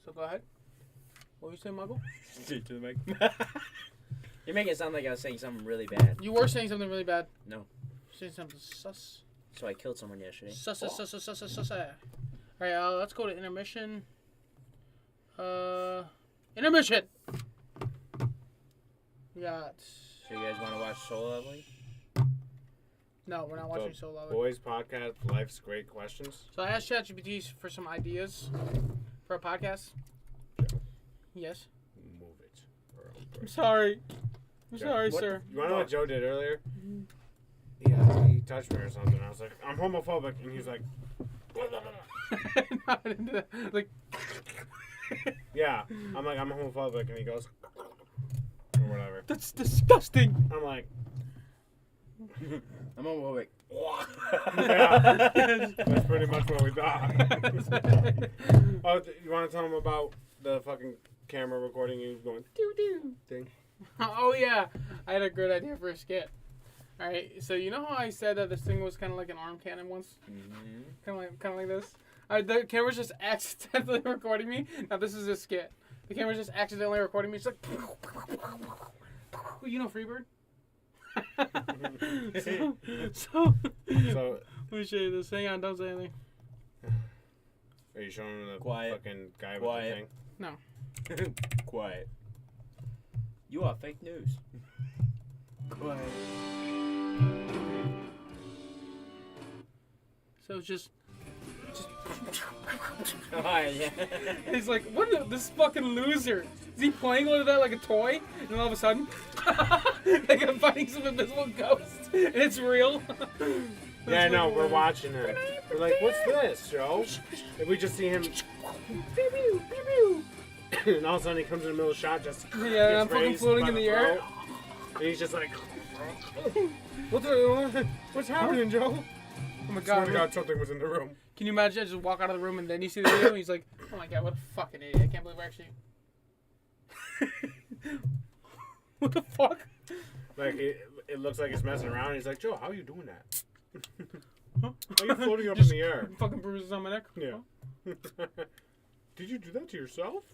So go ahead. What were you saying, Michael? Straight to the mic. You're making it sound like I was saying something really bad. You were saying something really bad. No. Saying something sus. So I killed someone yesterday. Sus. Alright, let's go to intermission. Intermission! We got... So you guys want to watch Soul Leveling? No, we're not watching Soul Leveling. Boys podcast, Life's Great Questions. So I asked ChatGPT for some ideas for a podcast. Yes. Move it. I'm sorry. I'm Joe, sorry, sir. You want to know what Joe did earlier? Yeah, he touched me or something. I was like, I'm homophobic. And he's like, blah, blah, blah. No, I didn't do that. Like... Yeah. I'm like, I'm homophobic. And he goes, or whatever. That's disgusting. I'm like, I'm homophobic. yeah. That's pretty much what we thought. Oh, you want to tell him about the fucking camera recording you going doo-doo thing? Oh, yeah. I had a great idea for a skit. Alright, so you know how I said that this thing was kind of like an arm cannon once? Mm-hmm. Kind of like this? The camera's just accidentally recording me. Now, this is a skit. The camera's just accidentally recording me. It's like... You know Freebird? so, let me show you this. Hang on, don't say anything. Are you showing him the Quiet. fucking guy Quiet. with the thing? No. Quiet. You are fake news. Quiet. So just Oh, yeah. he's like, what is this fucking loser? Is he playing with that like a toy? And then all of a sudden, like I'm fighting some invisible ghost, and it's real. Yeah, no, we're watching it. We're like, what's this, Joe? And we just see him. And all of a sudden he comes in the middle of the shot, just Yeah, I'm gets fucking raised floating by in the throat. air. And he's just like, what's happening, Joe? Oh my Swear god. to God, something was in the room. Can you imagine? I just walk out of the room and then you see the video and he's like, oh my god, what a fucking idiot. I can't believe we're actually... What the fuck? Like, it looks like he's messing around. He's like, Joe, how are you doing that? How are you floating up in the air? Fucking bruises on my neck. Yeah. Did you do that to yourself?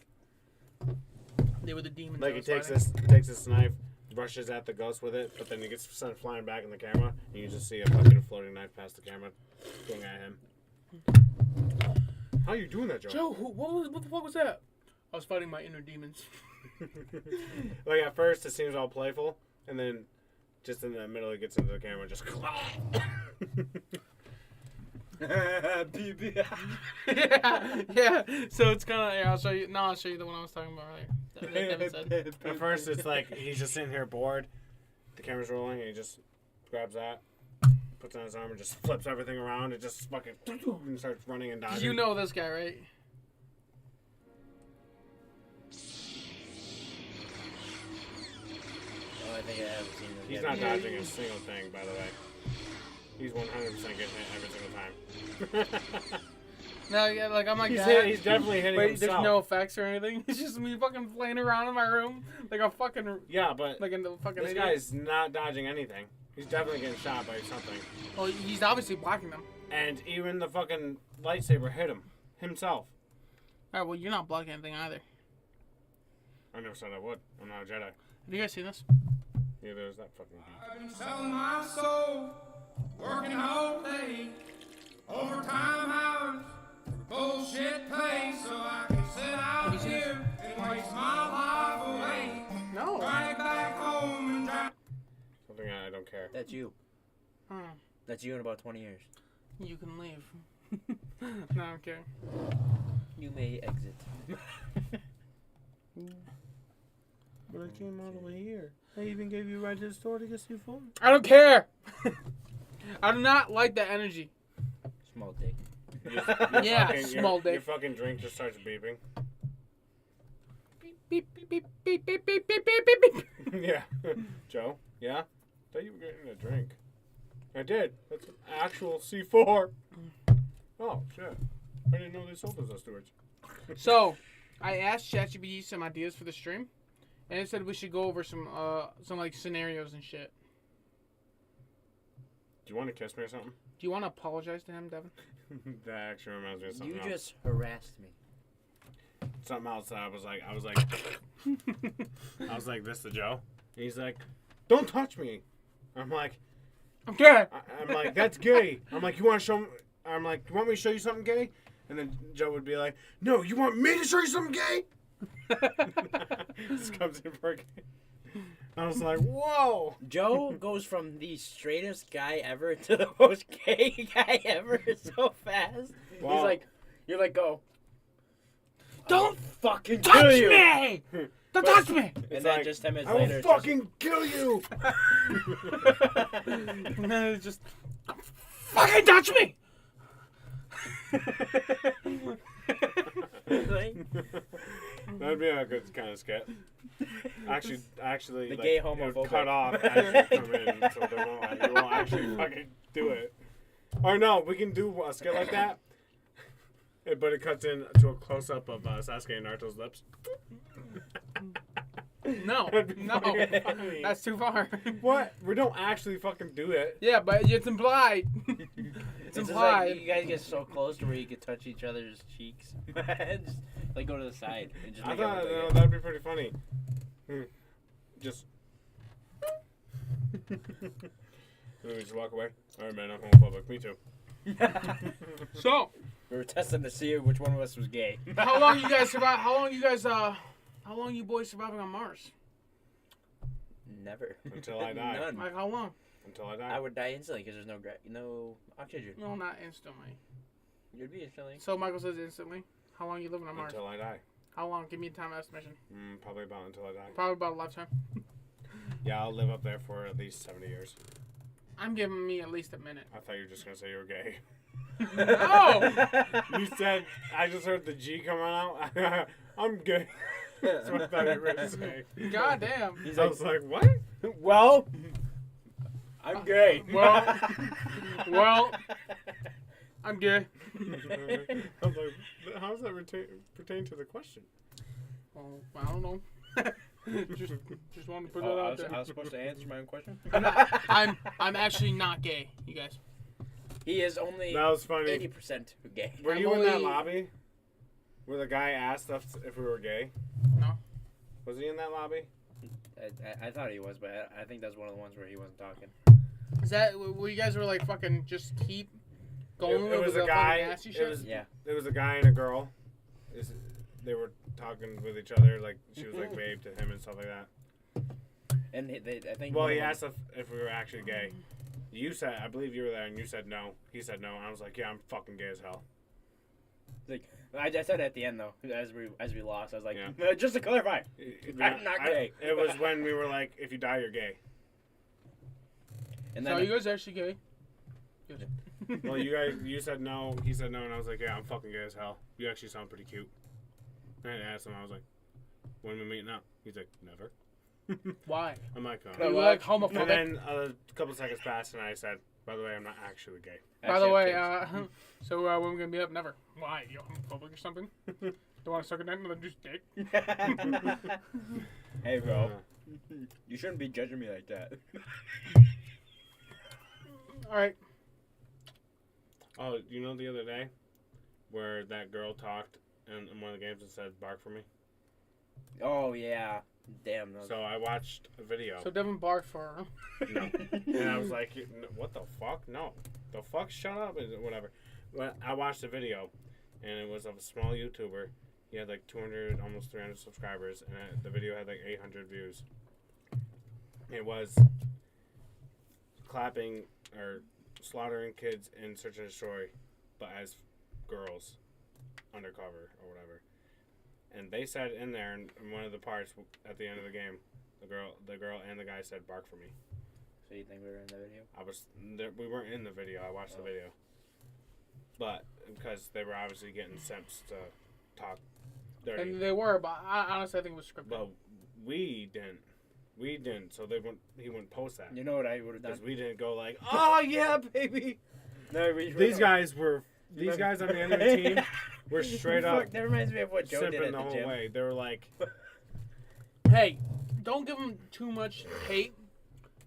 They were the demons. Like, I he was takes fighting. this knife, rushes at the ghost with it, but then he gets sent flying back in the camera, and you just see a fucking floating knife past the camera going at him. How are you doing that, Joe? Joe, what the fuck was that? I was fighting my inner demons. Like, at first, it seems all playful, and then just in the middle, it gets into the camera and just... yeah. So it's kind of... Yeah, I'll show you... No, I'll show you the one I was talking about earlier. That Devin said. At first, it's like he's just sitting here bored. The camera's rolling, and he just grabs that, puts it on his arm, and just flips everything around. It just fucking and starts running and dodging. You know this guy, right? Oh, I think I have seen this. He's not dodging a single thing, by the way. He's 100% getting hit every single time. No, yeah, like I'm like He's that. he's definitely hitting Wait, himself. there's no effects or anything. It's just me fucking playing around in my room like a fucking... Yeah, but Like a fucking this idiot. guy's not dodging anything. He's definitely getting shot by something. Well, he's obviously blocking them. And even the fucking lightsaber hit him. Himself. Alright, well, you're not blocking anything either. I never said I would. I'm not a Jedi. Have you guys seen this? Yeah, there's that fucking beat. I've been selling my soul, working all day, overtime hours, bullshit pay, so I can sit out here and waste my life away. No. Drive back home and drive. Something I don't care. That's you. That's you in about 20 years. You can leave. No, I'm kidding. You may exit. But I came all the way here. I even gave you a ride to the store to get some food. I don't care. I do not like that energy. Small dick. Yeah, Fucking- small your dick. fucking drink just starts beeping. Beep, beep, beep, beep, beep, beep, beep, beep, beep, beep. Yeah. Joe? Yeah? Thought you were getting a drink. I did. That's an actual C4. Oh, shit. I didn't know they sold those as stewards. So, I asked ChatGPT some ideas for the stream, and it said we should go over some like scenarios and shit. Do you want to kiss me or something? Do you want to apologize to him, Devin? That actually reminds me of something You else. just harassed me. something else, and I was like, this to Joe. And he's like, don't touch me. I'm like, I'm gay. I'm like, that's gay. I'm like, you want to show me? I'm like, you want me to show you something gay? And then Joe would be like, no, you want me to show you something gay? This comes in for a game. I was like, whoa. Joe goes from the straightest guy ever to the most gay guy ever so fast. Wow. He's like, you're like, go. Don't Fucking kill touch you. me! Don't touch me! And It's then like, just 10 minutes I will later, it's fucking kill you. And then it's just fucking touch me! like, That'd be a good kind of skit. Actually, The like, gay it would homophobic. cut off as you come in, so they won't actually fucking do it. Or no, we can do a skit like that, but it cuts in to a close up of Sasuke and Naruto's lips. No, That'd be no, fucking funny. that's too far. What? We don't actually fucking do it. Yeah, but it's implied. It's just implied. like, you guys get so close to where you could touch each other's cheeks. Just, like, go to the side and just I make thought everything that'd be pretty funny. Just. Let me just walk away. All right, man. I'm homophobic. Me too. So, We were testing to see which one of us was gay. how long you guys survive? How long you boys surviving on Mars? Never. Until I die. None. Like how long? Until I die. I would die instantly because there's no oxygen. No, not instantly. You'd be instantly. So Michael says instantly. How long you living on Mars? Until I die. How long? Give me a time estimation. Probably about until I die. Probably about a lifetime. Yeah, I'll live up there for at least 70 years. I'm giving me at least a minute. I thought you were just gonna say you were gay. No! You said I just heard the G coming out. I'm gay. That's what I thought you were gonna say. God damn. He's I like, was like, what? well, I'm gay. Well, I'm gay. I was like, how does that pertain to the question? Oh, I don't know. just wanted to put that I out there. was supposed to answer my own question. I'm actually not gay, you guys. He is only That was funny. 80% that Were I'm you in that only- lobby where the guy asked us if we were gay? No. Was he in that lobby? I thought he was, but I think that's one of the ones where he wasn't talking. Is that where you guys were like fucking just keep going It with was the a guy. fucking nasty It shit? was Yeah. There was a guy and a girl. They were talking with each other, like she was like babe to him and stuff like that. And I think. Well, he asked if we were actually gay. You said, I believe you were there, and you said no. He said no, and I was like, yeah, I'm fucking gay as hell. Like, I said it at the end though, as we lost, I was like, Yeah. just to clarify, I'm not gay. It was when we were like, if you die, you're gay. And So then you guys actually gay? Good. Well, you said no, he said no, and I was like, yeah, I'm fucking gay as hell. You actually sound pretty cute. And I asked him, I was like, when we meeting up? He's like, never. Why? I'm like, Are you like And homophobic? then a couple seconds passed, and I said, by the way, I'm not actually gay. By the way, Actually, so when we gonna meet up? Never. Why? You homophobic or something? Don't want to suck a dick? Another juice dick? hey bro, you shouldn't be judging me like that. All right. Oh, you know the other day where that girl talked in one of the games and said, bark for me? Oh yeah, damn. So I watched a video. So Devin barked for her. No. And I was like, what the fuck? No. The fuck? Shut up. And whatever. But I watched the video, and it was of a small YouTuber. He had like 200, almost 300 subscribers, and the video had like 800 views. It was clapping or slaughtering kids in Search and Destroy, but as girls undercover or whatever. And they said in there in one of the parts at the end of the game, the girl and the guy said, bark for me. So you think we were in the video? We weren't in the video. I watched the video. But because they were obviously getting simps to talk dirty. And they were, but I honestly think it was scripted. But we didn't. We didn't. So he wouldn't post that. You know what I would have done? Because we didn't go like, oh yeah, baby. No, These guys on the enemy team were straight up That reminds me of what Joe did simping at the the whole gym. way. They were like, Hey, don't give them too much hate,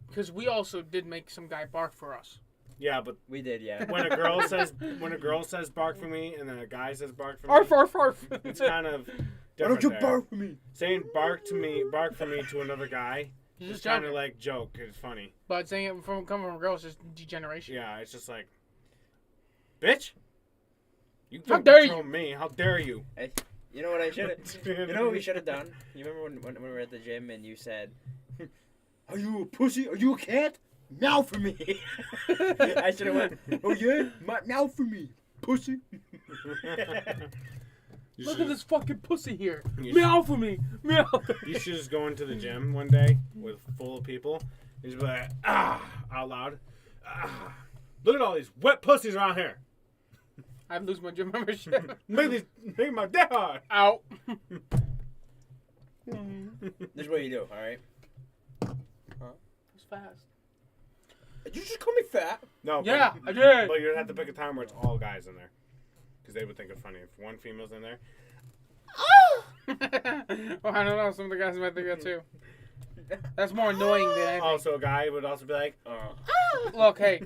because we also did make some guy bark for us. yeah, but We did, yeah. when a girl says bark for me, and then a guy says bark for me, Arf, arf, arf. it's kind of different there. bark for me? Saying bark for me to another guy. You're Just just kind of joking. like joke. It's funny. But saying it coming from a girl is just degeneration. Yeah, it's just like, bitch. You How don't dare control me. How dare you? Hey, you know what I should have? You know what we should have done? You remember when we were at the gym and you said, "Are you a pussy? Are you a cat? Meow for me." I should have went, "Oh yeah, meow for me, pussy." Look at this fucking pussy here. You Meow for me. Meow. You should just go into the gym one day with full of people and just be like, out loud. Look at all these wet pussies around here. I'd lose my gym membership. Make my day hard. Out. This is what you do, all right? It's fast. Did you just call me fat? No. Yeah, I did. But you'd have to pick a time where it's all guys in there. Because they would think it's funny. If one female's in there. Well, I don't know. Some of the guys might think that too. That's more annoying than anything. Also, a guy would also be like, Look, hey.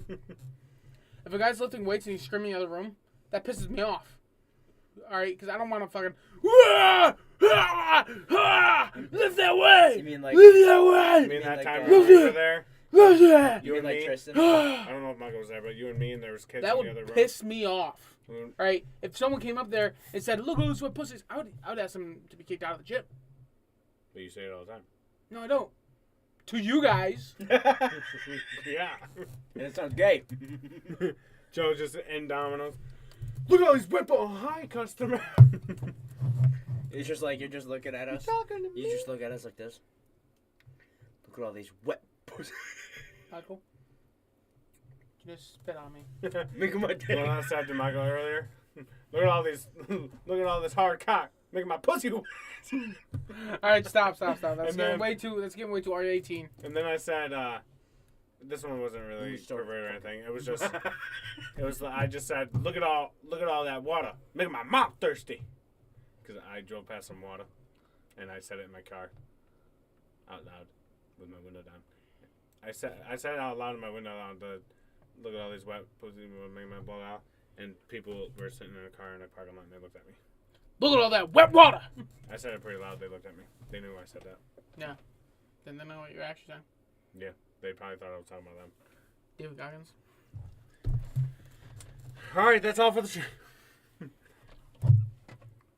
If a guy's lifting weights and he's screaming in the other room, that pisses me off. Alright? Because I don't want to fucking... Lift that way! You mean like... Lift that way! I mean, that like, time uh, we were there. Lift that! You mean and like me? Tristan? I don't know if Michael was there, but you and me and there was kids That in the other would room. piss me off. Mm. Alright? If someone came up there and said, look at those sweat pussies, I would ask them to be kicked out of the gym. But you say it all the time. No, I don't. To you guys. Yeah. And it sounds gay. Joe just in Domino's. Look at all these wet balls. Hi, customer. It's just like you're just looking at us. Talking to You me. just look at us like this. Look at all these wet pussies. Michael. You just spit on me. Making my day. Well, I said to Michael earlier. Look at all these. Look at all this hard cock. Making my pussy. Alright, stop. That's And getting then- way too R18. And then I said, this one wasn't really Ooh, so- perverted or anything. It was just, I just said, look at all that water, making my mouth thirsty. Because I drove past some water, and I said it in my car, out loud, with my window down. I said it out loud in my window down. Look at all these wet pussies making my blood out. And people were sitting in a car in a parking lot, and they looked at me. Look at all that wet water! I said it pretty loud. They looked at me. They knew I said that. Yeah. Then they know what you're actually saying. Yeah, they probably thought I was talking about them. David Goggins. All right, that's all for the show.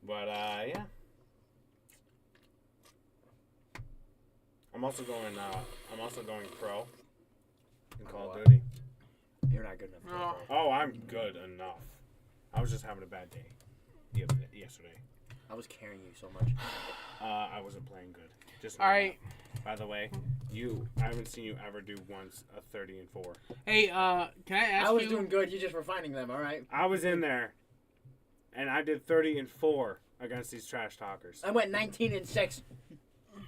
But yeah, I'm also going pro in Call of Duty. You're not good enough. Oh. Oh, I'm good enough. I was just having a bad day yesterday. I was carrying you so much. I wasn't playing good. Just All right. By the way, I haven't seen you ever do once a 30 and 4. Hey, can I ask you? I was doing good. You just refining them, all right? I was in there, and I did 30 and 4 against these trash talkers. I went 19 and 6.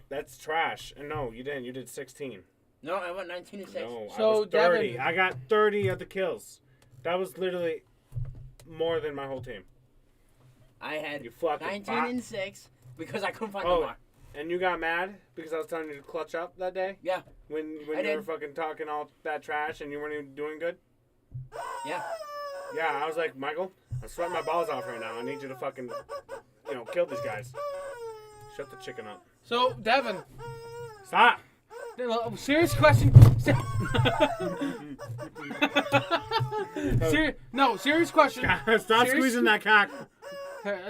That's trash. And no, you didn't. You did 16. No, I went 19 and 6. No, I So, was 30. Devin- I got 30 of the kills. That was literally more than my whole team. I had You fucking 19 bot. and 6 because I couldn't find Oh, the mark. and you got mad because I was telling you to clutch up that day? Yeah. When I you did. were fucking talking all that trash and you weren't even doing good? Yeah. Yeah, I was like, Michael, I'm sweating my balls off right now. I need you to fucking, kill these guys. Shut the chicken up. So, Devin. Stop! Serious question. Serious question. Stop Serious- squeezing that cock.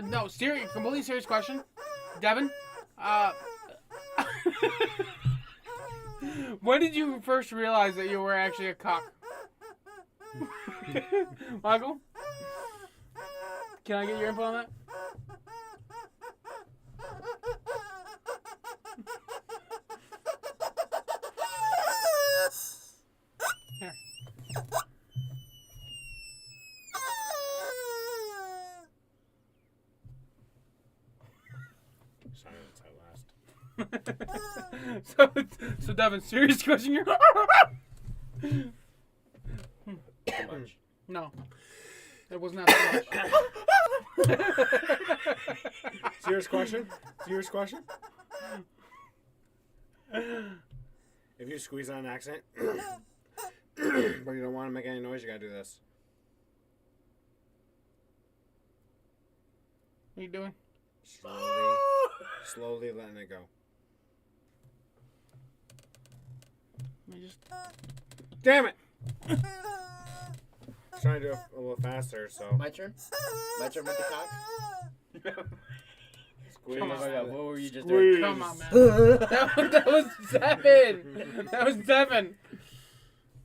No, completely serious question. Devin, when did you first realize that you were actually a cock? Michael? Can I get your input on that? Here. Silence at last. so Devin, serious question here? Too much. No. It was not too much. Serious question? Serious question? If you squeeze on an accent, but you don't want to make any noise, you gotta do this. What are you doing? Slowly Slowly letting it go. Let me just... Damn it! Trying to do it a little faster, so. My turn? My turn with the cock? Squeeze. Come on. Oh my god, what were you just Squeeze. doing? Come on, man. that was 7. That was 7.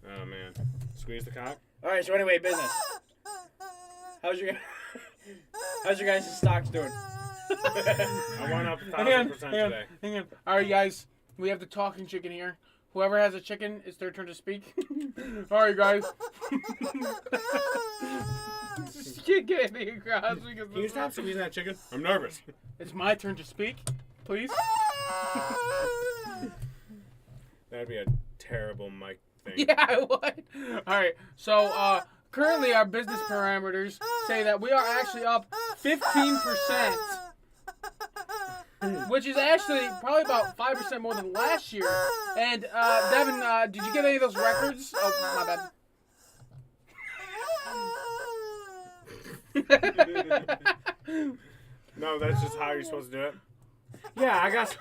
Oh man. Squeeze the cock. Alright, so anyway, business. How's your guys' stocks doing? I went up Hang on, 1,000% hang on, today. hang on. All right, guys, we have the talking chicken here. Whoever has a chicken, it's their turn to speak. All right, guys. Just getting across because Can you stop squeezing that chicken? I'm nervous. it's my turn to speak, please. That'd be a terrible mic thing. Yeah, I would. All right, so currently our business parameters say that we are actually up 15%. Which is actually probably about 5% more than last year. And, Devin, did you get any of those records? Oh, my bad. No, that's just how you're supposed to do it. Yeah, I got.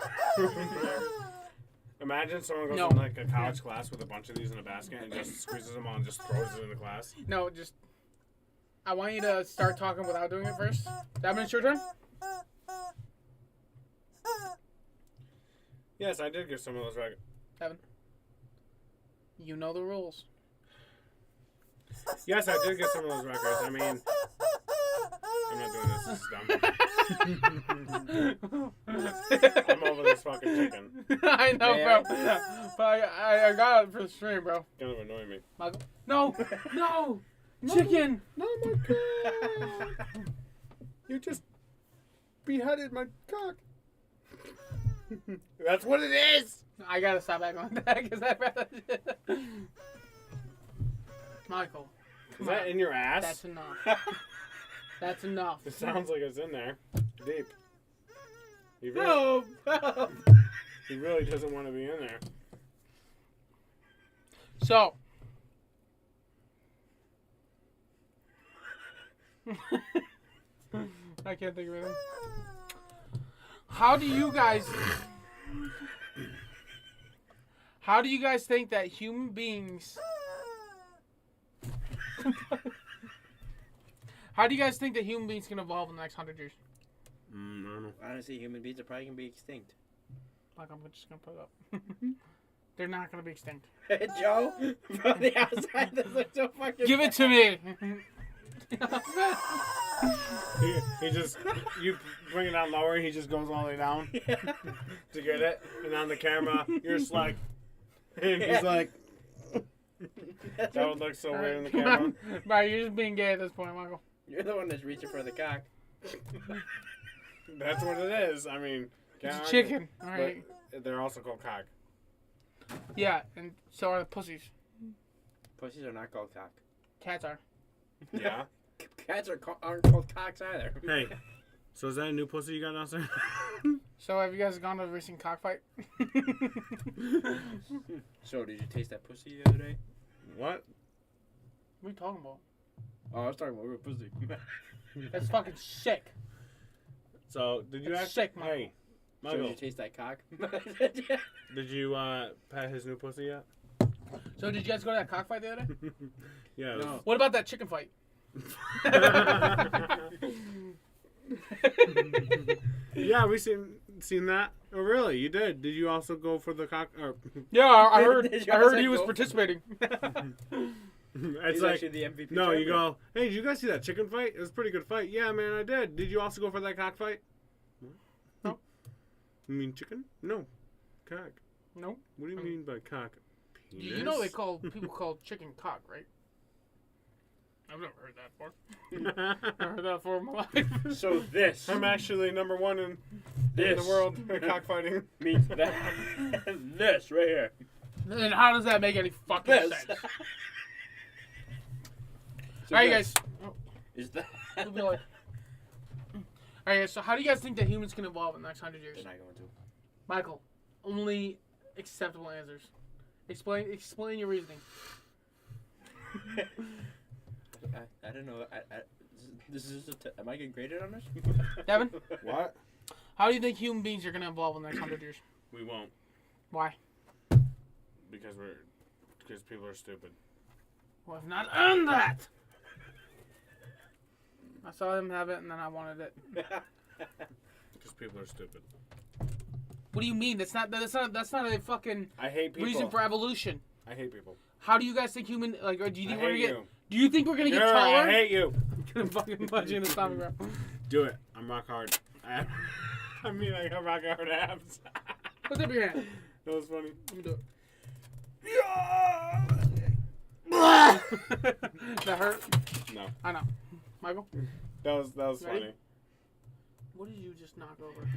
Imagine someone goes No. in like a college class with a bunch of these in a basket and just squeezes them all and just throws it in the class. No, just... I want you to start talking without doing it first. Devin, it's your turn? Yes, I did get some of those records. Devin. You know the rules. Yes, I did get some of those records. I mean, I'm not doing this. This is dumb. I'm over this fucking chicken. I know, Yeah. bro. But I got it for the stream, bro. Kind of annoying me. Michael. No! No! Chicken! No, my cock! You just beheaded my cock. That's what it is! I gotta stop acting like that because I'd rather. Michael. Is come that on. in your ass? That's enough. That's enough. It sounds like it's in there. Deep. He really, No! he really doesn't want to be in there. So. I can't think of anything. How do you guys think that human beings How do you guys think that human beings can evolve in the next 100 years? I don't know. Honestly, human beings are probably gonna be extinct. Like, I'm just gonna put it up. They're not gonna be extinct. Joe, from the outside, this looks so fucking. Give it to me. He just, you bring it down lower, he just goes all the way down to get it. And on the camera, you're just like, and he's like, that would look so weird in the camera. Bro, you're just being gay at this point, Michael. You're the one that's reaching for the cock. That's what it is. I mean, It's can't a argue, chicken, alright? but they're also called cock. Yeah, and so are the pussies. Pussies are not called cock. Cats are. Yeah. Cats aren't called cocks either. Hey, so is that a new pussy you got downstairs? So have you guys gone to a recent cockfight? So, did you taste that pussy the other day? What? What are you talking about? Oh, I was talking about real pussy. That's fucking sick. So, did you It's actually... sick, Michael. Hey, So, did Michael, you taste that cock? did you pet his new pussy yet? So did you guys go to that cockfight the other day? Yeah. It was- No. What about that chicken fight? Yeah, we seen that. Oh, really? You did? Did you also go for the cock? Or Yeah, I heard. Did you I heard guys he was go? participating. it's He's like actually the MVP. no. You champion. go. Hey, did you guys see that chicken fight? It was a pretty good fight. Yeah, man, I did. Did you also go for that cock fight? No. You mean chicken? No, cock. No. What do you mean by cock? Penis? You know they call people call chicken cock, right? I've never heard that before. Never heard that before in my life. So this I'm actually number one in the This. world at cockfighting. means that. This right here. And how does that make any fucking This. sense? So Alright, this guys. Is that? We'll be like- Alright, guys. So how do you guys think that humans can evolve in the next 100 years? They're not going to. Michael, only acceptable answers. Explain your reasoning. I don't know. This is just am I getting graded on this? Devin, What? How do you think human beings are gonna evolve in the next 100 years? We won't Why? because people are stupid. Well, I've not earned that. I saw him have it, and then I wanted it. Because people are stupid. What do you mean? That's not a fucking I hate people. reason for evolution. I hate people. How do you guys think human like? Or do you I think we're gonna hate get? you. Do you think we're gonna get You're- taller? I hate you. I'm gonna fucking punch you in the stomach, bro. Do it. I'm rock hard. I mean, I got rock hard abs. Put up your hand. That was funny. Let me do it. Yeah! That hurt? No, I know. Michael, that was Ready? funny. what did you just knock over?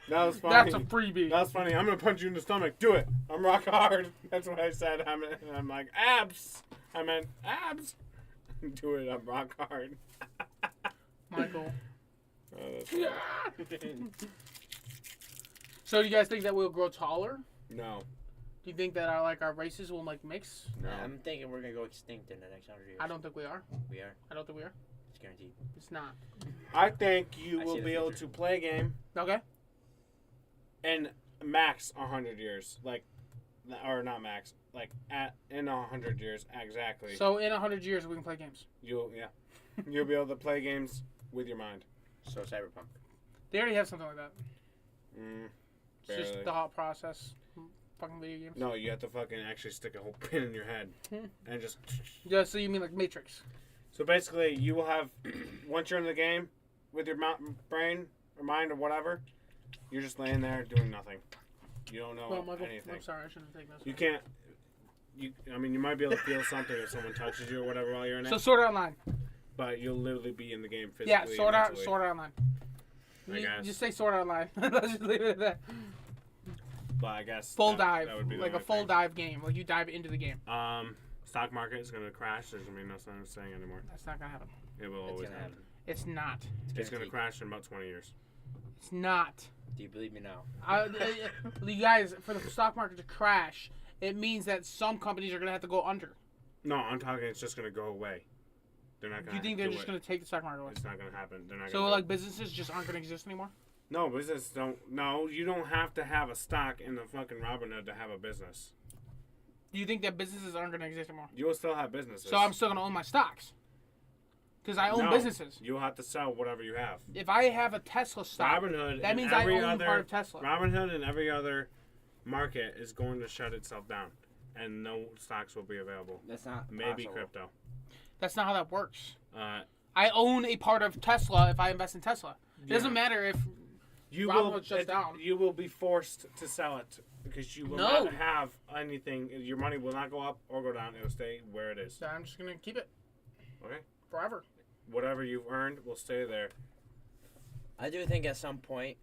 That was funny. That's a freebie. That was funny. I'm gonna punch you in the stomach. Do it. I'm rock hard. That's what I said. I'm like abs. I meant abs. Do it. I'm rock hard. Michael. Oh, that's funny. So do you guys think that we'll grow taller? No. Do you think that our races will like mix? No. I'm thinking we're gonna go extinct in the next 100 years. I don't think we are. We are. I don't think we are. It's guaranteed. It's not. I think you I will see the be able future. to play a game Okay. in max 100 years. Like, or not max. Like in 100 years exactly. So in 100 years we can play games. You'll be able to play games with your mind. So Cyberpunk. They already have something like that. It's just Barely. the thought process. Fucking video games. No, you have to fucking actually stick a whole pin in your head and just. Yeah. So you mean like Matrix? So basically, you will have once you're in the game with your brain or mind or whatever, you're just laying there doing nothing. You don't know Well, Michael, anything. I'm sorry. I shouldn't have taken this. You can't. I mean, you might be able to feel something if someone touches you or whatever while you're in it. So Sword Art Online. But you'll literally be in the game physically. Yeah, Sword Art mentally. Online. I guess. Just say Sword Art Online. Let's just leave it at that. But I guess Full that dive, would be the like a only full thing. dive game. Like you dive into the game. Stock market is gonna crash. There's gonna be no sense saying anymore. That's not gonna happen. It will It's always gonna happen. happen. It's not. It's gonna guaranteed. crash in about 20 years. It's not. Do you believe me now? You guys, for the stock market to crash, it means that some companies are gonna have to go under. No, I'm talking. It's just gonna go away. They're not Do gonna. you think they're do just it. gonna take the stock market away? It's not gonna happen. They're not. So gonna like businesses just aren't gonna exist anymore? No, business don't. No, you don't have to have a stock in the fucking Robinhood to have a business. Do you think that businesses aren't gonna exist anymore? You will still have businesses. So I'm still gonna own my stocks. Because I own No, businesses. You'll have to sell whatever you have. If I have a Tesla stock, Robinhood. that and means I every own other, part of Tesla. Robinhood and every other market is going to shut itself down, and no stocks will be available. That's not Maybe possible. crypto. That's not how that works. Uh, I own a part of Tesla if I invest in Tesla. It Yeah. doesn't matter if you Robinhood will. shuts down. You will be forced to sell it because you will No. not have anything. Your money will not go up or go down. It will stay where it is. so I'm just gonna keep it Okay. forever. Whatever you've earned will stay there. I do think at some point,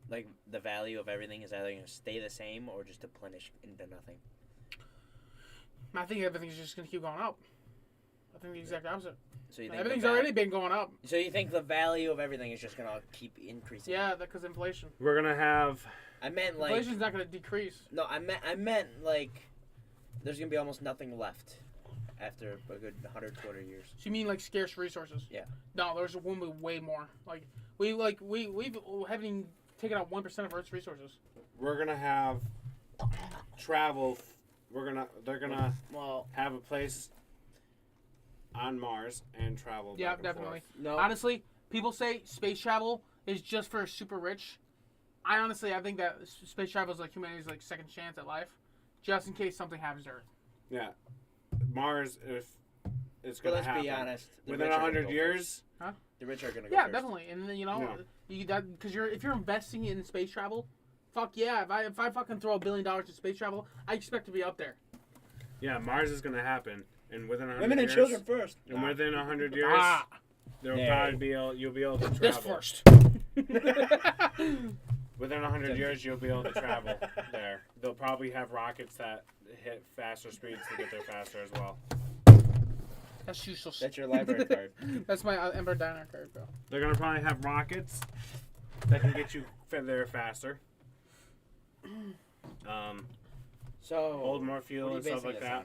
like the value of everything is either gonna stay the same or just deplenish into nothing. I think everything's just gonna keep going up. I think the exact opposite. So you think Everything's the already been going up. So you think the value of everything is just gonna keep increasing? Yeah, because inflation. We're gonna have. I meant like Inflation's not gonna decrease. no. I meant like there's gonna be almost nothing left after a good 100, 200 years. So you mean like scarce resources? Yeah. No, there's going to be way more. We haven't even taken out 1% of Earth's resources. We're gonna have travel. They're gonna Well, have a place on Mars and travel. Yeah, back and definitely. forth. no. Honestly, people say space travel is just for super rich. I think that space travel is like humanity's like second chance at life, just in case something happens to Earth. Yeah, Mars. If it's But gonna let's happen be honest. The within rich are gonna 100 go years. first. The rich are gonna go Yeah, first. definitely. And then, Yeah. because if you're investing in space travel, fuck yeah. If I fucking throw $1 billion in space travel, I expect to be up there. Yeah, Mars is gonna happen, and within 100 Women and years, children first. And within 100 years, Ah, there'll Yeah. probably be you'll be able to travel. this first. Within 100 years, you'll be able to travel there. They'll probably have rockets that hit faster speeds to get there faster as well. That's useless. That's your library card. That's my Ember Diner card, bro. They're gonna probably have rockets that can get you there faster. So Hold more fuel what are and you stuff basing like this that. on?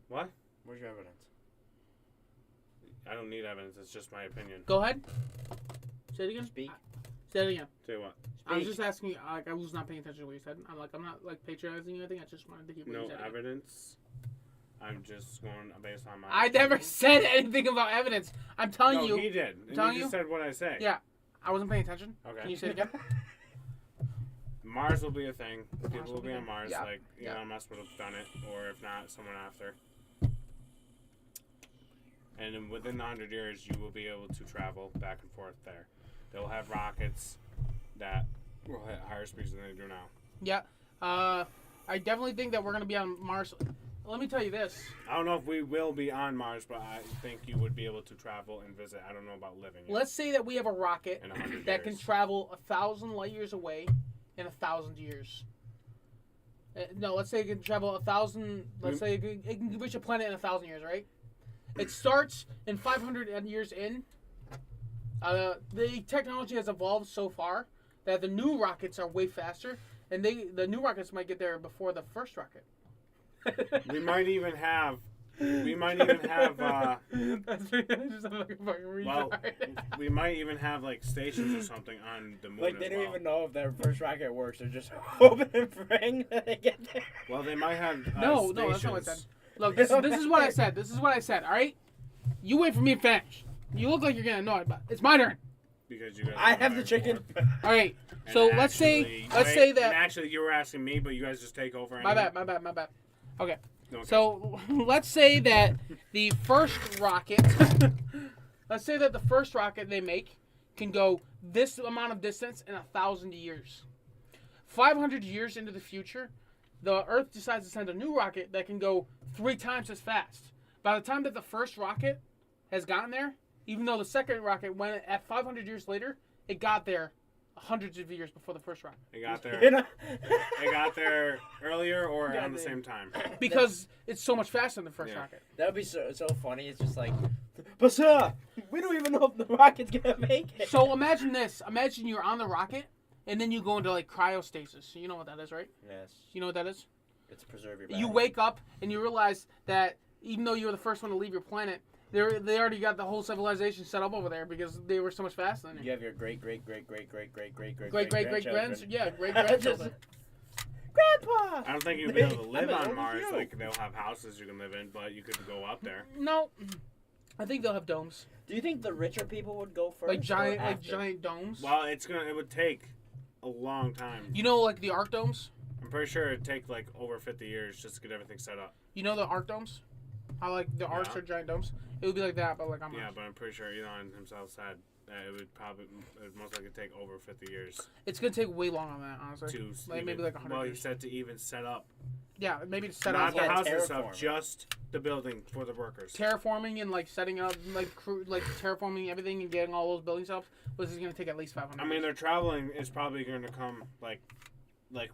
What? Where's your evidence? I don't need evidence. It's just my opinion. Go ahead. Say it again. Speak. Say Say it again. Say what? I was just asking. Like, I was not paying attention to what you said. I'm not like patronizing you. I think I just wanted to hear what No you said. evidence. I'm just going based on my. I never said anything about evidence. I'm telling you. No, he did. And telling you just said what I say. Yeah. I wasn't paying attention. Okay. Can you say it again? Mars will be a thing. People will be on Mars. Yeah. Like Yeah. Elon Musk would have done it, or if not, someone after. And then within 100 years, you will be able to travel back and forth there. They'll have rockets that will hit higher speeds than they do now. Yeah. I definitely think that we're gonna be on Mars. Let me tell you this. I don't know if we will be on Mars, but I think you would be able to travel and visit. I don't know about living. Yet. Let's say that we have a rocket In 100 that can years. travel 1,000 light years away in 1,000 years. No, let's say it can travel 1,000. Let's say it can reach a planet in 1,000 years, right? It starts in 500 years in. The technology has evolved so far that the new rockets are way faster, and the new rockets might get there before the first rocket. We might even have. That's just like a fucking Well, retard. we might even have like stations or something on the moon. Like, they as don't well. even know if their first rocket works. They're just hoping and praying that they get there. Well, they might have. No, stations. that's not what I said. Look, this is what I said. This is what I said. All right, you wait for me to finish. You look like you're getting annoyed, but it's my turn. Because you guys. I are have the back chicken. and forth. All right. And So actually- let's say wait, that. And actually, you were asking me, but you guys just take over. My anyway. bad. Okay. Okay. So let's say that the first rocket, let's say that the first rocket they make can go this amount of distance in 1,000 years. 500 years into the future, the Earth decides to send a new rocket that can go 3 times as fast. By the time that the first rocket has gotten there, even though the second rocket went at 500 years later, it got there hundreds of years before the first rocket. It got there. You know? It got there earlier or Yeah, on the they- same time. Because it's so much faster than the first Yeah. rocket. That would be so funny. It's just like, but sir, we don't even know if the rocket's gonna make it. So imagine this. Imagine you're on the rocket, and then you go into like cryostasis. You know what that is, right? Yes, You know what that is? it's to preserve your body. You wake up and you realize that even though you were the first one to leave your planet, they already got the whole civilization set up over there because they were so much faster than You you. have your great grandchildren. Yeah, great grandchildren. Grandpa. I don't think you'll be able to I'm live as on old as Mars. you. Like they'll have houses you can live in, but you could go up there. No, I think they'll have domes, Do you think the richer people would go first? like or after? giant domes. Well, it would take a long time. You know, like the arc domes. I'm pretty sure it'd take like over 50 years just to get everything set up. You know the arc domes. How like the arcs Yeah. are giant domes. It would be like that, but like on Mars. Yeah, but I'm pretty sure Elon himself said that it would most likely take over 50 years It's gonna take way longer than that, honestly. to Like, maybe like 100 Well, he years. said to even set up, Yeah, maybe to set not up the Yeah, house and stuff, terraform. just the building for the workers. terraforming and like setting up like terraforming everything and getting all those buildings up was gonna take at least 500. I mean, their traveling is probably going to come like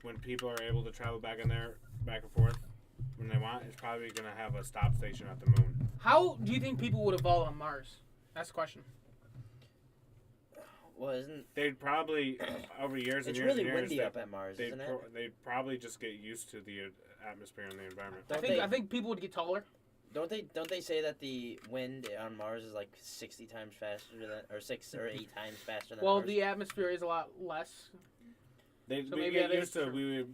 when people are able to travel back and forth when they want. It's probably going to have a stop station at the moon. How do you think people would evolve on Mars? That's the question. Well, isn't They'd probably over years and it's years really and years. windy up at Mars, They'd, isn't it? they'd probably just get used to the atmosphere and the environment. I think people would get taller. Don't they say that the wind on Mars is like 60 times faster than, or 6 or 8 times faster than Well, Mars? the atmosphere is a lot less. They So we maybe get that used is to true.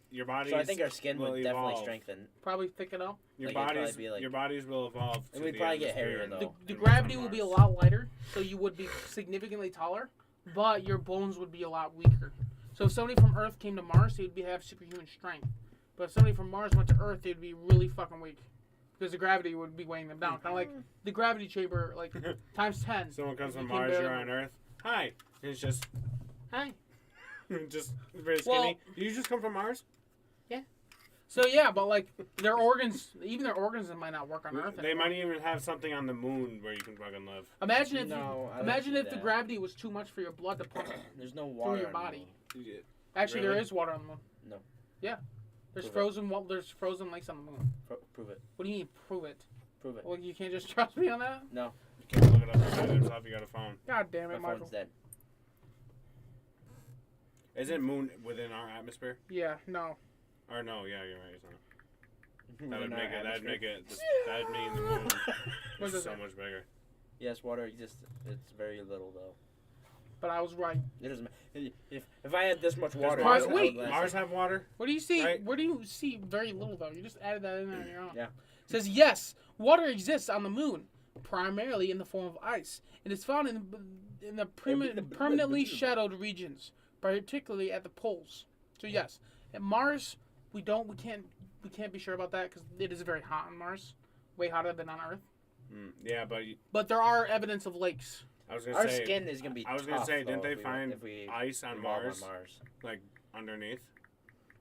your bodies. So I think our skin will would definitely evolve. strengthen. Probably thicken up. Your Like, it'd bodies, probably be like- your bodies will evolve. And to we'd the probably get atmosphere hairier, and- though. The and gravity on would be a Mars. lot lighter, so you would be significantly taller, but your bones would be a lot weaker. So if somebody from Earth came to Mars, they would have superhuman strength. But if somebody from Mars went to Earth, they'd be really fucking weak. Because the gravity would be weighing them down. Kind of like the gravity chamber, like, times 10. Someone comes You from can Mars, barely- you're on Earth. Hi, and it's just Hi. just very skinny. Well- Did you just come from Mars? So yeah, but like, their organs, even their organs might not work on Earth They anymore. might even have something on the moon where you can fucking live. Imagine if, No, I don't imagine see if the that. gravity was too much for your blood to pump. There's no water your on the body. moon. Actually, Really? there is water on the moon. No. Yeah. There's Prove it. there's frozen lakes on the moon. Prove it. What do you mean, prove it? Prove it. Well, you can't just trust me on that? No, You can't look it up yourself if you got a phone. God damn my it, Michael. phone's dead. Isn't moon within our atmosphere? Yeah, no. Or no, yeah, you're right. It's not. Within That'd our make it. That'd atmosphere. make it. That'd mean the moon What is is so it? much bigger. Yes, water exists. It's very little though. But I was right. It doesn't. If I had this much water, Mars- I would wait. last Mars have water? Where do you see? Right. Where do you see very little though? You just added that in there on your own. Yeah. It says yes, water exists on the moon, primarily in the form of ice. It is found in the permanently shadowed regions, particularly at the poles. So yes, at Mars, we can't be sure about that because it is very hot on Mars, way hotter than on Earth. Yeah, but But there are evidence of lakes. I was gonna Our say. skin is gonna be. I was gonna tough, say, didn't though, they if we- find if we ice on evolve Mars, on Mars? like underneath?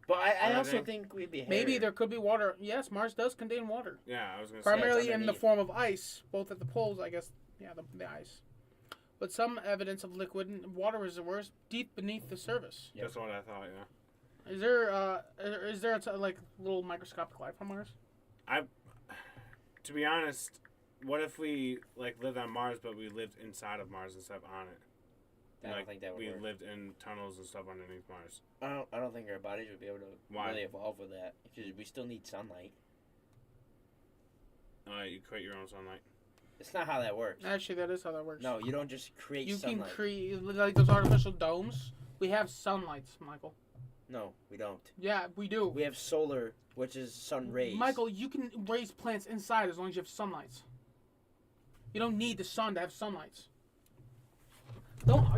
But I Are also they? think we'd be. Maybe hairier. there could be water. Yes, Mars does contain water, Yeah, I was gonna primarily it's in the underneath. form of ice, both at the poles. I guess. Yeah, the ice. But some evidence of liquid and water reservoirs deep beneath the surface. say. That's what I thought. Yeah. Is there like little microscopic life on Mars? To be honest, what if we like lived on Mars, but we lived inside of Mars instead of on it? I don't think that would we work. lived in tunnels and stuff underneath Mars. I don't think our bodies would be able to Why? really evolve with that because we still need sunlight. You create your own sunlight. It's not how that works. Actually, that is how that works. No, you don't just create You sunlight. can create like those artificial domes. We have sunlights, Michael. No, we don't. Yeah, we do. We have solar, which is sun rays. Michael, you can raise plants inside as long as you have sunlights. You don't need the sun to have sunlights.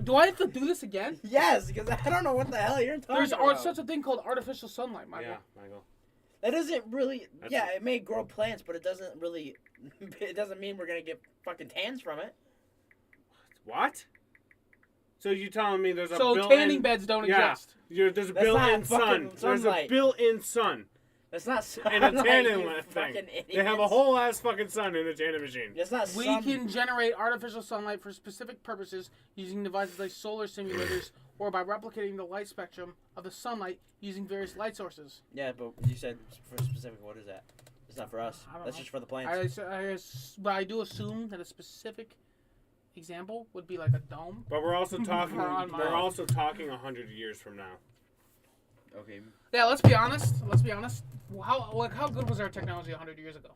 Do I have to do this again? Yes, because I don't know what the hell you're talking There's about. such a thing called artificial sunlight, Michael. Yeah, Michael. That doesn't really. That's yeah, it may grow plants, but it doesn't really. It doesn't mean we're gonna get fucking tans from it. What? So you telling me there's a So built-in... tanning beds don't Yeah. exist. There's a That's built-in not sun. fucking There's a sunlight. built-in sun That's not in a sunlight, tanning you thing. fucking They have a idiots. whole ass fucking sun in a tanning machine. That's not We sun. can generate artificial sunlight for specific purposes using devices like solar simulators or by replicating the light spectrum of the sunlight using various light sources. Yeah, but you said for specific. What is that? It's not for us. I don't That's know. just for the plants. But I do assume that a specific example would be like a dome. But we're also talking. We're on We're Mars. also talking 100 years from now. Okay. Yeah, let's be honest. How good was our technology 100 years ago?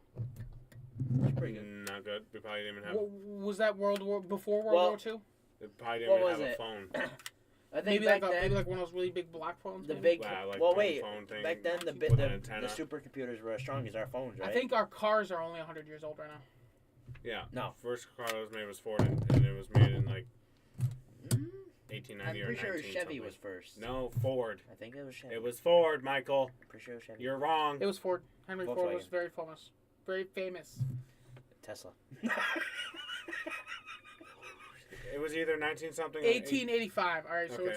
That's pretty good. Not good. We probably didn't even have. Was that before World Well, War II? We probably didn't what even was have a it? phone. I think back then, maybe like one of those really big black phones. the maybe? big. Wow, like well, one wait. phone thing Back then, the with an the antenna. supercomputers were as strong as our phones, right? I think our cars are only 100 years old right now. Yeah. No. First car that was made was Ford, and it was made in like Mm, 1890 I'm or pretty sure 19 Chevy something. was first. No, Ford. I think it was Chevy. It was Ford, Michael. I'm pretty sure it was Chevy. You're wrong. It was Ford. Henry Ford was Volkswagen. very famous. Very famous. Tesla. It was either 19 something. 1885. All right, so Okay,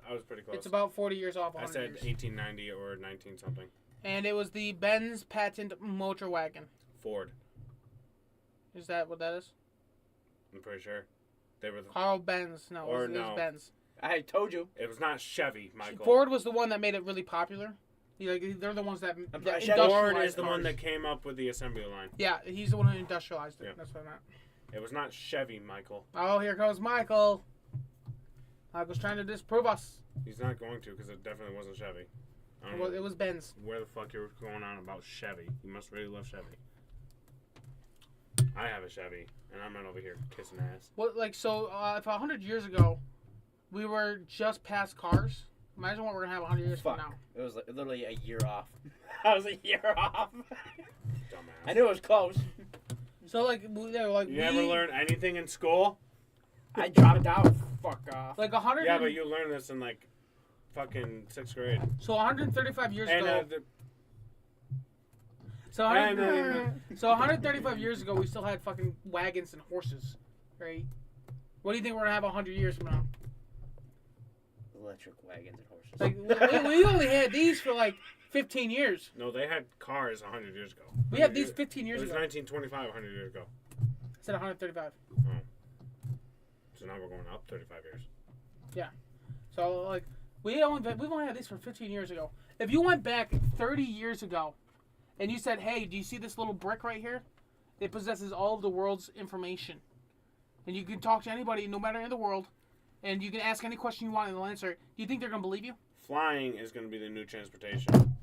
I was pretty close. it's about 40 years off I 100 said years. 1890 or 19 something. And it was the Benz patent motor wagon. Ford. Is that what that is? I'm pretty sure. They were. Carl Benz. No, Or it was no. Benz. I told you. It was not Chevy, Michael. Ford was the one that made it really popular. They're the ones that I'm that sorry, Chevy- Ford industrialized is the one cars. that came up with the assembly line. Yeah, he's the one who industrialized it. Yeah. That's what I meant. It was not Chevy, Michael. Oh, here goes Michael. Michael's trying to disprove us. He's not going to because it definitely wasn't Chevy. I don't Well, know it was Benz. where the fuck you're going on about Chevy. You must really love Chevy. I have a Chevy, and I'm right over here kissing ass. If 100 years ago, we were just past cars, imagine what we're going to have 100 years Fuck. from now. It was like, literally a year off. I was a year off. Dumbass. I knew it was close. So, You ever learn anything in school? I dropped out. Fuck off. Like 100 Yeah, but you learned this in like fucking 6th grade. So 135 years And ago. So and, 135 years ago, we still had fucking wagons and horses, right? What do you think we're gonna have 100 years from now? Electric wagons and horses. Like we only had these for like 15 years. no, they had cars 100 years ago. We had these 15 It years was ago. 1925, 100 years ago. I said 135. So now we're going up 35 years. So like we've only had these for 15 years ago. If you went back 30 years ago, and you said, "Hey, do you see this little brick right here? It possesses all of the world's information, and you can talk to anybody, no matter in the world, and you can ask any question you want and they'll answer it." Do you think they're gonna believe you? Flying is going to be the new transportation.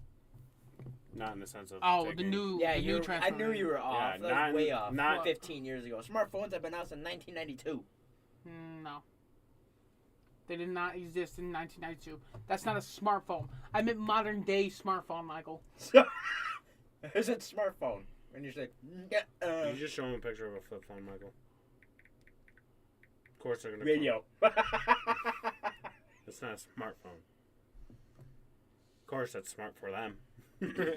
Not in the sense of Oh, taking- the new Yeah, new I knew you were off. Yeah, that not- was way off. not- 15 years ago. Smartphones have been out since 1992. No. They did not exist in 1992. That's not a smartphone. I meant modern day smartphone, Michael. Is it smartphone? And you say, You just show him a picture of a flip phone, Michael. Of course they're gonna. radio. It's not a smartphone. Of course, that's smart for them.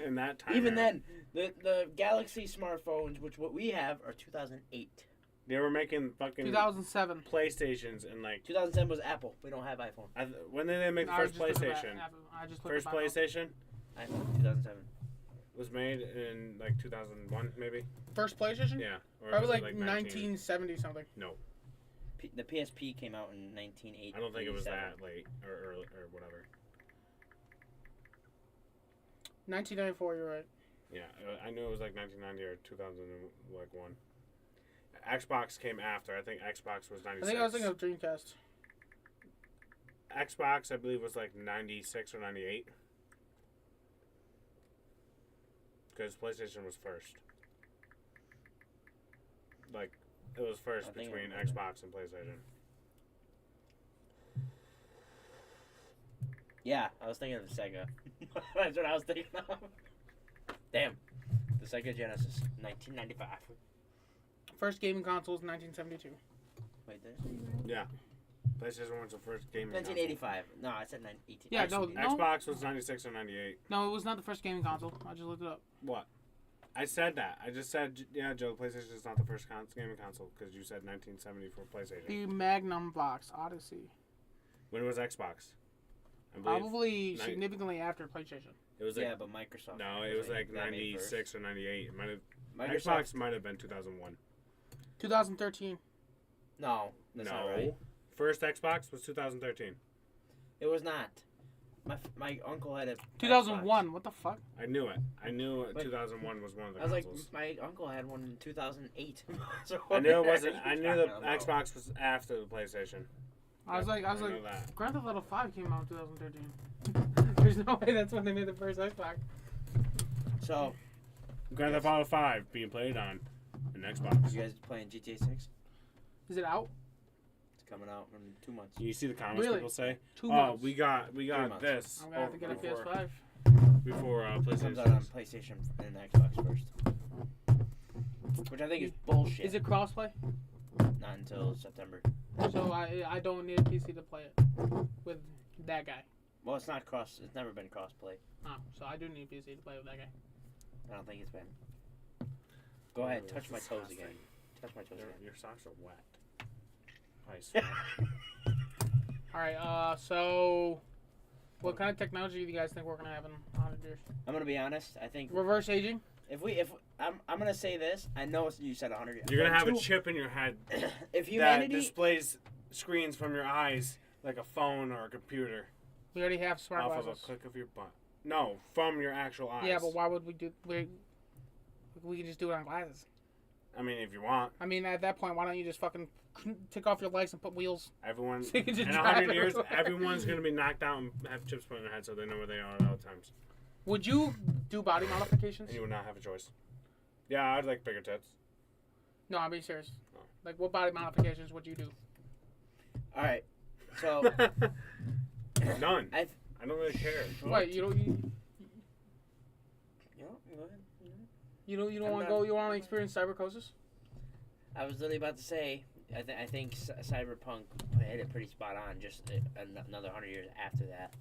In that time. Even then, the Galaxy smartphones, which what we have, are 2008. They were making fucking 2007. PlayStations and like. 2010 was Apple. We don't have iPhone. When did they make the I first just looked at PlayStation? I just looked First at my phone. PlayStation iPhone 2007. was made in like 2001, maybe. First PlayStation? Yeah. Or Probably was it, like 1970 something. No, The PSP came out in 1987. I don't think it was that late or early or whatever. 1994, you're right. Yeah, I knew it was like 1990 or 2001. Xbox came after. I think Xbox was 96. I think I was thinking of Dreamcast. Xbox, I believe, was like 96 or 98. Because PlayStation was first. Like, it was first I think between I remember. Xbox and PlayStation. Yeah, I was thinking of the Sega. That's what I was thinking of. Damn. The Sega Genesis, 1995. First gaming console was 1972. Wait, this? Yeah. PlayStation was the first gaming console. 1985. No, I said 1918. Yeah, no, Xbox was 96 or 98. No, it was not the first gaming console. I just looked it up. What? I said that. I just said, yeah, Joe, PlayStation is not the first gaming console because you said 1970 for PlayStation. The Magnum Box Odyssey. When was Xbox? I believe Probably significantly after PlayStation. it was like Yeah, but Microsoft. no, it was like that made 96 or 98. It might have Microsoft. Xbox might have been 2001. 2013. No, that's not right. First Xbox was 2013. It was not. My uncle had a 2001. Xbox. What the fuck? I knew it. I knew But 2001 was one of the I was like, consoles. my uncle had one in 2008. So I knew it wasn't. what I are you knew the talking about? Xbox was after the PlayStation. I was like, know that. Grand Theft Auto 5 came out in 2013. There's no way that's when they made the first Xbox. So, Grand Theft Auto 5 being played on an Xbox. you guys playing GTA 6? Is it out? It's coming out in 2 months. You see the comments Really? people say? 2 Oh, months. we got months. this. I'm gonna have to get a before, PS5. before It comes PlayStation. out on PlayStation and Xbox first. Which I think is bullshit. Is it crossplay? Not until September. So I don't need a PC to play it with that guy. Well, it's not cross. It's never been cross-play. Oh, so I do need a PC to play with that guy. I don't think it's been. Go ahead, touch my toes again. Touch my toes again. Your socks are wet. I swear. All right. So, what kind of technology do you guys think we're gonna have in 100 years? I'm gonna be honest. I think Reverse aging. if I'm gonna say this. I know you said 100 years. You're gonna have a Two- chip in your head If that humanity, displays screens from your eyes like a phone or a computer We already have smart off of a glasses. click of your butt. No, from your actual eyes. Yeah, but why would we do? We can just do it on glasses. I mean, if you want, I mean, at that point, why don't you just fucking take off your legs and put wheels? everyone So you can just in drive 100 years, everywhere. everyone's gonna be knocked out and have chips put in their head so they know where they are at all times, Would you do body modifications? and you would not have a choice. Yeah, I'd like bigger tits. No, I'm being serious. Oh. Like, what body modifications would you do? all right. So None. I don't really care. Wait, you don't you know, go ahead. you don't I'm want to not- go? You want to experience cybercosis? I was literally about to say. I think Cyberpunk hit it pretty spot on. Just another 100 years after that,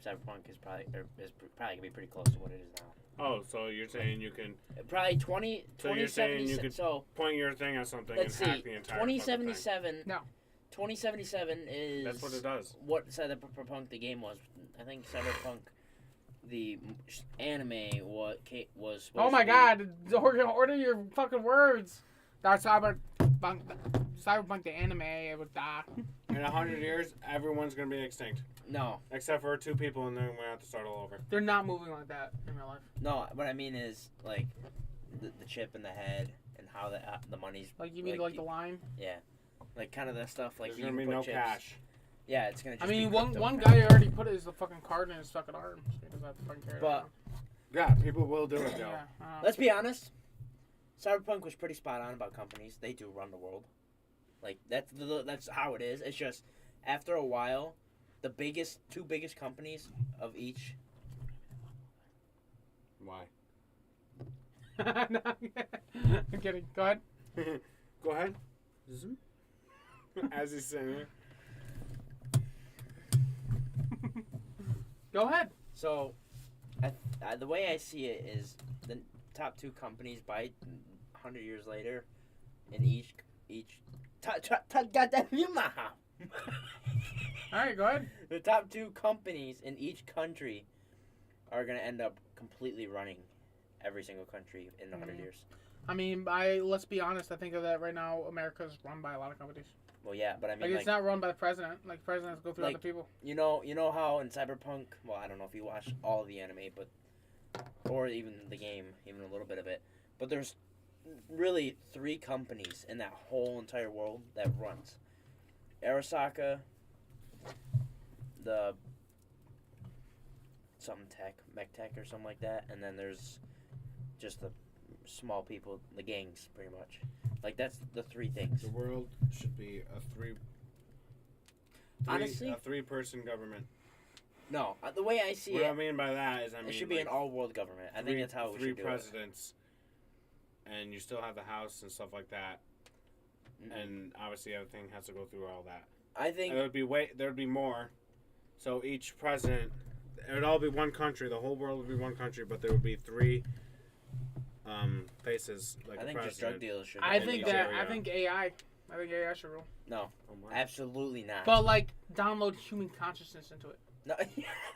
Cyberpunk is probably gonna be pretty close to what it is now. Oh, so you're saying you can Probably 20. So you're saying you 2077. could So point your thing at something let's and hack see. the entire fucking thing? 2077. No. 2077 is. That's what it does. What Cyberpunk the game was. I think Cyberpunk the anime was supposed Oh my to be- God! Order your fucking words. That's Cyberpunk the anime. It was In 100 years, everyone's gonna be extinct, No, except for 2 people, and then we have to start all over. They're not moving like that in real life. no. What I mean is like the chip in the head and how the money's Like you mean like the line? yeah, like kind of that stuff. Like There's you gonna can be put no chips. cash. Yeah, it's gonna. I Just mean, be one crypto. guy already put his fucking card in his fucking arm. So he doesn't have to fucking carry it But- around. Yeah, people will do it, Joe. Yeah, I know. Let's be honest. Cyberpunk was pretty spot on about companies. They do run the world. Like that's how it is. It's just after a while, the two biggest companies of each. Why? No, I'm kidding. Go ahead. Go ahead. As he's saying it. Go ahead. So, the way I see it is the top two companies by 100 years later, in each goddamn All right, go ahead. the top two companies in each country are gonna end up completely running every single country in 100 years. I mean, let's be honest. I think of that right now. America's run by a lot of companies. Well, yeah, but I mean, Like, it's not run by the president. Like, presidents go through like- other people. you know how in Cyberpunk, well, I don't know if you watch all of the anime, but or even the game, even a little bit of it, but there's really 3 companies in that whole entire world that runs. Arasaka, the something tech, mech tech or something like that, and then there's just the small people, the gangs, pretty much. Like, that's the 3 things. The world should be a Honestly? a 3-person government. No, the way I see What I it, mean by that is, it should be an all-world government. I think that's how we 3 should do presidents, and you still have the House and stuff like that, it. and obviously everything has to go through all that. I think And there would be more. So each president, it would all be one country. The whole world would be one country, but there would be 3 faces like I the think just drug president. dealers should. I in think each that. area. I think AI. I think AI should rule. No, Oh my. absolutely not. But like, download human consciousness into it. No,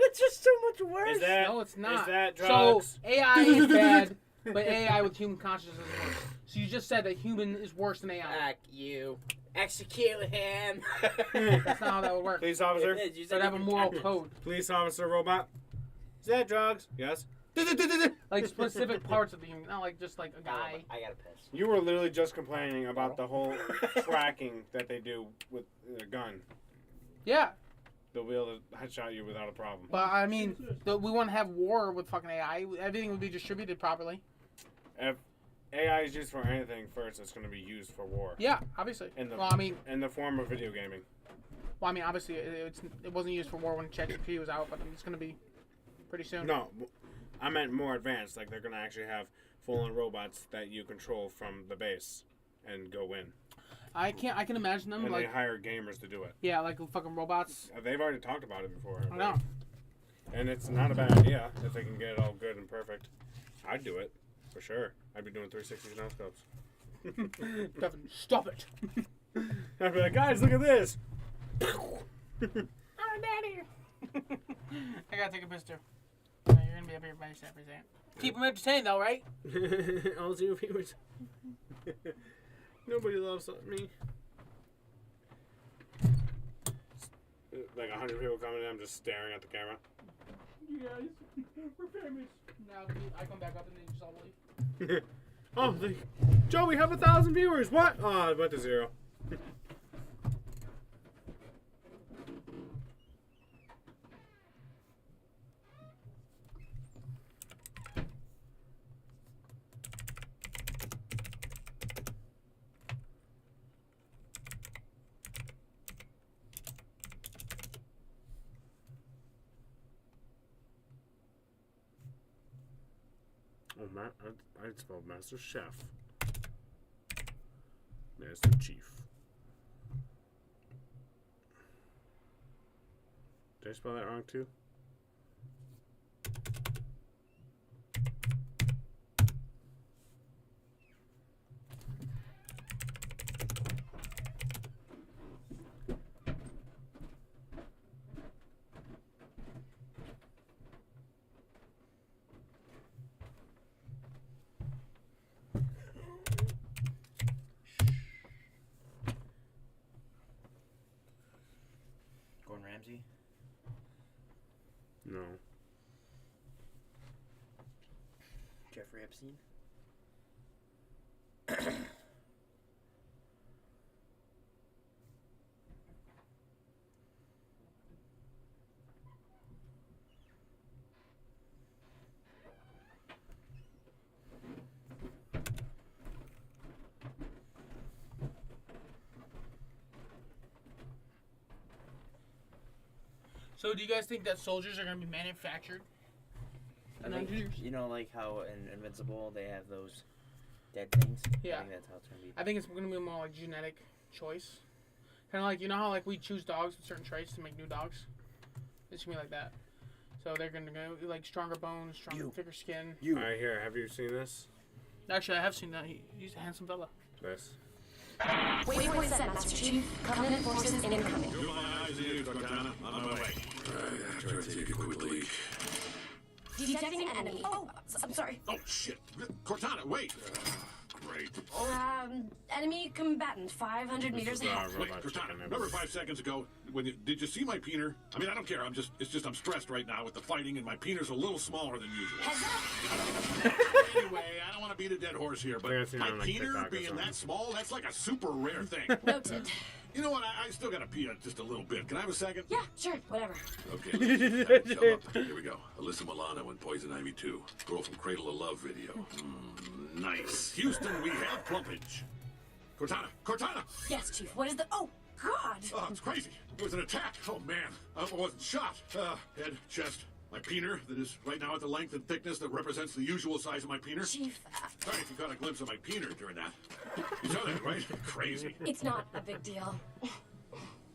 it's just so much worse. Is that No, it's not. Is that So drugs? AI is bad, but AI with human consciousness is worse. So you just said that human is worse than AI. Fuck you. Execute him. That's not how that would work. Police officer. It is. You So said it'd have a human moral conscience. code. Police officer robot. Is that drugs? Yes. Like specific parts of the human, not like just like a guy. I gotta piss. You were literally just complaining about the whole tracking that they do with a gun. Yeah, They'll be able to headshot you without a problem. but I mean, we wouldn't have war with fucking AI. Everything would be distributed properly. If AI is used for anything first, it's going to be used for war. Yeah, obviously. In the, Well, I mean, in the form of video gaming. obviously, it wasn't used for war when ChatGPT was out, but it's gonna be pretty soon. No, I meant more advanced. Like they're going to actually have full-on robots that you control from the base and go in. I can imagine them And like they hire gamers to do it. yeah, like fucking robots. They've already talked about it before. I know. And it's not a bad idea if they can get it all good and perfect. I'd do it, for sure. I'd be doing 360 no scopes. Devin, stop it. I'd be like, guys, look at this. Oh, daddy. I gotta take a piss too. You're gonna be up here by yourself for a second. Keep them entertained though, right? All 0 viewers. Nobody loves me. Like 100 people coming in, I'm just staring at the camera. You guys, we're famous. Now I come back up and then you just all leave. Oh, Joe, we have 1,000 viewers. What? Oh, it went to 0. Oh, I'd spell Master Chef. Master Chief. Did I spell that wrong too? Gordon Ramsay. No. Jeffrey Epstein. So do you guys think that soldiers are going to be manufactured? I think, you know, like how in Invincible they have those dead things? Yeah. I think that's how it's going to be. I think it's going to be more like genetic choice. Kind of like, you know how like we choose dogs with certain traits to make new dogs? It's going to be like that. So they're going to go like stronger bones, thicker skin. Alright, here. Have you seen this? Actually, I have seen that. He's a handsome fella. This. Waypoint set, Master Chief. Covenant forces incoming. Do my eyes and ears, Cortana. On my way. Alright, try to take a quick leak. Detecting enemy. Oh, I'm sorry. Oh, shit. Cortana, wait. Great. Enemy combatant, 500 meters ahead. Wait, Cortana, remember 5 seconds ago when did you see my peener? I mean, I don't care. It's just I'm stressed right now with the fighting, and my peener's a little smaller than usual. Heads up. Anyway, I don't want to beat a dead horse here, but I think I've seen my it on, like, peener TikTok or being something. that small, that's like a super rare thing. Noted. You know what? I still gotta pee just a little bit. Can I have a second? Yeah, sure, whatever. Okay, let's fill up. Here we go. Alyssa Milano and Poison Ivy 2. Girl from Cradle of Love video. Nice. Houston, we have plumpage. Cortana! Yes, Chief. What is the... Oh, God! Oh, it's crazy. It was an attack. Oh, man. I wasn't shot. Head, chest, my peener that is right now at the length and thickness that represents the usual size of my peener. Chief, Sorry if you got a glimpse of my peener during that. You saw that, right? Crazy. it's not a big deal.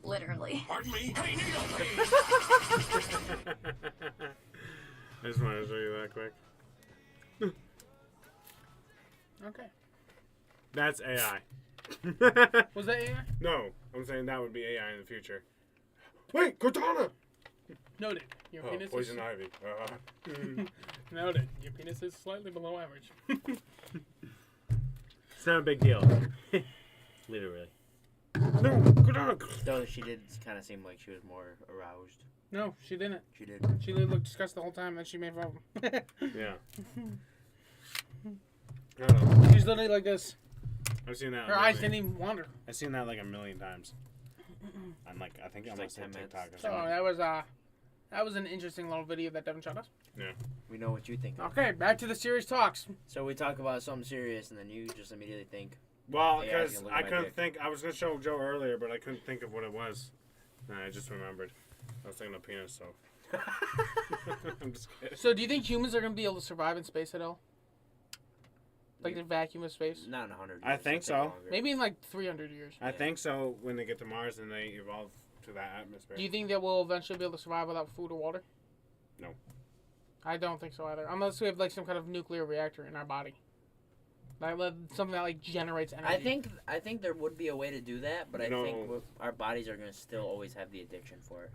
Literally. Pardon me? Hey, Needle! I just wanted to show you that quick. Okay. That's AI. Was that AI? No, I'm saying that would be AI in the future. Wait, Cortana! Noted. Your Oh, penis Poison is... Ivy. Noted. Your penis is slightly below average. It's not a big deal. Literally. No, Cortana! Though she did kind of seem like she was more aroused. No, she didn't. She did. She looked disgusted the whole time, then she made fun of him. Yeah. I don't know. She's literally like this. I've seen that. Her eyes didn't even wander. I've seen that like a million times. I'm like, I think I'm like like 10 minutes. TikTok or So something. that was an interesting little video that Devin showed us. Yeah. We know what you think. Okay, back to the serious talks. So we talk about something serious, and then you just immediately think, Well, Yeah, I because can look I at my couldn't dick. think. I was gonna show Joe earlier, but I couldn't think of what it was. And I just remembered. I was thinking of penis, so. I'm just kidding. So do you think humans are going to be able to survive in space at all? Like the vacuum of space? not in 100 years. I think it'll take so. longer. Maybe in like 300 years. I think so. When they get to Mars and they evolve to that atmosphere. Do you think that we'll eventually be able to survive without food or water? No. I don't think so either. Unless we have like some kind of nuclear reactor in our body. Like something that like generates energy. I think there would be a way to do that, but I No. think our bodies are going to still always have the addiction for it.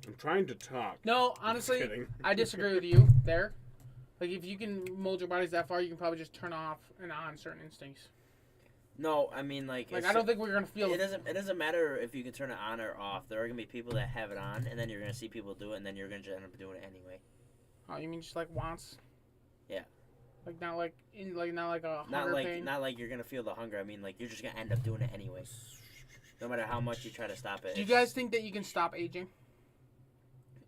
I'm trying to talk. No, honestly, Just kidding. I disagree with you there. Like if you can mold your bodies that far, you can probably just turn off and on certain instincts. No, I mean like Like it's- I don't think we're gonna feel it doesn't matter if you can turn it on or off. There are gonna be people that have it on, and then you're gonna see people do it, and then you're gonna just end up doing it anyway. Oh, you mean just like wants? Yeah. Like not like a Not hunger like pain. not like you're gonna feel the hunger. I mean like you're just gonna end up doing it anyway. No matter how much you try to stop it. Do you guys think that you can stop aging?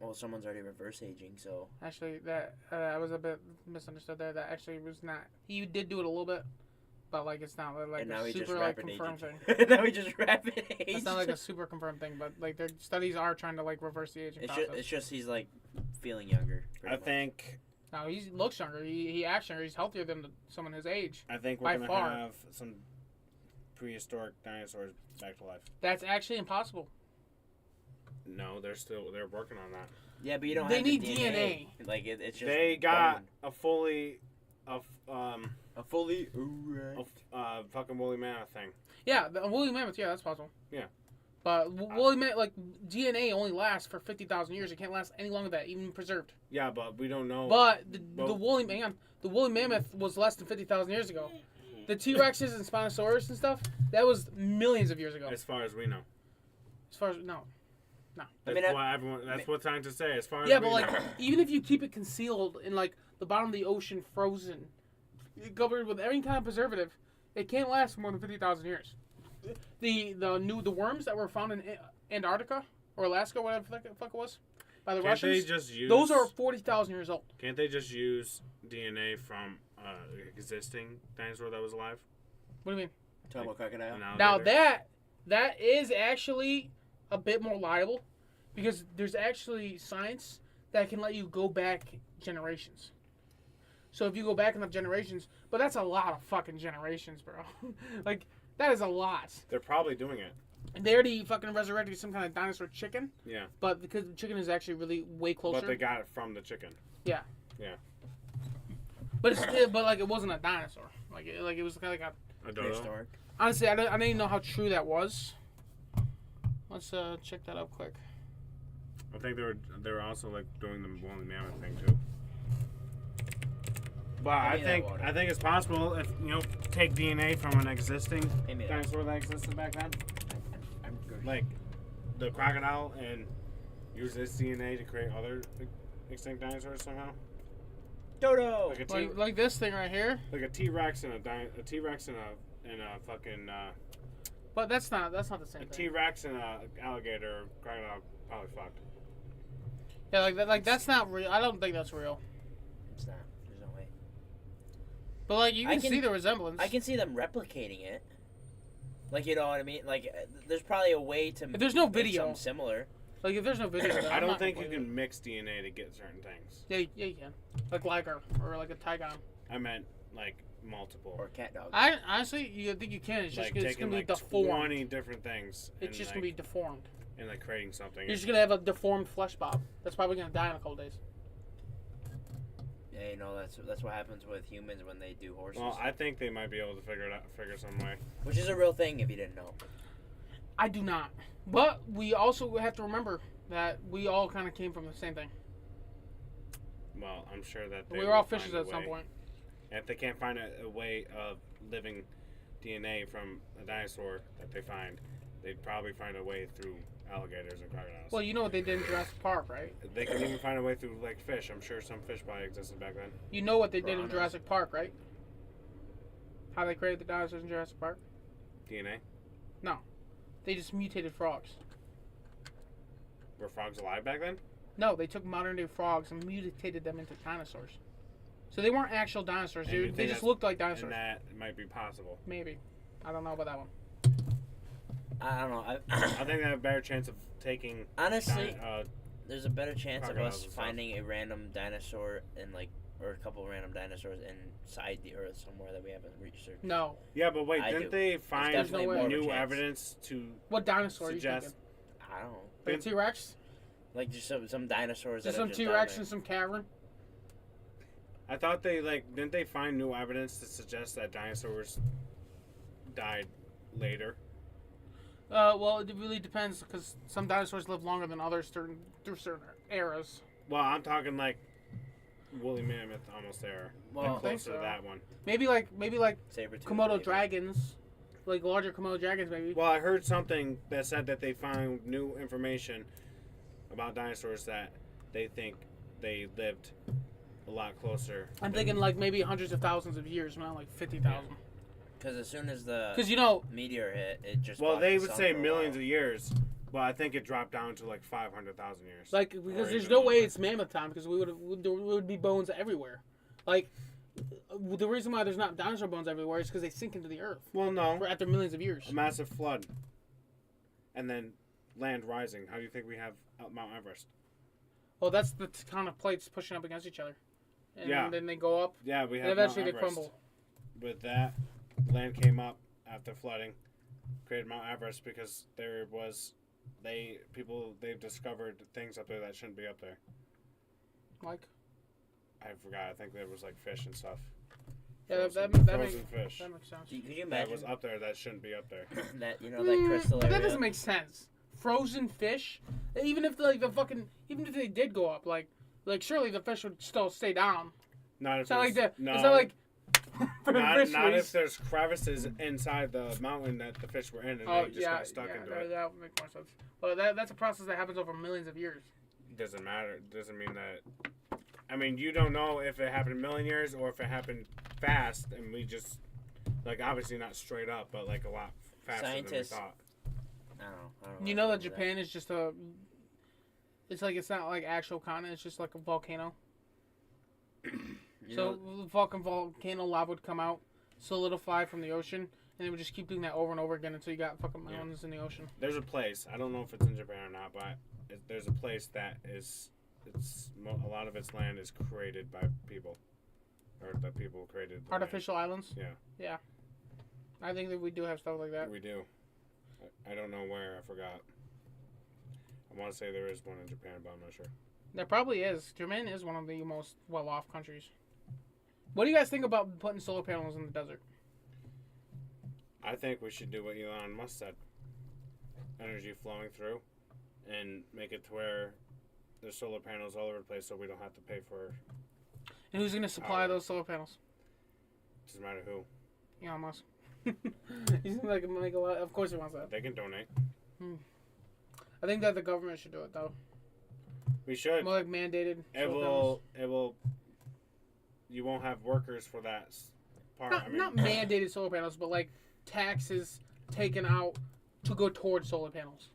Well, someone's already reverse aging, so Actually, that I was a bit misunderstood there. That actually was not. He did do it a little bit, but like it's not like and now a he just super like rapid confirmed thing. aging. Now he just rapid age. It's not like a super confirmed thing, but like their studies are trying to like reverse the aging process. It's just he's like feeling younger. pretty I much. think No, he looks younger. He acts younger. He's healthier than someone his age. we're By gonna far. have some prehistoric dinosaurs back to life. That's actually impossible. No, they're working on that. Yeah, but you don't They have need the DNA. Like it's just They got bone. a fully a fully fucking woolly mammoth thing. Yeah, the woolly mammoth. Yeah, that's possible. Yeah. But woolly mammoth, like DNA, only lasts for 50,000 years. It can't last any longer than that, even preserved. Yeah, but we don't know. But the woolly mammoth was less than 50,000 years ago. The T-Rexes and Spinosaurus and stuff, that was millions of years ago. As far as we know. As far as no. That's what scientists say. As far as Yeah, we but like know. even if you keep it concealed in like the bottom of the ocean, frozen, covered with any kind of preservative, it can't last for more than 50,000 years. The worms that were found in Antarctica or Alaska, whatever the fuck it was, by the Can't they Russians, just use those are 40,000 years old. Can't they just use DNA from existing dinosaur that was alive? What do you mean? Turbo crocodile. An Now alligator? that is actually a bit more liable Because there's actually science that can let you go back generations. So if you go back enough generations, but that's a lot of fucking generations, bro. Like, that is a lot. They're probably doing it. They already fucking resurrected some kind of dinosaur chicken. Yeah. But because the chicken is actually really way closer. But they got it from the chicken. Yeah. Yeah. But it's still, but like it wasn't a dinosaur. Like it was kind of like A dodo. Prehistoric. honestly, I didn't even know how true that was. Let's check that up quick. I think they were also like doing the woolly mammoth thing too. But I think it's possible if take DNA from an existing dinosaur that existed back then, like the crocodile, and use this DNA to create other extinct dinosaurs somehow. Dodo. Like this thing right here. Like a T-Rex and a T-Rex and a fucking But that's not the same a thing. T-Rex and a alligator or crocodile probably fucked. Yeah, like that's not real. I don't think that's real. It's not. There's no way. But like you can see the resemblance. I can see them replicating it. Like, you know what I mean? Like, there's probably a way to. If there's no make video. something similar. Like if there's no video, then I I'm don't not think you completely- can mix DNA to get certain things. Yeah, you can. Like liger or like a tigon. I meant like multiple. Or cat dog. I honestly, you think you can? It's just Like it's taking gonna be like deformed. 20 different things. It's and, just like, gonna be deformed. and like creating something. You're just gonna have a deformed flesh bob. That's probably gonna die in a couple days. Yeah, you know, that's what happens with humans when they do horses. Well, I think they might be able to figure some way. Which is a real thing if you didn't know. I do not. But we also have to remember that we all kind of came from the same thing. Well, I'm sure that We they were all will find fishes a at some way. point. And if they can't find a way of living DNA from a dinosaur that they find, they'd probably find a way through alligators and crocodiles. Well, you know what they did in Jurassic Park, right? They can even find a way through like fish. I'm sure some fish probably existed back then. You know what they did in Piranhas. Jurassic Park, right? How they created the dinosaurs in Jurassic Park? DNA? No. They just mutated frogs. Were frogs alive back then? No, they took modern day frogs and mutated them into dinosaurs. So they weren't actual dinosaurs, And you dude. They think just that's- looked like dinosaurs. And that might be possible. Maybe. I don't know about that one. I don't know. I think they have a better chance of taking. Honestly, there's a better chance of crocodiles us and stuff. finding a random dinosaur and or a couple of random dinosaurs inside the Earth somewhere that we haven't researched. No. Yeah, but wait, I didn't do. they There's find definitely more of a new chance. evidence to What dinosaur are you suggest? thinking? I don't know. Like a T-Rex? Like just some dinosaurs Just that are some just down T-Rex there. in some cavern? I thought they didn't they find new evidence to suggest that dinosaurs died later? Well, it really depends because some dinosaurs live longer than others through certain eras. Well, I'm talking like woolly mammoth almost there. Well, Like I think closer to so. that one. Maybe like Saber-tooth, Komodo maybe. dragons, like larger Komodo dragons, maybe. Well, I heard something that said that they found new information about dinosaurs that they think they lived a lot closer. I'm thinking like maybe hundreds of thousands of years, not like 50,000. Because as soon as the Because you know, meteor hit, it just. Well, blocked they the would sun say for a millions while. of years, but I think it dropped down to like 500,000 years. like because Or there's even no way longer. it's mammoth time because there would be bones everywhere. Like the reason why there's not dinosaur bones everywhere is because they sink into the earth Well, no, after millions of years. a massive flood, and then land rising. How do you think we have Mount Everest? Well, that's the kind of plates pushing up against each other, and Yeah. then they go up, Yeah, we have and eventually Mount they Everest. crumble. With that, land came up after flooding, created Mount Everest because they've discovered things up there that shouldn't be up there. Like, I forgot. I think there was like fish and stuff. yeah, Frozen that makes fish that makes sense. Could you that imagine was up there that shouldn't be up there. that that crystal But area? that doesn't make sense. Frozen fish, even if even if they did go up, like surely the fish would still stay down. Not if It's not like there's- the. no, It's not like. for the not fisheries. if there's crevices inside the mountain that the fish were in and Oh they just yeah, got stuck into it. that would make more sense. Well, that's a process that happens over millions of years. Doesn't matter. It doesn't mean that. I mean, you don't know if it happened a million years or if it happened fast, and we just obviously not straight up, but like a lot faster Scientists- than we thought. I don't know. You know that Japan is just a. It's not like actual continent. It's just like a volcano. You So know, the fucking volcano lava would come out, solidify from the ocean, and they would just keep doing that over and over again until you got fucking mountains in the ocean. There's a place. I don't know if it's in Japan or not, but there's a place that is a lot of its land is created by people, or that people created. The Artificial islands. land. Yeah. I think that we do have stuff like Yeah, that. we do. I don't know where. I forgot. I want to say there is one in Japan, but I'm not sure. There probably is. Japan is one of the most well-off countries. What do you guys think about putting solar panels in the desert? I think we should do what Elon Musk said. Energy flowing through, and make it to where there's solar panels all over the place, so we don't have to pay for. And who's going to supply those solar panels? Doesn't matter who. Elon Musk. He's going to make a lot. Of course he wants that. They can donate. I think that the government should do it, though. We should. More like mandated. It will. It will. You won't have workers for that part. Not mandated solar panels, but like taxes taken out to go towards solar panels.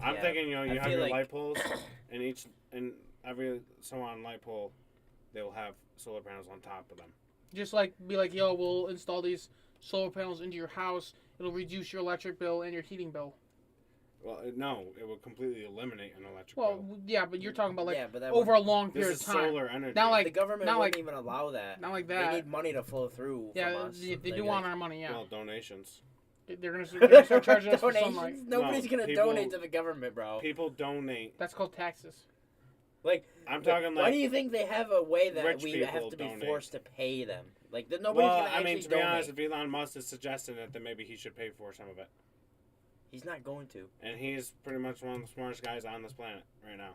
I'm thinking, you I have feel your like- light poles, and every someone light pole, they will have solar panels on top of them. Just like be like, yo, we'll install these solar panels into your house. It'll reduce your electric bill and your heating bill. Well, no, it will completely eliminate an electric Well, bill. yeah, but you're talking about like Yeah, but that over a long This period is of time. solar energy. Not like the government not wouldn't like even allow that. not like They that. need money to flow through Yeah, from us. they do want our money. Yeah, Well, donations. they're gonna start charging us for Donations? sunlight. Nobody's No, gonna people- donate to the government, bro. People donate. That's called taxes. Like, I'm talking why like. do you think they have a way that rich we people have to be donate. forced to pay them? Like, that nobody's Well, gonna I actually mean, to be donate. honest, if Elon Musk is suggesting it, then maybe he should pay for some of it. He's not going to. And he's pretty much one of the smartest guys on this planet right now.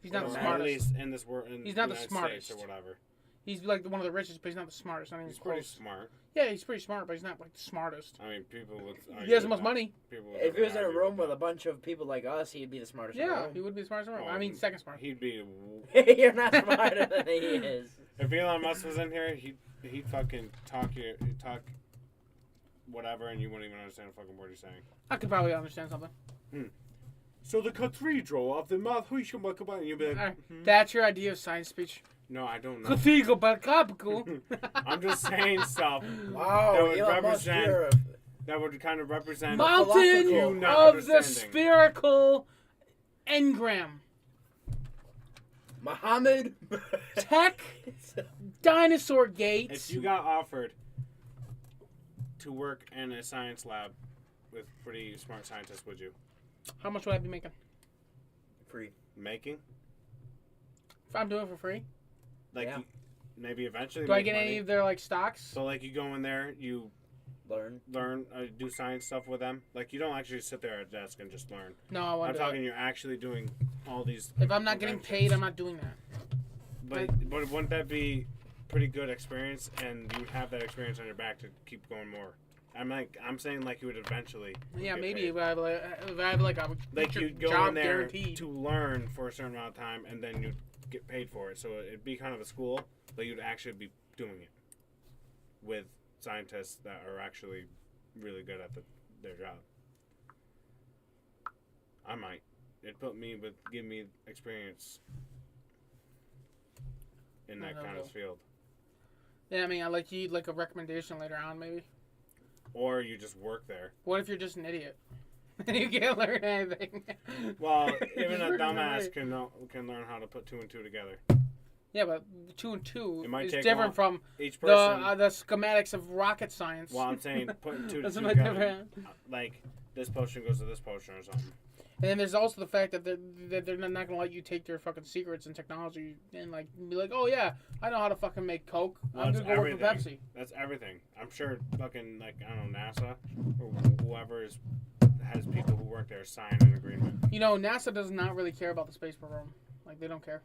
He's not the Or At smartest. least in this world. He's not the United smartest. States or whatever. He's like one of the richest, but he's not the smartest. Not even He's pretty close. smart. Yeah, he's pretty smart, but he's not like the smartest. I mean, people would. He has the most money. If he was in a room with a bunch of people like us, he'd be the smartest in the Yeah, room. he would be the smartest. Well, I mean, second smart. He'd be. You're not smarter than he is. If Elon Musk was in here, he'd fucking talk whatever, and you wouldn't even understand a fucking word he's saying. I could probably understand something. So the cathedral of the Mathematician, and you'd be like, Alright, that's your idea of science speech. no, I don't know. Cathedral, but tropical. I'm just saying stuff Wow, That would Elon Musk, represent- you're a- that would kind of represent. Mountain You not of the understanding. spherical engram. Muhammad. Tech dinosaur gates. If you got offered to work in a science lab with pretty smart scientists, would you? How much would I be making? Free. Making? If I'm doing it for free? Like, Yeah. maybe eventually. Do I make get money. any of their like stocks? So, like, you go in there, you Learn. do science stuff with them. Like, you don't actually sit there at a desk and just learn. No, I want I'm to. talking you're actually doing all these. If I'm not getting inventions. paid, I'm not doing that. But wouldn't that be pretty good experience? And you have that experience on your back to keep going more. I'm saying like you would eventually. Yeah, get maybe paid. if I have like a Like future you'd go job in there guaranteed. to learn for a certain amount of time, and then you'd get paid for it. So it'd be kind of a school, but you'd actually be doing it with scientists that are actually really good at their job. I might. It'd give me experience in that kind of field. Yeah, I mean, I like you like a recommendation later on, maybe. Or you just work there. What if you're just an idiot? You can't learn anything. Well, even Just a work in dumbass the can learn how to put 2 and 2 together. Yeah, but 2 and 2 It might is take different from Each the person. the schematics of rocket science. Well, I'm saying putting 2 That's to 2 my together. different. Like this potion goes to this potion or something. And then there's also the fact that they're not gonna let you take their fucking secrets and technology and like be like, oh yeah, I know how to fucking make Coke. Well, I'm that's gonna go work for everything. Pepsi. That's everything. I'm sure fucking like I don't know NASA or whoever has people who work there sign an agreement. You know, NASA does not really care about the space program. Like they don't care.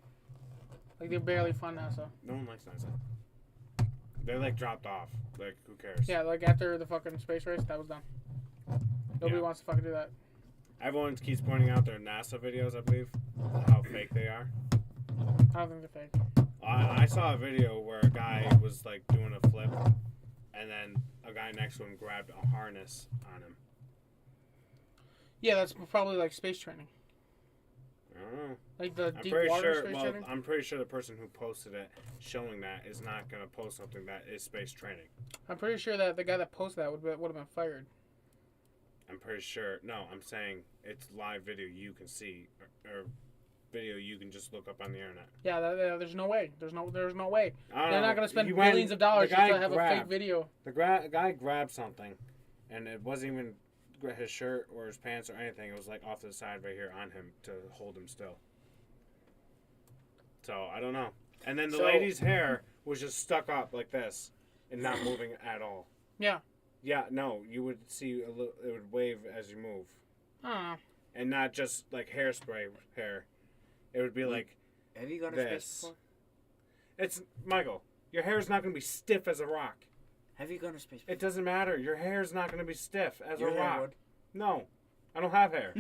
Like they barely fund NASA. No one likes NASA. They're like dropped off. Like who cares? Yeah, like after the fucking space race, that was done. Nobody Yeah. wants to fucking do that. Everyone keeps pointing out their NASA videos. I believe how fake they are. I don't think they're fake. I saw a video where a guy was like doing a flip, and then a guy next to him grabbed a harness on him. Yeah, that's probably like space training. I don't know. Like the I'm deep pretty water sure. space Well, training. I'm pretty sure the person who posted it, showing that, is not gonna post something that is space training. I'm pretty sure that the guy that posted that would have been fired. I'm pretty sure. No, I'm saying it's live video you can see, or video you can just look up on the internet. Yeah, there's no way. There's no way. I don't They're know. not gonna spend He went- billions of dollars the just guy to have a fake grabbed- video. The guy grabbed something, and it wasn't even his shirt or his pants or anything. It was like off to the side right here on him to hold him still. So I don't know. And then the So- lady's hair was just stuck up like this and not moving at all. Yeah. Yeah, no, you would see a little. It would wave as you move, I don't know. and not just like hairspray hair. It would be like Have you gone to this. space before? It's Michael. Your hair is not going to be stiff as a rock. Have you gone to space before? It doesn't matter. Your hair is not going to be stiff as Your a hair rock. would. No, I don't have hair.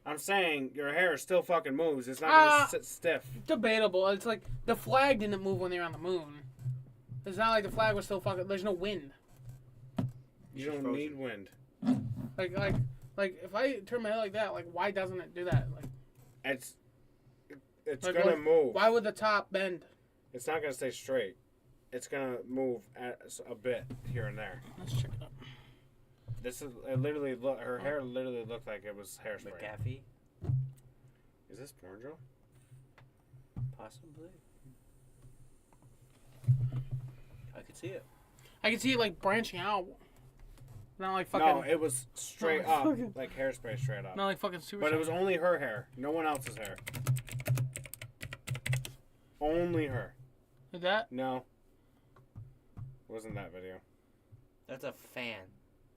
I'm saying your hair still fucking moves. It's not gonna sit stiff. Debatable. It's like the flag didn't move when they were on the moon. It's not like the flag was still fucking. There's no wind. You don't frozen. need wind. Like if I turn my head like that, like why doesn't it do that? Like It's like, gonna move. Why would the top bend? It's not gonna stay straight. It's gonna move a bit here and there. Let's check it out. This is it literally. Her hair literally looked like it was hairspray. McAfee? Is this porn, Joe? Possibly. I could see it. I can see it like branching out. Not like fucking. No, it was straight Oh, up, fucking- like hairspray straight up. not like fucking super. But it was only her hair, no one else's hair. Only her. Like that. No. Wasn't that video? That's a fan.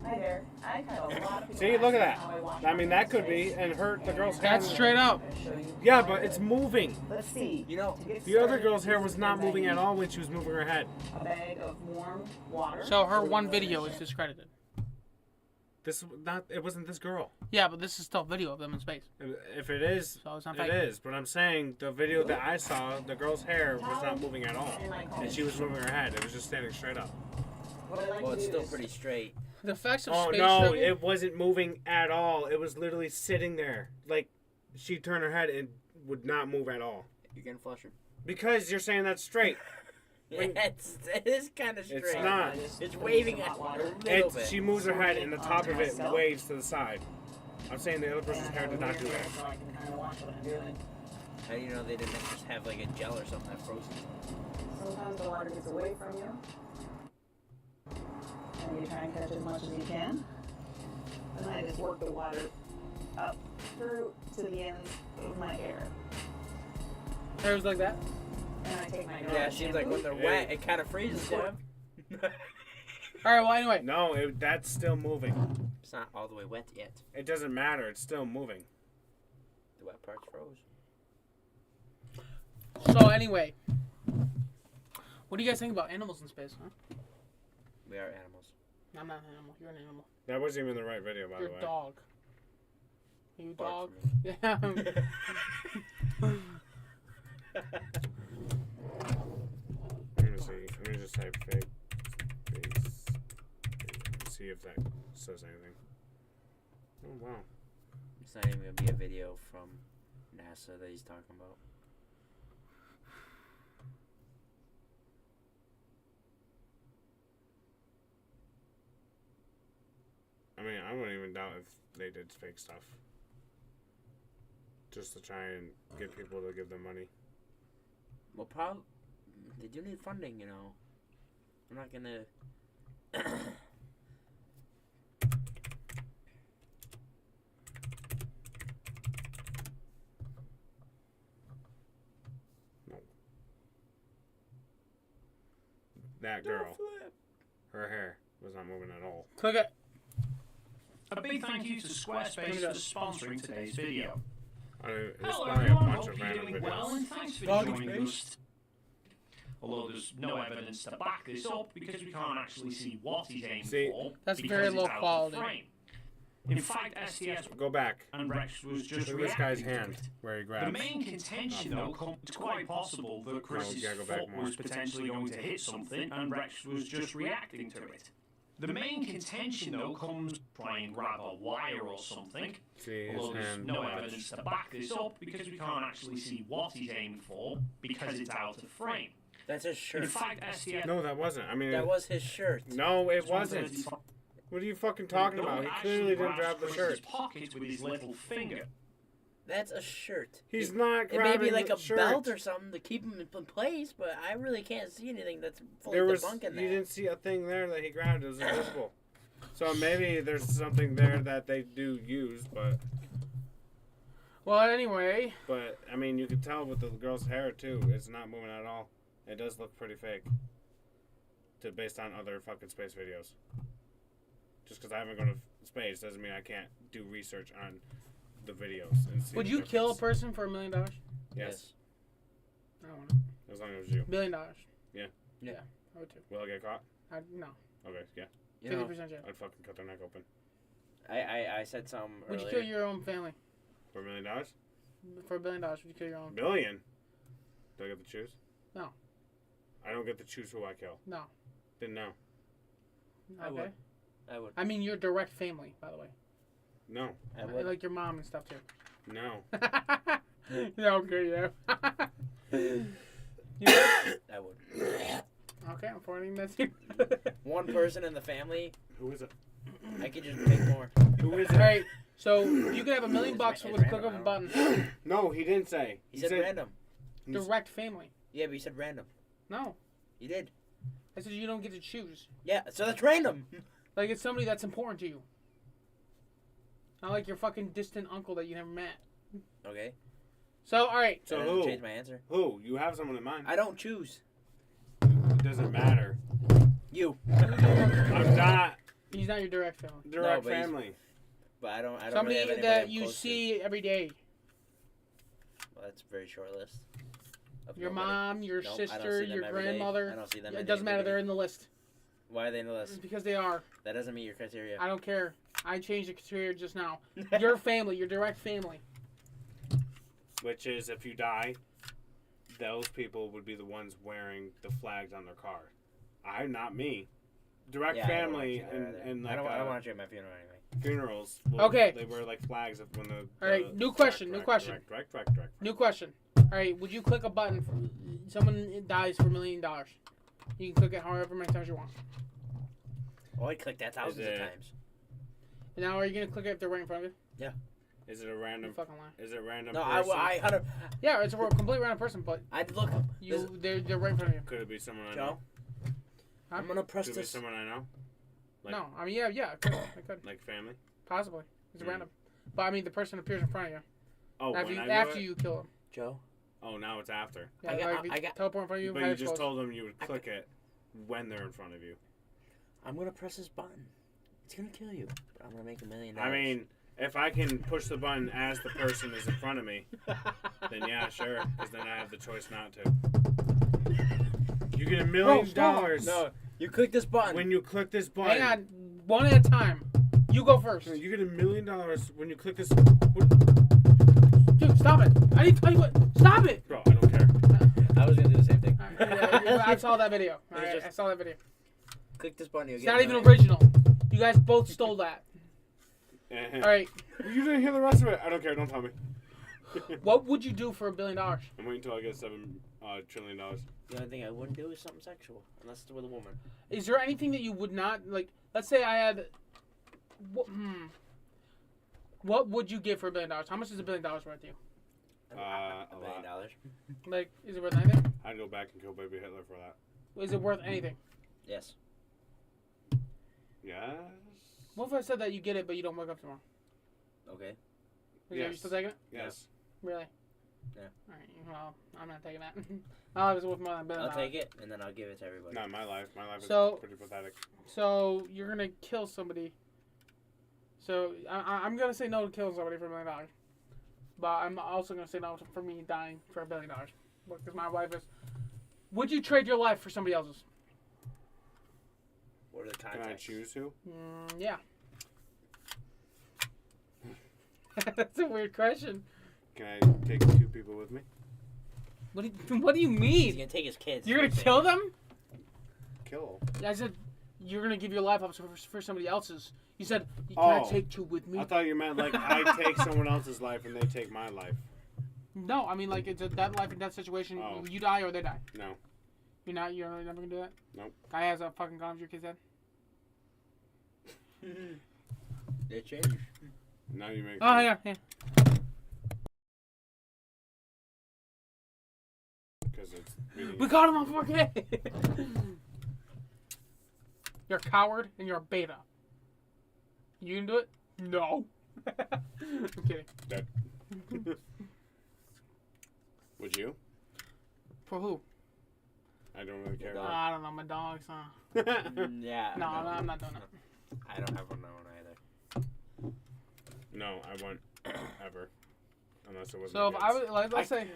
Hi there. I've had a lot of people See, look at ask me how I that. wash I mean, my that could face. be, and the girl's hair. That's straight up. I'm gonna show you. Yeah, but it's moving. Let's see. You know, To get The other started, girl's hair this was is not what I moving at need. all when she was moving her head. A bag of warm water. So her with one water video is and discredited. It wasn't this girl. Yeah, but this is still video of them in space. If it is, So it's not it fake. is. But I'm saying the video that I saw, the girl's hair was not moving at all, and she was moving her head. It was just standing straight up. What I like well, to it's do still is pretty straight. The facts of Oh space no, travel. it wasn't moving at all. It was literally sitting there, like she turned her head and would not move at all. You can flush her. Because you're saying that's straight. Yeah, it is kind of straight. It's not. It's waving at a little bit. She moves her head and the top of it waves to the side. I'm saying the other person's hair did not do that. so I can kind of watch what I'm doing. How do you know they didn't just have like a gel or something that froze? Sometimes the water gets away from you. And you try and catch as much as you can. And I just work the water up through to the ends of my hair. Hairs like that. And I take my Yeah, it seems like when they're wet, it kind of freezes them. All right. Well, anyway. No, that's still moving. It's not all the way wet yet. It doesn't matter. It's still moving. The wet part's froze. So anyway, what do you guys think about animals in space? Huh? We are animals. I'm not an animal. You're an animal. That wasn't even the right video, by You're the a way. dog. Are you a Bark dog? for me. Yeah. Let me just type fake face. See if that says anything. Oh wow. It's not even gonna be a video from NASA that he's talking about. I mean, I wouldn't even doubt if they did fake stuff. Just to try and get people to give them money. Well, they do need funding, you know. I'm not gonna. That girl, her hair was not moving at all. Click it. A big thank you to Squarespace for sponsoring today's video. It's Hello probably a everyone, bunch hope of you're random doing well videos. and thanks for Dog joining space. us. Although there's no evidence to back this up because we can't actually see what he's aiming See, for. that's because very it's low out of quality. frame. In fact, STS Go back. and Rex was just Look at this guy's reacting to hand it. where he The grabs. main contention, though, it's quite possible that Chris's gotta go back foot more. was potentially going to hit something and Rex was just reacting to it. The main contention, though, comes try and grab a wire or something. See his Although there's hand. no evidence to back this up because we can't actually see what he's aiming for because it's out of frame. That's his In shirt. fact, STS No, that wasn't. I mean, That was his shirt. no, it wasn't. What are you fucking talking about? He clearly didn't grab the shirt. His pocket with his little finger. That's a shirt. He's not It grabbing may be like the a shirt. belt or something to keep him in place, but I really can't see anything that's fully There was, debunking that. you didn't see a thing there that he grabbed. It was invisible. So maybe there's something there that they do use, but Well, anyway. But, I mean, you can tell with the girl's hair, too. It's not moving at all. It does look pretty fake. Based on other fucking space videos. Just because I haven't gone to space doesn't mean I can't do research on the videos. And see Would the you kill a difference. person for $1 million? Yes. I don't want to. As long as it was you. $1 million. Yeah. Yeah. I would too. Will I get caught? No. Okay, yeah. You know, 50% chance. I'd fucking cut their neck open. I said something Would you earlier. kill your own family? For $1 million? For $1 billion, would you kill your own? Billion? Do I get to choose? No. I don't get to choose who I kill. No. Didn't know. I Okay. would. I would. I mean, your direct family, by the way. No. I would. Like your mom and stuff, too. No. Yeah, okay, yeah. I would. Okay, I'm forwarding that to you. One person in the family, Who is it? I could just pick more. Who is All it? right, so you can have $1 million It's with a click random, of a I don't button. No, he didn't say. He said random. Direct family. Yeah, but you said random. No. You did. I said you don't get to choose. Yeah, so that's random. Like, it's somebody that's important to you. Not like your fucking distant uncle that you never met. Okay. So, all right. So That doesn't who? change my answer. Who? You have someone in mind. I don't choose. It doesn't matter. You. I'm not He's not your direct family. direct but he's- family. But I don't Somebody really have anybody that I'm you close to. see every day. Well, that's a very short list. Of Your nobody. mom, your Nope, I don't sister, see them your every day. grandmother. I don't see them. It any doesn't matter. every They're day. in the list. Why are they in the list? It's because they are. That doesn't meet your criteria. I don't care. I changed the criteria just now. Your family, your direct family. Which is, if you die, those people would be the ones wearing the flags on their car. Not me. Direct Yeah, I don't family want you there and, either. and like I don't want you at my funeral anyway. funerals. Okay. They wear like flags of when the. All right, new question, new question. Direct. New question. All right, would you click a button for someone dies for $1 million? You can click it however many times you want. Oh, I clicked that thousands of times. And now, are you gonna click it if they're right in front of you? Is it a You random? fucking lie. Is it random? No, person? I Yeah, it's a complete random person, but I'd look. they're right in front of you. Could it be someone I Joe, know? I'm gonna press Could it be this. someone I know? Like- No, I mean yeah, it could Like family? possibly. It's Mm. random, but I mean the person appears in front of you Oh, after when you, I after do it? you kill them. Joe, Oh, now it's after. Yeah, I got- teleport in front of you. But head you just exposed. told them you would click it when they're in front of you. I'm gonna press this button. It's gonna kill you. But I'm gonna make $1 million. I mean, if I can push the button as the person is in front of me, then yeah, sure. Because then I have the choice not to. You get $1 million no, you click this button. when you click this button. Hang on, one at a time. You go first. No, you get $1 million when you click this. Dude, stop it! I need to tell you what. Stop it! Bro, I don't care. I was gonna do the same thing. I saw that video. All right, just- I saw that video. Click this button. It's not even original. You guys both stole that. All right, You didn't hear the rest of it. I don't care. Don't tell me. what would you do for $1 billion? I'm waiting until I get $7 trillion. The only thing I wouldn't do is something sexual, unless it's with a woman. Is there anything that you would not like? Let's say I had. What would you give for $1 billion? How much is $1 billion worth to you? $1 A million. lot. Like, is it worth anything? I'd go back and kill baby Hitler for that. Is it worth anything? Yes. Yes. What if I said that you get it, but you don't wake up tomorrow? Okay. Are you Yes. still taking it? Yes. Really? Yeah. All right. Well, I'm not taking that. My life is worth more than $1 billion. I'll take it, and then I'll give it to everybody. Not my life. My life is So- pretty pathetic. So you're gonna kill somebody. So I'm gonna say no to killing somebody for $1 million, but I'm also gonna say no for me dying for $1 billion because my wife is. Would you trade your life for somebody else's? What are the Can I contacts? choose who? Yeah. That's a weird question. Can I take 2 people with me? What do you He's mean? gonna take his kids. You're gonna kill them? Kill. I said you're gonna give your life up for somebody else's. You said you can't Oh. take 2 with me. I thought you meant like I take someone else's life and they take my life. No, I mean like it's a that life and death situation. Oh. You die or they die. No. You're never gonna do that. Nope. Guy has a fucking gun to your kid's head. They changed. Now you make. Oh yeah, yeah. Because it's. Really We caught him on 4K. You're a coward and you're a beta. You can do it? No. I'm kidding. Dead. Would you? For who? I don't really care. I don't know. My dogs. Yeah. No, I'm not doing it. I don't have one either. No, I won't ever. Unless it was. So if I would, like, let's say.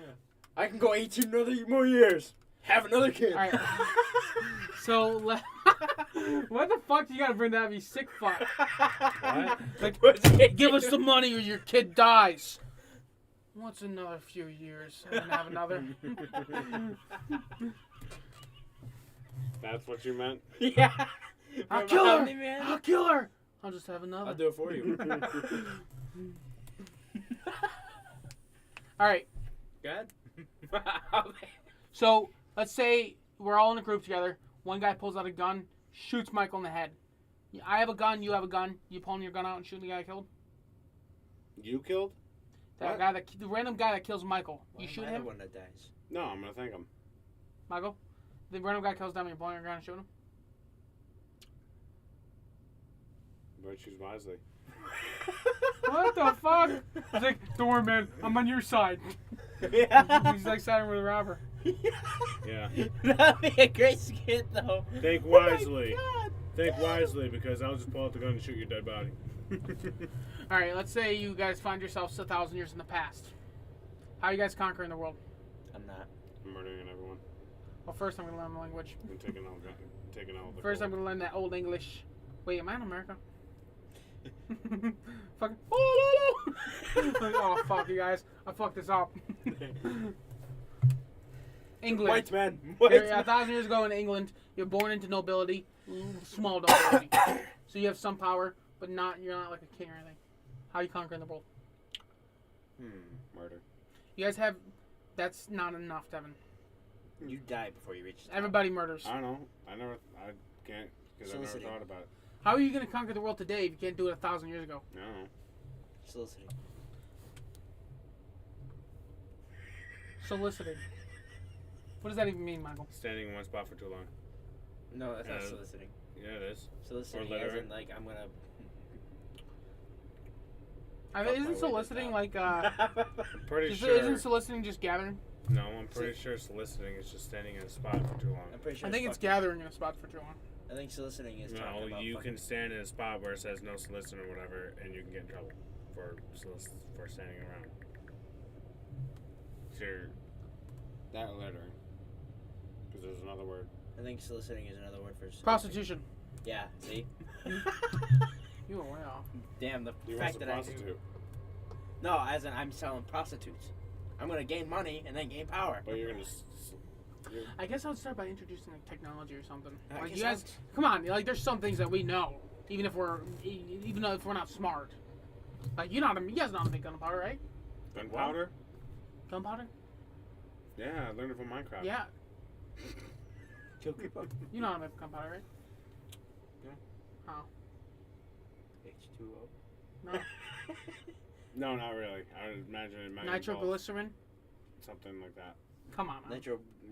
I can go 18 more years. Have another kid. All right. So what the fuck do you gotta bring that up, you sick fuck? What? Like, give us the money or your kid dies. What's another few years? And have another. That's what you meant? Yeah. I'll kill her. I'll kill her. I'll just have another. I'll do it for you. All right. Good. So let's say we're all in a group together. One guy pulls out a gun, shoots Michael in the head. I have a gun. You have a gun. You pulling your gun out and shooting the guy I killed. You killed? That guy the random guy that kills Michael. You shoot him. The one that dies. No, I'm gonna thank him. Michael. The random guy kills them. You're pulling your gun and shooting him. But choose wisely. What the fuck? He's like, don't worry, man. I'm on your side. Yeah. He's like siding with a robber. Yeah. That'd be a great skit, though. Think wisely. Think wisely, because I'll just pull out the gun and shoot your dead body. All right, let's say you guys find yourselves 1,000 years in the past. How are you guys conquering the world? I'm not. I'm murdering everyone. Well, first I'm gonna learn the language. I'm taking all the First, I'm gold. gonna learn that old English. Wait, am I in America? Fucking. Oh fuck, you guys! I fucked this up. England. White man. You're 1,000 years ago in England, you're born into nobility, small nobility. So you have some power, but you're not like a king or anything. How are you conquering the world? Murder. You guys have. That's not enough, Devin. You die before you reach the top. Everybody murders. I don't know. I can't, because I never Soliciting. thought about it. How are you gonna conquer the world today if you can't do it 1,000 years ago? No. Soliciting. Soliciting. What does that even mean, Michael? Standing in one spot for too long. No, that's not soliciting. Yeah, it is. Soliciting Or as littering. in, like, I'm gonna... I mean, isn't soliciting like I'm pretty Just, sure. isn't soliciting just gathering? No, I'm pretty sure soliciting is just standing in a spot for too long. I'm pretty sure I think it's fucking- gathering in a spot for too long. I think soliciting is talking No, about you fucking... can stand in a spot where it says no soliciting or whatever, and you can get in trouble for standing around. Sure. That littering. Because there's another word. I think soliciting is another word for... soliciting. Prostitution. Yeah, see? You were way off. Damn, the You fact want a that I... prostitute. No, as in I'm selling prostitutes. I'm gonna gain money and then gain power. But you're gonna... I guess I'll start by introducing like technology or something. I Like guess you guys, come on, like there's some things that we know, even if we're not smart. Like you guys know how to make gunpowder, right? Gunpowder? Gunpowder? Yeah, I learned it from Minecraft. Yeah, Kill people. you know how to make gunpowder, right? Yeah. How? H2O. No. No, not really. I would imagine it might involve Nitroglycerin? something like that. Come on, man.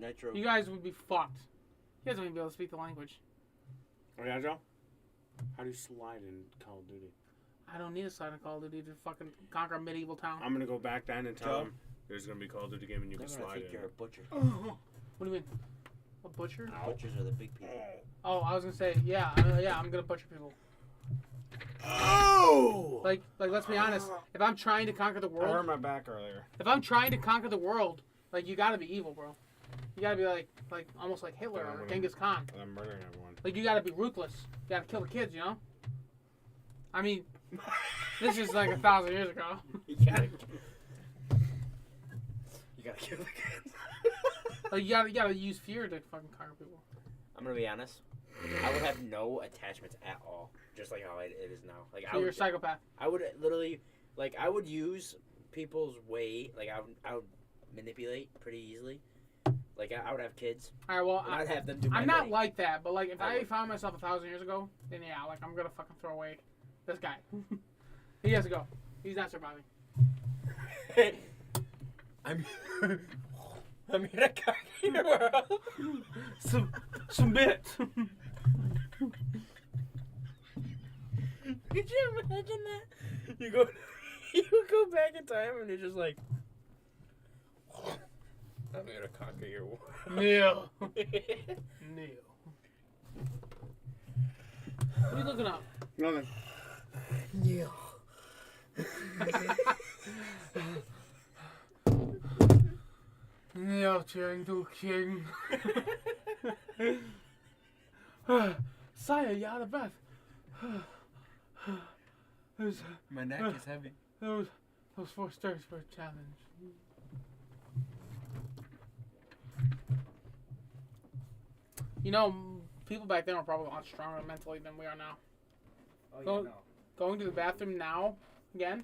Nitro. You guys would be fucked. You guys wouldn't even be able to speak the language. Oh yeah, Joe? How do you slide in Call of Duty? I don't need a side of Call of Duty to fucking conquer a medieval town. I'm gonna go back then and tell Joe? them there's gonna be Call of Duty game and you They're can gonna slide think in. you're a butcher. What do you mean? A butcher? Butchers are the big people. Oh, I was gonna say, yeah, I'm gonna butcher people. Oh! Like, let's be honest. If I'm trying to conquer the I hurt world, my back earlier. if I'm trying to conquer the world, like you gotta be evil, bro. You gotta be like almost like Hitler or Genghis Khan. And I'm murdering everyone. Like you gotta be ruthless. You gotta kill the kids, you know. I mean, this is like 1,000 years ago. You gotta kill the kids. Like you gotta use fear to fucking conquer people. I'm gonna be honest. I would have no attachments at all, just like how it is now. Like So you're a psychopath. I would literally, like, I would use people's way. Like I would manipulate pretty easily, Like I would have kids. All right, well, And I'd have them do my I'm not bidding. like that, but like if I I would. found myself 1,000 years ago, then yeah, like I'm gonna fucking throw away this guy. He has to go. He's not surviving. I'm in a cocky world. Submit. Could you imagine that? You go back in time and you're just like, I'm gonna conquer your world. Neil. Neil. What are you looking up? Nothing. Neil. Neil turning to king. Sire, you out of breath. My neck is heavy. Those 4 stars for a challenge. You know, people back then were probably a lot stronger mentally than we are now. Oh Go- Going to the bathroom now, again.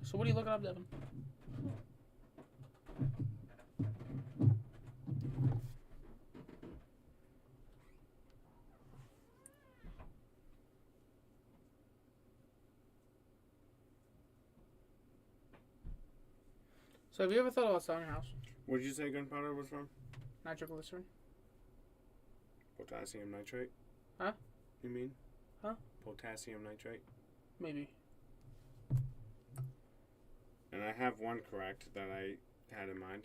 So what are you looking up, Devin? So have you ever thought about selling your house? What did you say gunpowder was from? Nitroglycerin? Potassium nitrate? Huh? You mean? Huh? Potassium nitrate? Maybe. And I have one correct that I had in mind,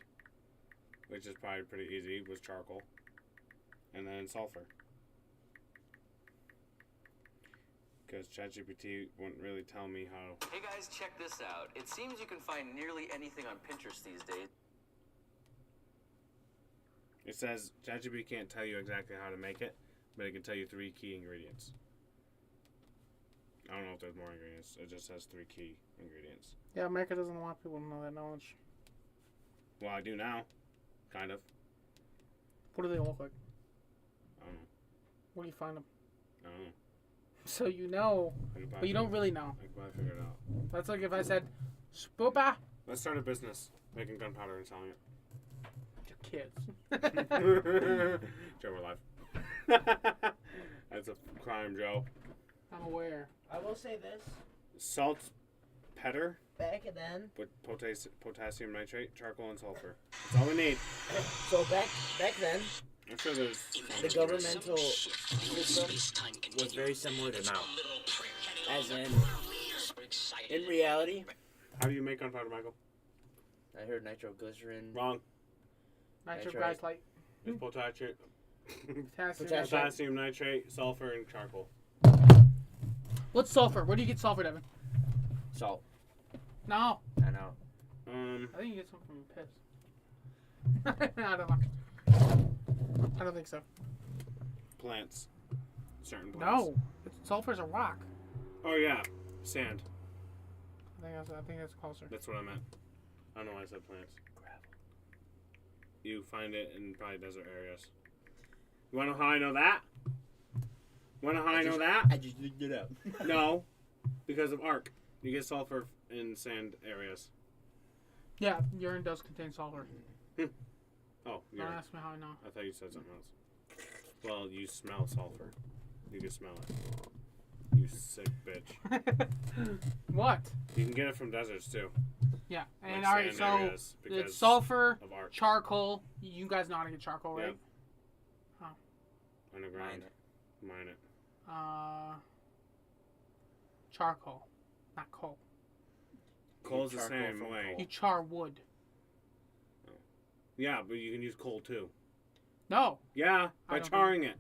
which is probably pretty easy, was charcoal. And then sulfur. Because ChatGPT wouldn't really tell me how. Hey guys, check this out. It seems you can find nearly anything on Pinterest these days. It says ChatGPT can't tell you exactly how to make it, but it can tell you 3 key ingredients. I don't know if there's more ingredients. It just says 3 key ingredients. Yeah, America doesn't want people to know that knowledge. Well, I do now. Kind of. What do they look like? I don't know. Where do you find them? I don't know. So you know, I could probably but you don't figure- really know. I could probably figure it out. That's like if I said, Spoopa, Let's start a business making gunpowder and selling it. to kids. Joe, we're live. That's a crime, Joe. I'm aware. I will say this. Salt, petter Back then. with potassium nitrate, charcoal, and sulfur. That's all we need. So back then, I'm sure there's. the governmental system was very similar to now. As in reality, How do you make gunpowder, Michael? I heard nitroglycerin. Wrong. Nitroglycerate, light. It's potassium, Potassium. potassium nitrate, sulfur, and charcoal. What's sulfur? Where do you get sulfur, Devin? Salt. No. I know. I think you get something from piss. I don't know. I don't think so. Plants. Certain plants. No. Sulfur's a rock. Oh yeah, sand. I think that's closer. That's what I meant. I don't know why I said plants. You find it in probably desert areas. You wanna know how I know that? Wanna know how I know that? I just looked it up. No, because of arc. You get sulfur in sand areas. Yeah, urine does contain sulfur. Oh, Don't urine. ask me how I know. I thought you said something else. Well, you smell sulfur. You can smell it. You sick bitch. What? You can get it from deserts too. Yeah. And Like alright, sand so areas because it's sulfur, of arc. charcoal. You guys know how to get charcoal, right? Yep. Underground. Mine it. Charcoal, not coal. Coal's the Charcoal same from way. You char wood. Yeah, but you can use coal too. No, Yeah, I by don't charring it.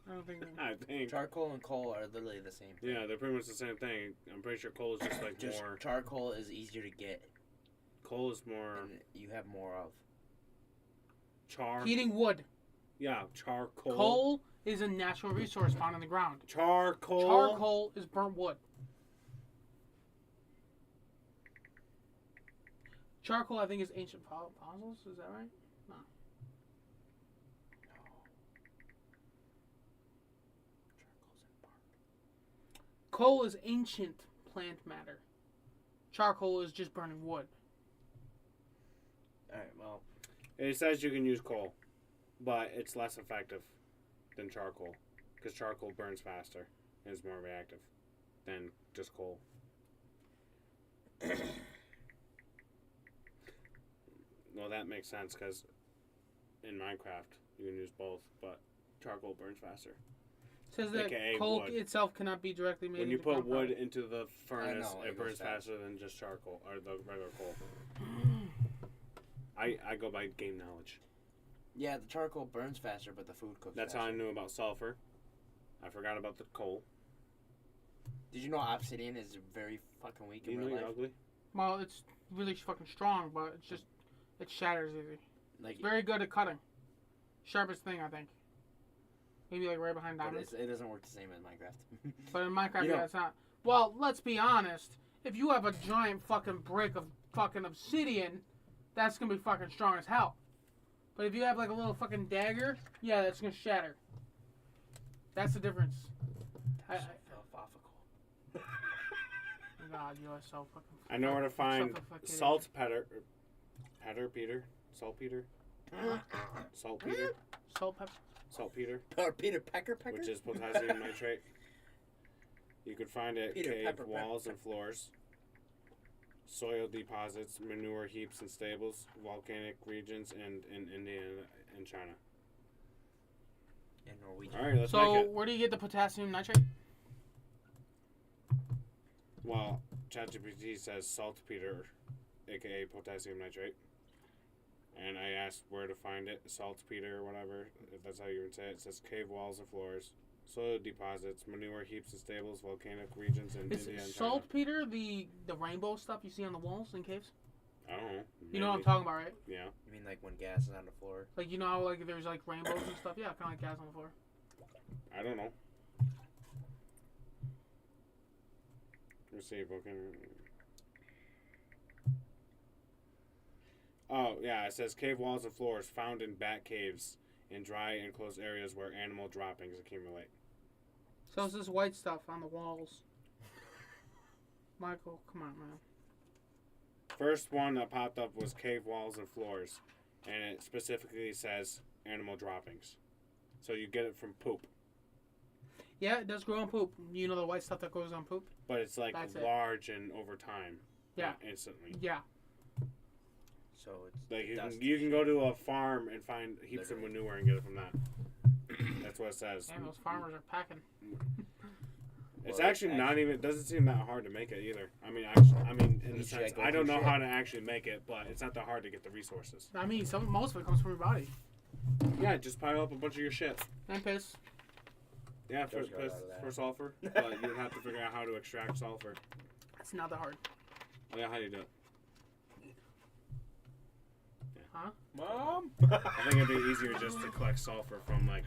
I don't think. I think. Charcoal and coal are literally the same thing. Yeah, they're pretty much the same thing. I'm pretty sure coal is just like Just more. charcoal is easier to get, Coal is more and you have more of. char. Heating wood. Yeah, charcoal. Coal is a natural resource found in the ground. Charcoal. Charcoal is burnt wood. Charcoal, I think, is ancient fossils. Is that right? No. Coal is ancient plant matter. charcoal is just burning wood. All right. Well, It says you can use coal, but it's less effective than charcoal because charcoal burns faster and is more reactive than just coal. Well, that makes sense because in Minecraft you can use both, but charcoal burns faster. Says that AKA coal wood. itself cannot be directly made When you into put gunpowder. wood into the furnace, know, it it goes burns fast. faster than just charcoal or the regular coal. I go by game knowledge. yeah, the charcoal burns faster, but the food cooks. That's faster. how I knew about sulfur. I forgot about the coal. Did you know obsidian is very fucking weak You in know real you're life? ugly. Well, it's really fucking strong, but it's just it shatters easy. Like, It's very good at cutting. Sharpest thing, I think. Maybe like right behind but diamonds. it doesn't work the same in Minecraft. But in Minecraft, You yeah, know- it's not. Well, let's be honest. If you have a giant fucking brick of fucking obsidian, that's gonna be fucking strong as hell. But if you have like a little fucking dagger, yeah, that's gonna shatter. That's the difference. That's so philosophical. God, you are so fucking. I know where to find fucking saltpeter. Saltpeter? Saltpeter? salt, pepper. Saltpeter, Or Peter Pecker? which is potassium nitrate. You could find it Peter cave Pepper, walls Pepper. and floors, soil deposits, manure heaps and stables, volcanic regions, and in India and China. in Norwegian. All right, let's So, make it. where do you get the potassium nitrate? Well, ChatGPT says saltpeter, aka potassium nitrate. And I asked where to find it, saltpeter or whatever, if that's how you would say it. It says cave walls and floors, soil deposits, manure heaps and stables, volcanic regions in Is India and China. saltpeter the rainbow stuff you see on the walls in caves? I don't know. You know what I'm maybe. talking about, right? Yeah. You mean like when gas is on the floor? Like, you know how like there's like rainbows and stuff? Yeah, kind of like gas on the floor. I don't know. Let's see, volcanic. Oh, yeah, it says cave walls and floors found in bat caves in dry enclosed areas where animal droppings accumulate. So it's this white stuff on the walls. Michael, come on, man. First one that popped up was cave walls and floors, and it specifically says animal droppings. So you get it from poop, Yeah, it does grow on poop. You know the white stuff that grows on poop? but it's like That's it. large and over time, Yeah. not instantly. Yeah. So it's Like dust. you can go to a farm and find heaps of Literally. manure and get it from that. That's what it says. Damn, those farmers are packing. It's Well, actually actually- not even. It doesn't seem that hard to make it either. I mean, in the You should sense, go I don't through know shit. how to actually make it, but it's not that hard to get the resources. I mean, most of it comes from your body. Yeah, just pile up a bunch of your shit. And piss. Yeah, Just go out of that. for sulfur, but you'd have to figure out how to extract sulfur. It's not that hard. Oh, yeah, how do you do it? Mom? I think it'd be easier just to collect sulfur from like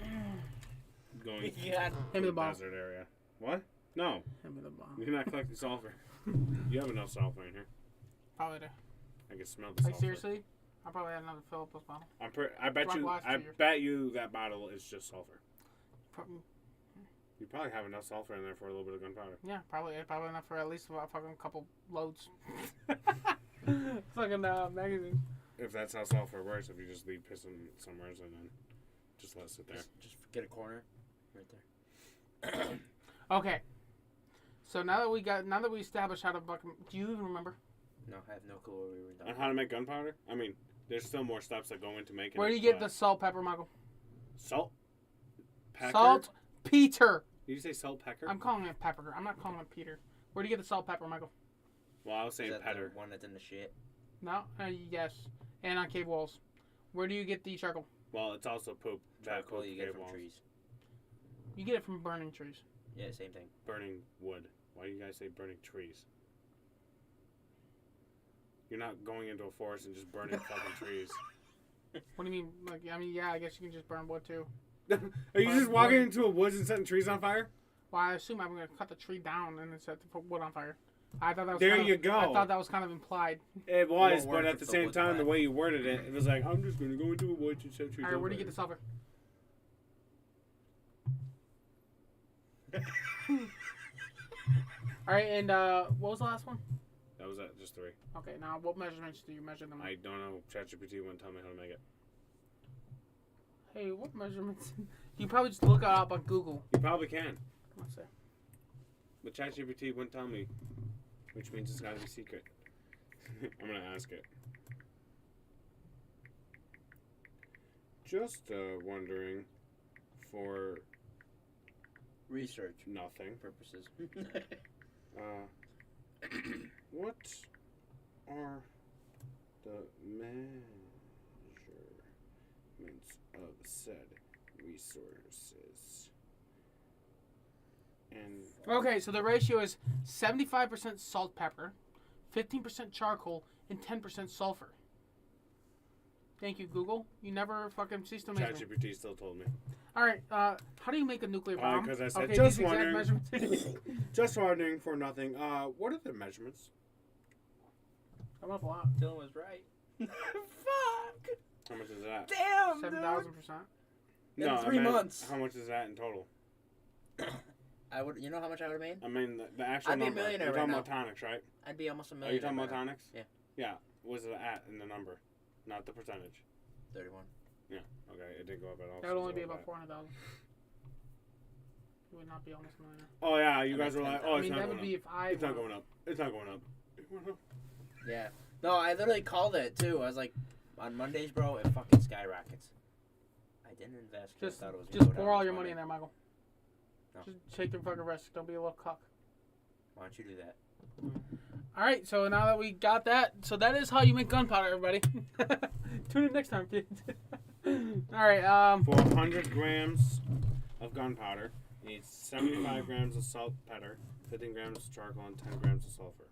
going Yeah. Hand me the to the ball. desert area. What? No, Hand me the ball. you're not collecting sulfur. You have enough sulfur in here. Probably do. I can smell the Like, sulfur. seriously? I probably had another fill up this bottle. I bet Like you. last I year. bet you that bottle is just sulfur. Pro- You probably have enough sulfur in there for a little bit of gunpowder. Yeah, probably enough for at least a fucking couple loads. Fucking magazine. If that's how sulfur works, if you just leave piss in somewhere and then just let it sit there. Just get a corner right there. Okay. So now that we established how to fucking, do you even remember? No, I have no clue what we were On done. how to make gunpowder? I mean, there's still more steps that go into making Where it. do you get but- the salt, pepper, Michael? salt? Pecker? Salt, Peter. Did you say salt pecker? I'm calling it pepper. I'm not calling it Peter. Where do you get the salt, pepper, Michael? Well, I was Is saying that petter. the one that's in the shit? No. Yes. And on cave walls. Where do you get the charcoal? Well, it's also poop. That Charcoal goes you to get it cave from walls. trees. You get it from burning trees. Yeah, same thing. Burning wood. Why do you guys say burning trees? You're not going into a forest and just burning fucking trees. What do you mean? Like, I mean, yeah, I guess you can just burn wood too. Are you just walking into a woods and setting trees on fire? Well, I assume I'm gonna cut the tree down and then set to put wood on fire. I thought that was There kind you of, go. I thought that was kind of implied. It was, won't but work at if the the same wood's time, the black. way you worded it, it was like, I'm just going to go into a woods and set trees All right, on where do you fire. get the sulfur? All right, and what was the last one? That was at just 3. Okay, now what measurements do you measure them? I don't know. ChatGPT wouldn't tell me how to make it. Hey, what measurements? You can probably just look it up on Google. You probably can. Let's see. But ChatGPT wouldn't tell me, which means it's got to be secret. I'm going to ask it. Just wondering for Research nothing. purposes. What are the measurements of said resources? And Okay, so the ratio is 75% salt pepper, 15% charcoal, and 10% sulfur. Thank you, Google. You never fucking cease to amaze me. ChatGPT still told me. All right, how do you make a nuclear bomb? Because I said, okay, just these exact wondering. measurements. Just wondering for nothing. What are the measurements? I'm up a lot. Dylan was right. Fuck. How much is that? Damn. 7,000%. In I 3 meant, months. How much is that in total? I would. You know how much I would have made? I mean, the actual I'd be a number. millionaire You're right talking now. about tonics, right? I'd be almost a Are you millionaire. talking about right now. tonics? Yeah. Yeah. What's it at in the number? Not the percentage. 31. Yeah. Okay. It didn't go up at all. That would so only be it's about bad. 400,000. It would not be almost a millionaire. Oh yeah, you I guys meant were like, 10,000. oh, I it's mean, not that going would be up. if I. It's not won. going up. It's not going up. It went up. Yeah. No, I literally called it too. I was like, on Mondays, bro, it fucking skyrockets. I didn't invest. 'Cause Just, I thought it was gonna just go down pour all this your money Monday. in there, Michael. No. Just take the fucking risk. Don't be a little cuck. Why don't you do that? All right, so now that we got that, so that is how you make gunpowder, everybody. Tune in next time, kids. All right. For 100 grams of gunpowder, you need 75 grams of salt pepper, 15 grams of charcoal, and 10 grams of sulfur.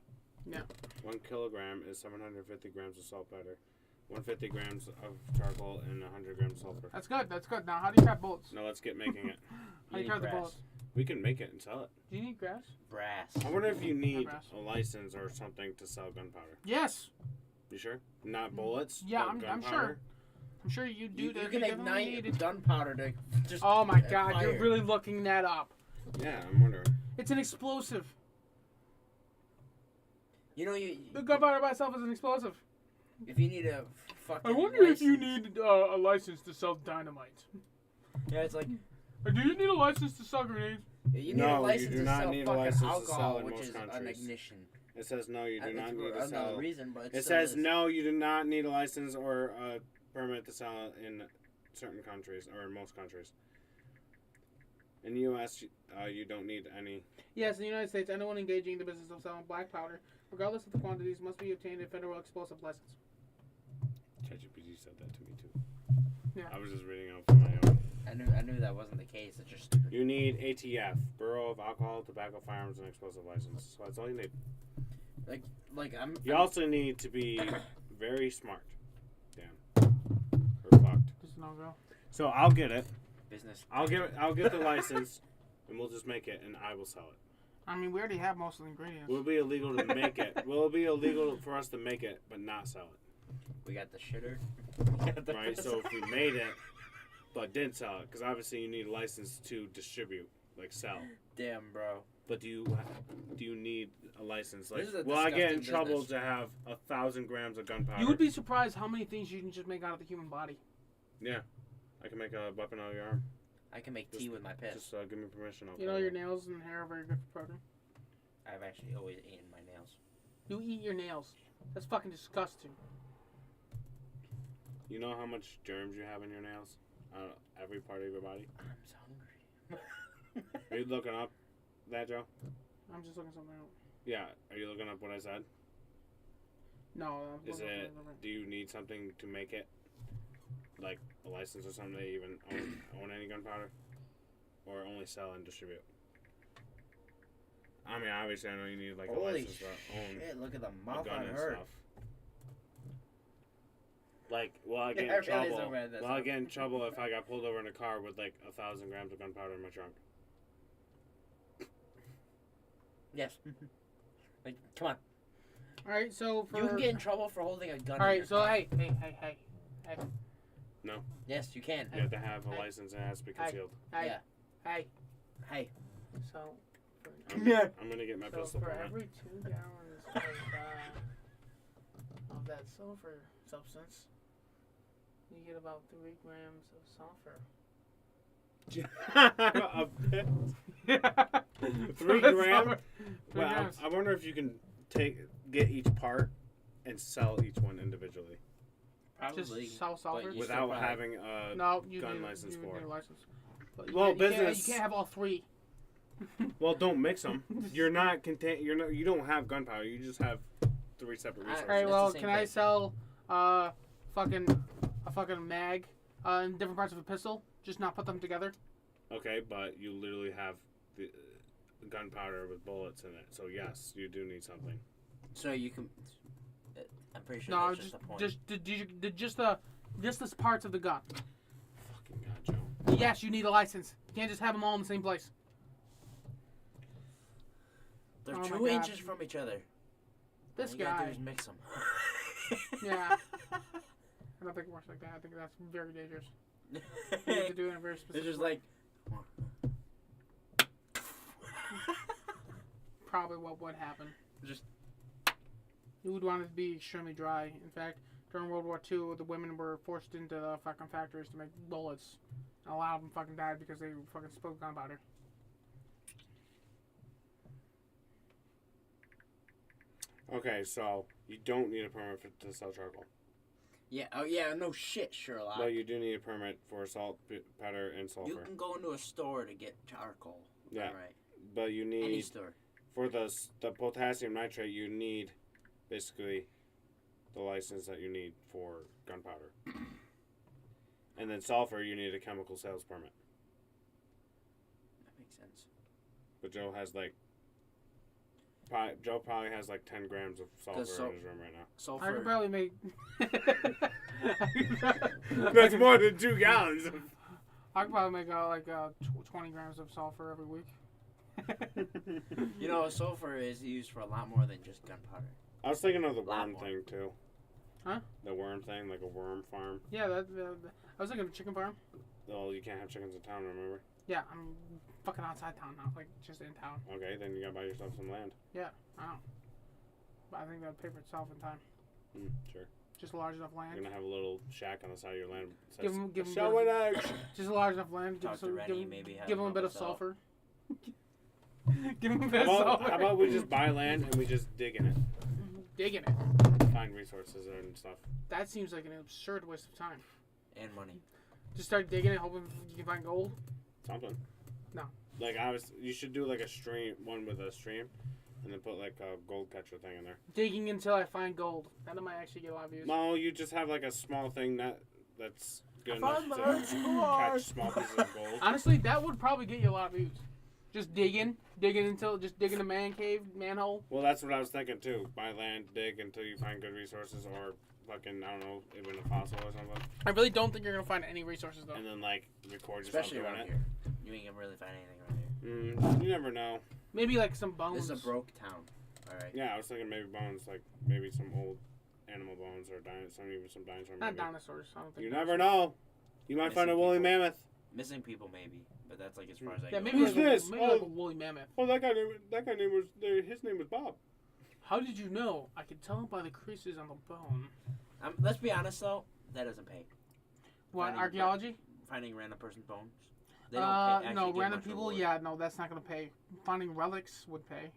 Yeah. 1 kilogram is 750 grams of salt pepper, 150 grams of charcoal, and 100 grams of sulfur. That's good. That's good. Now, how do you trap bullets? Now let's get making it. How do you need trap the brass. bullets? We can make it and sell it. Do you need grass? Brass. I wonder if you need brass. a license or something to sell gunpowder. Yes. You sure? Not bullets? Yeah, but I'm gunpowder? sure. I'm sure you do. You that. can definitely ignite need it. gunpowder to just. Oh my God! fire. You're really looking that up. Yeah, I'm wondering. It's an explosive. You know, The gunpowder by itself is an explosive. if you need a fucking. I wonder if you license- need a license to sell dynamite. Yeah, it's like Or do you need a license to sell grenades? you need No, a you license do to not sell need a fucking license to alcohol, sell in which most is an countries. ignition. It says no, you do not need to I don't know sell. the reason, but It says no, you do not need a license or a permit to sell in certain countries or in most countries. In the U.S., you don't need any. Yes, in the United States, anyone engaging in the business of selling black powder, regardless of the quantities, must be obtained a federal explosive license. ChatGPT said that to me too. Yeah. I was just reading out for my own. I knew that wasn't the case. It's just stupid. You need ATF, Bureau of Alcohol, Tobacco, Firearms, and Explosive License. So that's all you need. Like You also need to be very smart. Damn. We're fucked. Just no go. So I'll get it. business. I'll get the license, and we'll just make it, and I will sell it. I mean, we already have most of the ingredients. Will it be illegal to make it? Will it be illegal for us to make it but not sell it? We got the shitter. Right. So if we made it but didn't sell it, because obviously you need a license to distribute, like sell. Damn, bro. But do you need a license? Like, This is a will I get in disgusting trouble business. to have 1,000 grams of gunpowder? You would be surprised how many things you can just make out of the human body. Yeah, I can make a weapon out of your arm. I can make tea with my piss. Just give me permission. I'll You know, call your it. nails and hair are very good for protein. I've actually always eaten my nails. You eat your nails. That's fucking disgusting. You know how much germs you have in your nails? Every part of your body. I'm so hungry. Are you looking up that, Joe? I'm just looking something up. Yeah. Are you looking up what I said? No. I'm Is looking it? up something Do you need something to make it? Like a license or something to even own any gunpowder? Or only sell and distribute? I mean, obviously, I know you need like a Holy license to own shit, look at the a mouth gun on and her. stuff. Like, will I get Yeah, in I really trouble? so bad that's Will I not- get in trouble if I got pulled over in a car with like 1,000 grams of gunpowder in my trunk? Yes. Like, come on. All right, so for You can get in trouble for holding a gun. all in right, your so car. hey. No. Yes, you can. You have to have a Hey. license and it has to be Hey. concealed. Yeah. Hey. Hey. So Come here. I'm gonna get my So pistol for for every 2 gallons of that sulfur substance, you get about 3 grams of sulfur. A bit. 3 That's grams? sulfur. 3 Well, grams. I wonder if you can get each part and sell each one individually Probably. Just sell sulfur? You without still having a No, you gun need, license you for need it. a license. But Well, you can't, business- you can't have all 3. Well, don't mix them. You're not content. You're not. You don't have gunpowder. You just have 3 separate resources. All right, That's well, the same can I thing. sell a fucking mag in different parts of a pistol? Just not put them together? Okay, but you literally have the gunpowder with bullets in it. So yes, you do need something. So you can. I'm pretty sure No, that's just the point. just the parts of the gun. Fucking God, Joe. Yes, you need a license. You can't just have them all in the same place. They're Oh my 2 God. inches from each other. This All you gotta do guy. is mix them. Yeah. I don't think it works like that. I think that's very dangerous. You have to do it in a very specific It's just way. like. Probably what would happen. Just. You would want it to be extremely dry. In fact, during World War II, the women were forced into the fucking factories to make bullets. And a lot of them fucking died because they fucking spilled gunpowder. Okay, so you don't need a permit to sell charcoal. Yeah. Oh yeah. No shit, Sherlock. But you do need a permit for salt, powder, and sulfur. You can go into a store to get charcoal. Yeah. All right. But you Any need store. for the potassium nitrate. You need basically the license that you need for gunpowder. And then sulfur, you need a chemical sales permit. That makes sense. But Joe has like. Joe probably has like 10 grams of sulfur in his room right now. Sulfur. I could probably make. That's more than 2 gallons. I could probably make 20 grams of sulfur every week. You know, sulfur is used for a lot more than just gunpowder. I was thinking of the Lot worm more. thing too. Huh? The worm thing, like a worm farm. Yeah, I was thinking of a chicken farm. Oh, you can't have chickens in town, remember? Yeah, I'm fucking outside town now, like just in town. Okay, then you gotta buy yourself some land. Yeah, I know. But I think that'd pay for itself in time. Sure. Just large enough You're land. gonna have a little shack on the side of your land. That Give says, 'em- give 'em "Show good- an egg." Just a large enough land. Talk to Rennie, maybe have give him them a bit help of us out. sulfur. Give them a bit of How sulfur. about we just buy land and we just dig in it, Digging it. find resources and stuff. That seems like an absurd waste of time. And money. Just start digging it, hoping you can find gold. Something. No. Like you should do like a stream, one with a stream, and then put like a gold catcher thing in there. Digging until I find gold. That might actually get a lot of views. No, you just have like a small thing that's good found enough my to score. catch small pieces of gold. Honestly, that would probably get you a lot of views. Just digging until just digging a man cave, manhole. Well, that's what I was thinking too. Buy land, dig until you find good resources, or fucking I don't know, even a fossil or something, I really don't think you're gonna find any resources though. and then like record yourself Especially doing around it. here. You ain't gonna really find anything around here. You never know. Maybe like some bones. This is a broke town. Alright. Yeah, I was thinking maybe bones, like maybe some old animal bones or even some dinosaur. Not maybe. dinosaurs. I don't think. You never know. You might find a Missing woolly people. mammoth. Missing people, maybe. But that's like as far as I Yeah, go. maybe Who's like this? maybe Oh. like a woolly mammoth. Oh, his name was Bob. How did you know? I could tell by the creases on the bone. Let's be honest though, that doesn't pay. What, Finding- archaeology? Finding random person's bones. They don't pay, No, actually give random much people. reward. Yeah, no, that's not gonna pay. Finding relics would pay.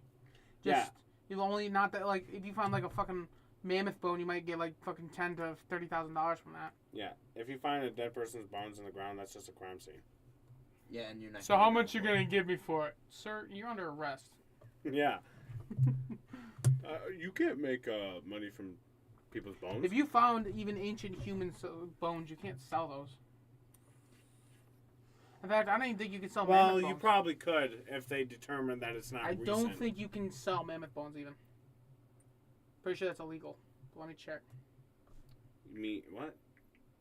Yeah. Just you've only not that like if you find like a fucking mammoth bone, you might get like fucking $10,000 to $30,000 from that. Yeah, if you find a dead person's bones in the ground, that's just a crime scene. Yeah, and you're not. So gonna how get much you reward. gonna give me for it, sir? You're under arrest. Yeah. You can't make money from people's bones. If you found even ancient human bones, you can't sell those. In fact, I don't even think you can sell well, mammoth you bones. probably could if they determine that it's not I recent. don't think you can sell mammoth bones even. Pretty sure that's illegal. Let me check. What?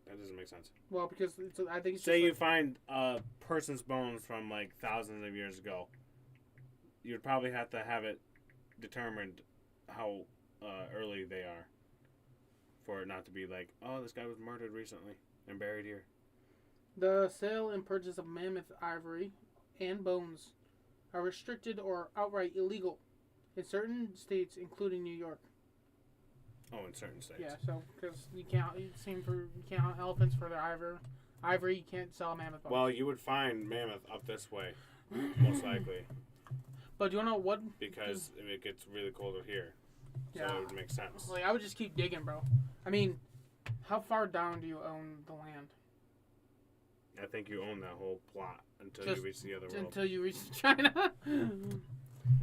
That doesn't make sense. Well, because I think it's Say just you like, find a person's bones from like thousands of years ago. You'd probably have to have it determined how early they are for it not to be like, oh, this guy was murdered recently and buried here. the sale and purchase of mammoth ivory and bones are restricted or outright illegal In certain states, including New York. Oh, in certain states. Yeah, so because you can't hunt elephants for their ivory. You can't sell mammoth bones. Well, you would find mammoth up this way, most likely. But do you know what? Because it gets really colder here. So Yeah. it would make sense. Like, I would just keep digging, bro. I mean, how far down do you own the land? I think you own that whole plot until Just you reach the other world. Until you reach China.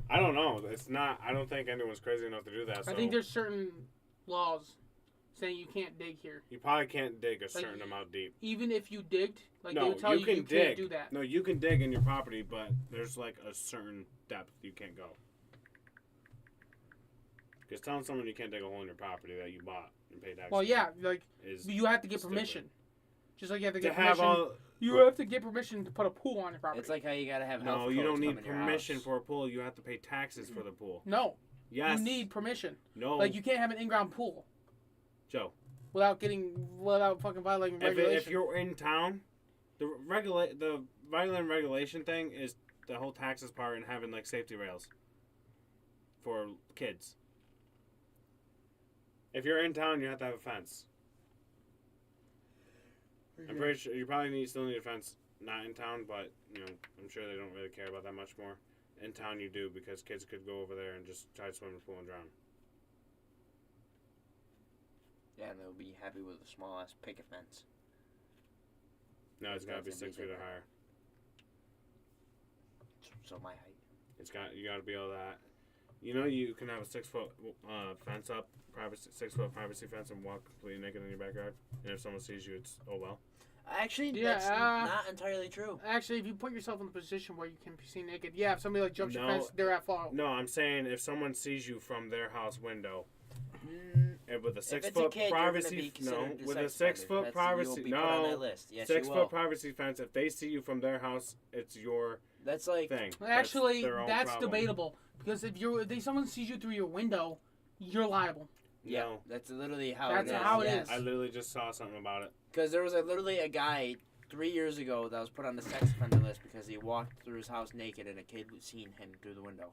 I don't know. It's not. I don't think anyone's crazy enough to do that. So I think there's certain laws saying you can't dig here. you probably can't dig a certain amount deep. Even if you digged, like they No, would tell you can you dig. can't do that. No, you can dig in your property, but there's like a certain depth you can't go. Because telling someone you can't dig a hole in your property that you bought and paid taxes Well, yeah, like is you have to get stupid. permission. Just like you have to To get have permission. all. You have to get permission to put a pool on your property. It's like how you gotta have No, health you don't codes need come in your permission house. for a pool. You have to pay taxes for the pool. No. Yes. You need permission. No. Like you can't have an in-ground pool Joe. without fucking violating regulation. If you're in town, the violent regulation thing is the whole taxes part and having like safety rails for kids. If you're in town, you have to have a fence. I'm pretty sure you probably still need a fence. Not in town, but you know, I'm sure they don't really care about that much more. In town, you do because kids could go over there and just try to swim in the pool and drown. Yeah, and they'll be happy with a small ass picket fence. No, it's got to be That's gonna 6 be feet or different. higher. So my height. You got to be all that. You know, you can have a 6 foot fence up, 6 foot privacy fence, and walk completely naked in your backyard. And if someone sees you, it's oh well. Actually, Yeah, that's not entirely true. Actually, if you put yourself in the position where you can be seen naked, yeah, if somebody like jumps your No. fence, they're at fault. No, I'm saying if someone sees you from their house window, and with a 6 If it's a foot kid, you're gonna privacy, be considered a with a sex 6 offender. foot That's- privacy, you'll be put on that no, list. Yes, 6 you foot will. privacy fence. If they see you from their house, it's your That's like thing. Actually, their own that's problem. debatable because if someone sees you through your window, you're liable. yeah, No. that's literally how That's it is. how it yes. is. I literally just saw something about it. Because there was literally a guy 3 years ago that was put on the sex offender list because he walked through his house naked and a kid was seen him through the window.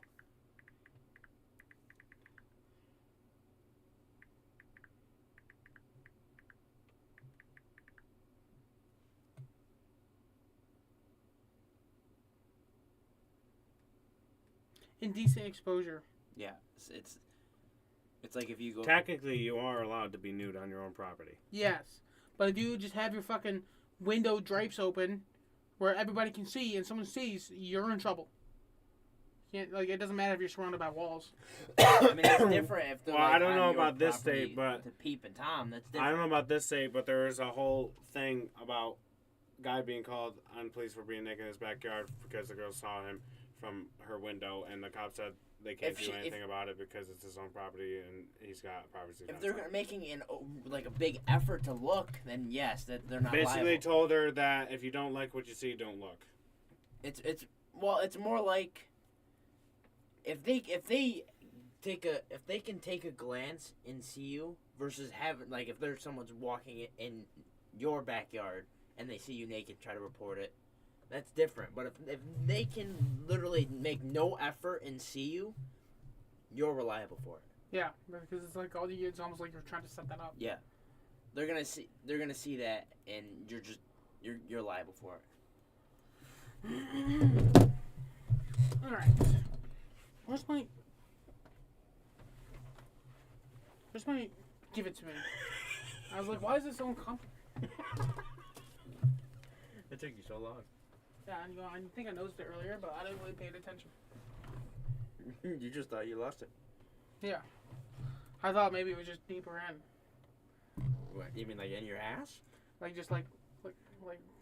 Indecent exposure. Yeah, it's like if you go. Technically, you are allowed to be nude on your own property. Yes, but if you just have your fucking window drapes open, where everybody can see, and someone sees, you're in trouble. It doesn't matter if you're surrounded by walls. I mean, it's different if they're Well, like I don't on know your about this property state, but to peep and Tom. That's I different. don't know about this state, but there is a whole thing about guy being called on police for being naked in his backyard because the girl saw him from her window, and the cop said they can't do anything about it because it's his own property and he's got privacy. If they're making a big effort to look, then yes, that they're not basically liable. told her that if you don't like what you see, don't look. It's more like if they can take a glance and see you versus having like if there's someone's walking in your backyard and they see you naked, try to report it. That's different. But if they can literally make no effort and see you, you're reliable for it. Yeah, because it's like it's almost like you're trying to set that up. Yeah, they're gonna see that, and you're liable for it. All right. Where's my? Give it to me. I was like, why is this so uncomfortable? It took you so long. Yeah, I think I noticed it earlier, but I didn't really pay attention. You just thought you lost it. Yeah. I thought maybe it was just deeper in. What? You mean like in your ass? Like just like.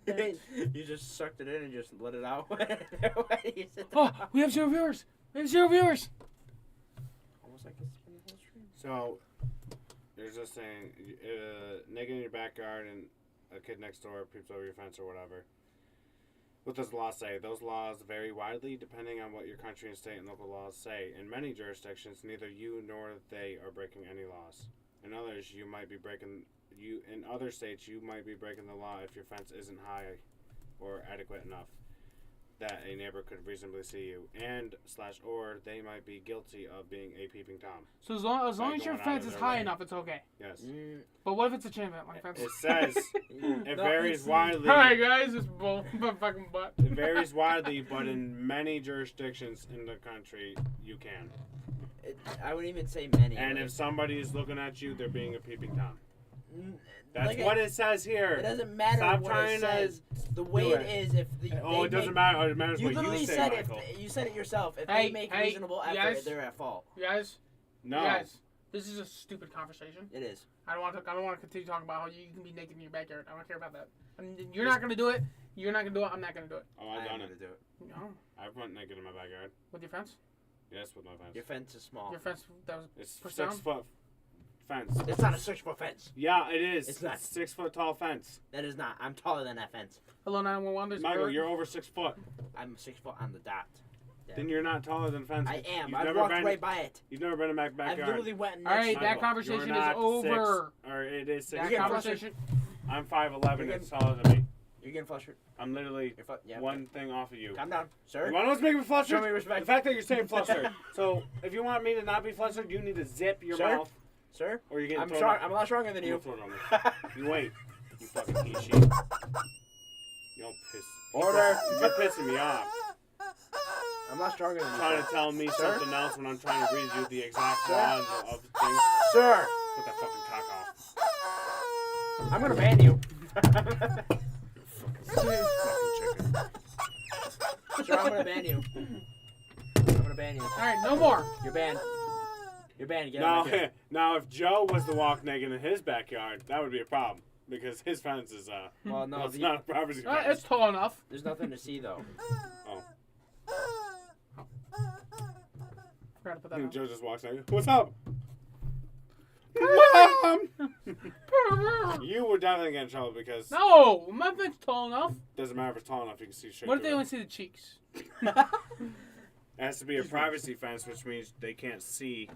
that. You just sucked it in and just let it out. Oh, we have 0 viewers. We have 0 viewers. Almost like it's been a whole stream. So there's this thing, naked in your backyard, and a kid next door peeps over your fence or whatever. What does the law say? Those laws vary widely depending on what your country and state and local laws say. In many jurisdictions, neither you nor they are breaking any laws. In others, you might be breaking. In other states, you might be breaking the law if your fence isn't high or adequate enough. that a neighbor could reasonably see you, or they might be guilty of being a peeping Tom. So as long Like as your going out fence of is their high way. enough, it's okay. Yes. But what if it's a chain link fence? It says it No, varies it's- widely. Alright, guys, it's bull. My fucking butt. It varies widely, but in many jurisdictions in the country, you can. I wouldn't even say many. And like, if somebody is looking at you, they're being a peeping Tom. n- That's like what it says here. It doesn't matter Stop what trying it says. The way do it it. is, if the, Oh, they it doesn't make- matter. It matters You what literally you say, said Michael. you said it yourself. If Hey, they make hey, reasonable you effort, guys? they're at fault. You guys, No. you guys, this is a stupid conversation. It is. I don't want to continue talking about how you can be naked in your backyard. I don't care about that. And you're not gonna do it. You're not gonna do it. I'm not gonna do it. Oh, I've I'm done gonna it. do it. No. I've went naked in my backyard. With your fence? Yes, with my fence. Your fence is small. Your fence that was It's pushed 6 down? foot fence. It's not a 6-foot fence. Yeah, it is. It's not. 6 foot tall fence. That is not. I'm taller than that fence. Hello 911. There's Michael, Eric. you're over 6 foot. I'm 6 foot on the dot. Yeah. Then you're not taller than fence. I am. You've I've never walked been, right by it. You've never been in my I've backyard. literally went next All right, to that it. conversation You're is not over. 6, or it is 6. That You're getting conversation. I'm 5'11". You're It's taller than me. You're getting flustered. I'm literally Yeah, one thing off of you. Calm down, sir. You want to know what's making me flustered? Show me respect. The fact that you're saying flustered. So if you want me to not be flustered, you need to zip your Sir? mouth, Sir, or you're getting I'm thrown strong. on- I'm a lot stronger than I'm you. gonna throw it on me. You wait. You fucking piece of shit. You don't piss. Order. You're pissing me off. I'm not stronger than you. Trying sir. to tell me Sir? something else when I'm trying to read you the exact Sir? laws of things. Sir, Put that fucking cock off. I'm gonna ban you. Fucking chicken. Sir, I'm gonna ban you. I'm gonna ban you. All right, no more. You're banned. You're banned. Get Now, out of here. now, if Joe was to walk naked in his backyard, that would be a problem because his fence is Well, no, it's not a privacy It's fence. tall enough. there's nothing to see though. Oh, Forgot to put that on. Joe just walks naked. What's up? Mom! You would definitely get in trouble because No, my fence tall enough. doesn't matter if it's tall enough, you can see straight What if through they it. only see the cheeks? It has to be a privacy fence, which means they can't see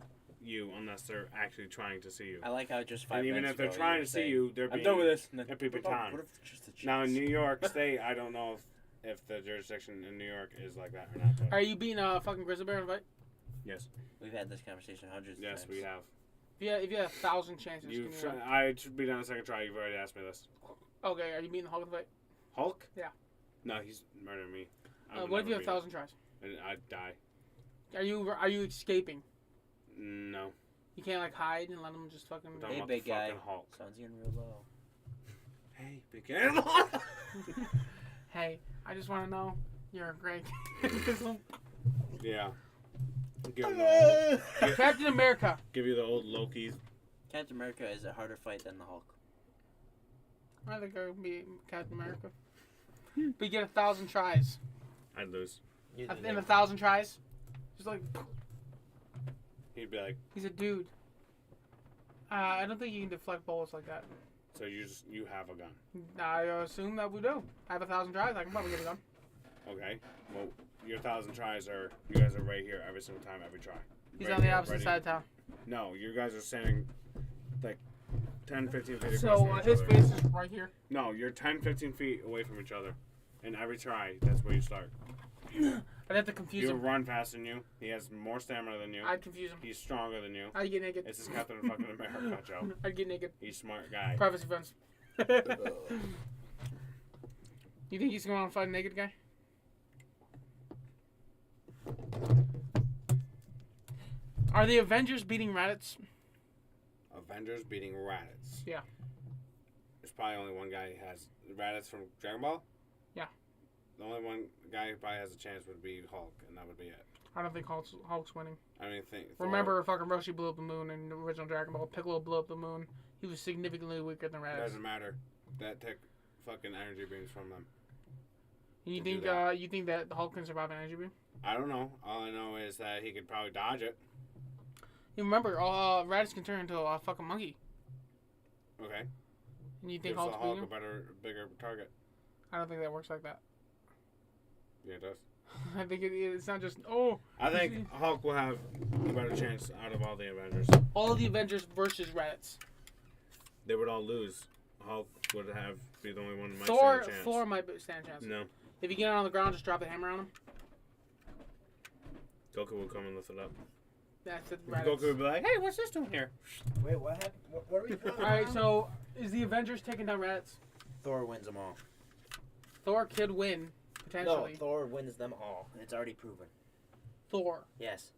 you unless they're actually trying to see you. I like how just 5 And even minutes if they're ago trying were to see saying, you, they're I'm being done with this. a peeping Tom. What if it's just the cheeks? Now in New York State, I don't know if the jurisdiction in New York is like that or not. But Are you beating a fucking grizzly bear in a fight? yes, We've had this conversation hundreds of yes, times. we have. If you had 1,000 chances. You, give me one. I should be down a second try. You've already asked me this. Okay, are you beating the Hulk in the fight? Hulk? Yeah. No, he's murdering me. I would What if you never have beat 1,000 tries? him. I'd die. Are you escaping? No. You can't like hide and let them just fucking. We're talking Hey, about big the guy. fucking Hulk. Sounds getting real low. Hey, big animal. Hey, I just want to know you're a great. Yeah. Give, him the old, Captain America. give you the old Loki's. Captain America is a harder fight than the Hulk. I think I would be Captain America. But you get 1,000 tries. I'd lose. You In 1,000 tries, just like He'd be like, he's a dude. I don't think you can deflect bullets like that. so you have a gun. I assume that we do. I have 1,000 tries. I can probably get a gun. Okay. Well, your 1,000 tries are you guys are right here every single time, every try. He's Right on the here, opposite ready. side of town. No, you guys are standing like 10, 15 feet across So from each his other. face is right here. No, you're 10, 15 feet away from each other. And every try, that's where you start. I'd have to confuse He'll him. run faster than you. He has more stamina than you. I'd confuse him. He's stronger than you. I'd get naked. This is Captain fucking America, Joe. I'd get naked. He's a smart guy. Privacy fence. You think he's going to fight a naked guy? Are the Avengers beating Raditz? Avengers beating Raditz. Yeah. There's probably only one guy who has Raditz from Dragon Ball. Yeah. The only one guy who probably has a chance would be Hulk, and that would be it. I don't think Hulk's winning. I mean, think. Thor- Remember, fucking Roshi blew up the moon in the original Dragon Ball. Piccolo blew up the moon. He was significantly weaker than It Raditz. doesn't matter. That took fucking energy beams from them. You to think do that. you think that Hulk can survive an energy beam? I don't know. All I know is that he could probably dodge it. You remember, Raditz can turn into a fucking monkey. Okay. And you think Gives the Hulk's Hulk beating a him? bigger target. I don't think that works like that. Yeah, it does. I think it's not just I think Hulk will have a better chance out of all the Avengers. all the Avengers versus Raditz. They would all lose. Hulk would be the only one who might Thor stand a chance. Thor might stand a chance. No. If you get it on the ground, just drop the hammer on him. Goku will come and lift it up. That's it. Goku would be like, "Hey, what's this doing here?" Wait, what happened? What are we doing? Alright, so is the Avengers taking down Raditz? Thor wins them all. Thor could win, potentially. No, Thor wins them all. It's already proven. Thor. Yes.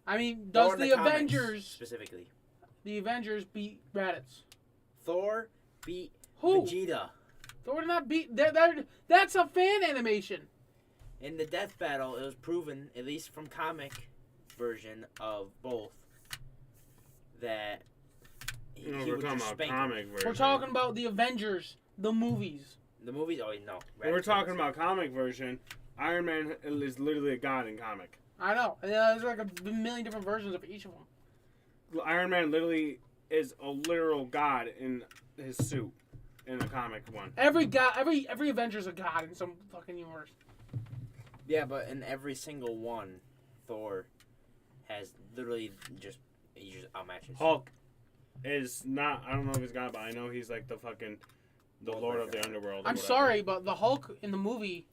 I mean, Thor does in the comics, Avengers specifically? The Avengers beat Raditz? Thor beat Who? Vegeta. Thor did not beat. That's a fan animation. In the death battle, it was proven, at least from comic version of both, that he we're would talking just about spank comic him. version. We're talking about the Avengers, the movies. The movies? Oh, no. When we're talking about comic version, Iron Man is literally a god in comic. I know. There's like a million different versions of each of them. Iron Man literally is a literal god in his suit in the comic one. Every Avenger's a god in some fucking universe. Yeah, but in every single one, Thor has literally he just outmatches. Hulk is not. I don't know if he's god, but I know he's like the Lord of the Underworld. I'm sorry, but the Hulk in the movie,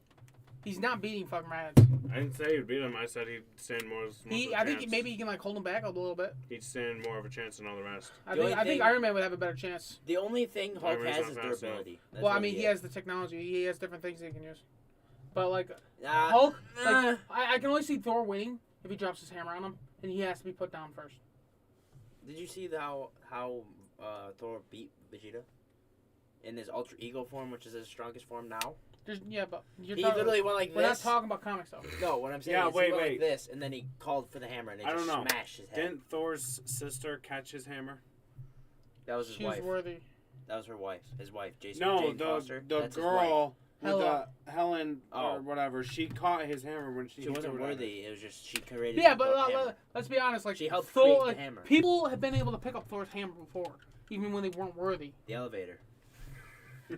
he's not beating fucking Raditz. I didn't say he'd beat him. I said he'd stand more. I think maybe he can like hold him back a little bit. He'd stand more of a chance than all the rest. I think Iron Man would have a better chance. The only thing Hulk Iron Man's has is not fast durability. That's Well, I what mean, he has the technology. He has different things he can use. But like Hulk, like, I can only see Thor winning if he drops his hammer on him, and he has to be put down first. Did you see how Thor beat Vegeta in his Ultra Ego form, which is his strongest form now? But he literally went like this. We're not talking about comics though. No, what I'm saying is he went like this, and then he called for the hammer, and it just smashed his head. Didn't Thor's sister catch his hammer? That was his wife. She was worthy. That was her wife. His wife, Jane Foster. The That's girl his with wife. Helen or whatever. She caught his hammer when she wasn't worthy. It was just she created. Yeah, but let's be honest. Like she helped Thor, create the hammer. People have been able to pick up Thor's hammer before, even when they weren't worthy. The elevator.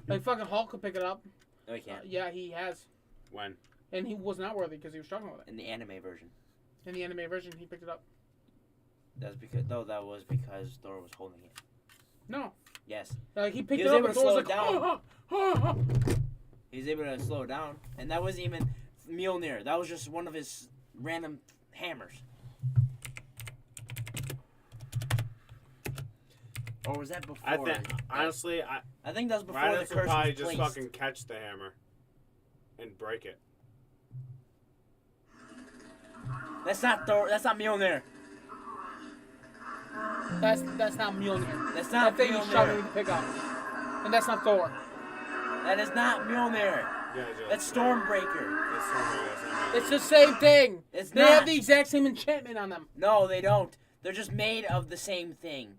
Like fucking Hulk could pick it up. No, he can't. Yeah, he has. When? And he was not worthy because he was struggling with it. In the anime version. In the anime version, he picked it up. That was because Thor was holding it. No. Yes. He picked it up and Thor was like, down. He was able to slow it down, and that wasn't even Mjolnir. That was just one of his random hammers. Or was that before? I think honestly, I think that was before Raditz the curse would probably was just placed. fucking catch the hammer and break it. That's not Thor. That's not Mjolnir. That's not Mjolnir. That's not that thing he's struggling to pick up. And that's not Thor. That is not Mjolnir. That's Stormbreaker. It's the same thing. It's they not. have the exact same enchantment on them. No, they don't. They're just made of the same thing.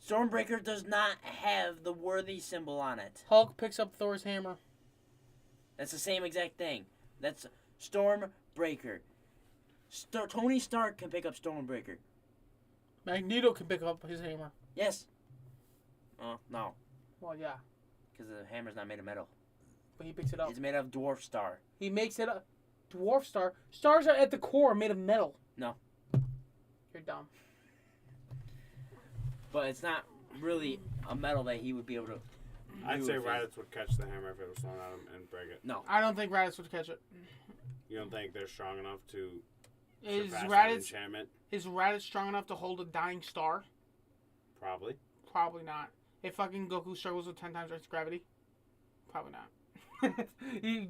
Stormbreaker does not have the worthy symbol on it. Hulk picks up Thor's hammer. That's the same exact thing. That's Stormbreaker. Tony Stark can pick up Stormbreaker. Magneto can pick up his hammer. Yes. Oh, no. Well, yeah. Because the hammer's not made of metal. But he picks it up. It's made of Dwarf Star. He makes it a Dwarf Star. Stars are at the core made of metal. No. You're dumb. But it's not really a metal that he would be able to... I'd say Raditz would catch the hammer if it was thrown at him and break it. No. I don't think Raditz would catch it. You don't think they're strong enough to Is surpass an Raditz enchantment? Is Raditz strong enough to hold a dying star? Probably. Probably not. If fucking Goku struggles with 10 times Earth's gravity? Probably not.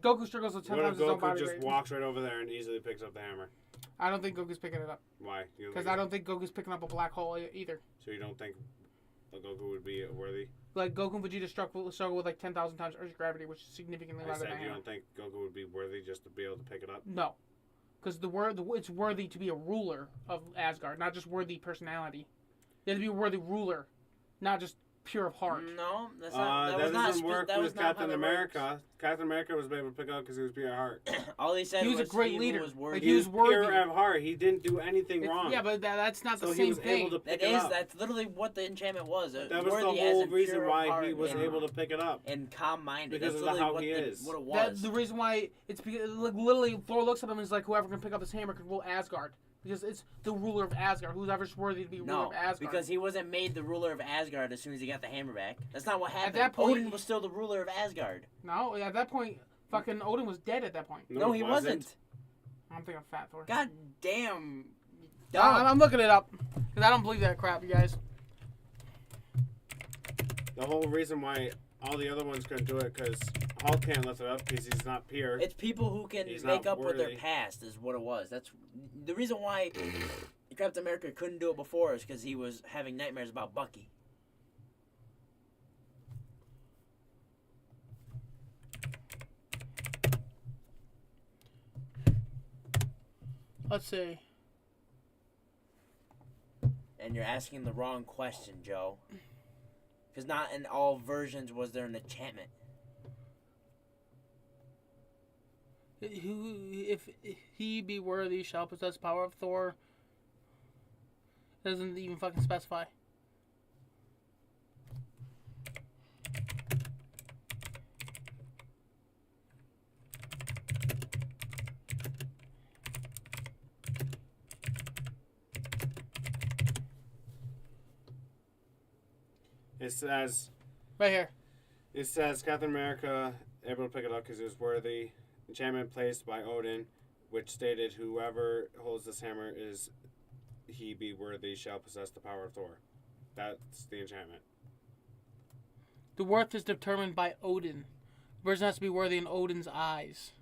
Goku struggles with 10 What if times his own Goku body just weight. walks right over there and easily picks up the hammer? I don't think Goku's picking it up. Why? Because I don't think Goku's picking up a black hole either. So you don't think Goku would be worthy? Like, Goku and Vegeta struggle with like 10,000 times Earth's gravity, which is significantly I louder said than you hammer. don't think Goku would be worthy just to be able to pick it up? No. Because it's worthy to be a ruler of Asgard, not just worthy personality. You have to be a worthy ruler, not just pure of heart. No, that's not. That doesn't work with Captain America. Captain America was able to pick up because he was pure of heart. All he said He was a great he leader. Was worthy. Like, he was worthy. Pure of heart. He didn't do anything wrong. Yeah, but that's not the so same he was thing. able to pick That it is. up. That's literally what the enchantment was. That was the worthy as whole in reason pure why heart he was and- able to pick it up. and calm-minded. Because That's of literally how what he is. What it was. That's the reason why it's because, like, literally Thor looks at him and is like, whoever can pick up this hammer can rule Asgard. Because it's the ruler of Asgard. Whoever's worthy to be ruler of Asgard. because he wasn't made the ruler of Asgard as soon as he got the hammer back. That's not what happened. that point- Odin was still the ruler of Asgard. No, at that point, Fucking Odin was dead at that point. No, he wasn't. I'm thinking of Fat Thor. God damn. I'm looking it up because I don't believe that crap, you guys. The whole reason why all the other ones couldn't do it because Hulk can't lift it up because he's not pure. It's people who can He's make not up with their worthy. past is what it was. That's the reason why Captain America couldn't do it before is because he was having nightmares about Bucky. Let's see. And you're asking the wrong question, Joe. Because not in all versions was there an enchantment. Who, if he be worthy, shall possess power of Thor. Doesn't even fucking specify. It says Right here. It says Captain America able to pick it up because he was worthy. Enchantment placed by Odin, which stated whoever holds this hammer is he be worthy shall possess the power of Thor. That's the enchantment. The worth is determined by Odin. The person has to be worthy in Odin's eyes.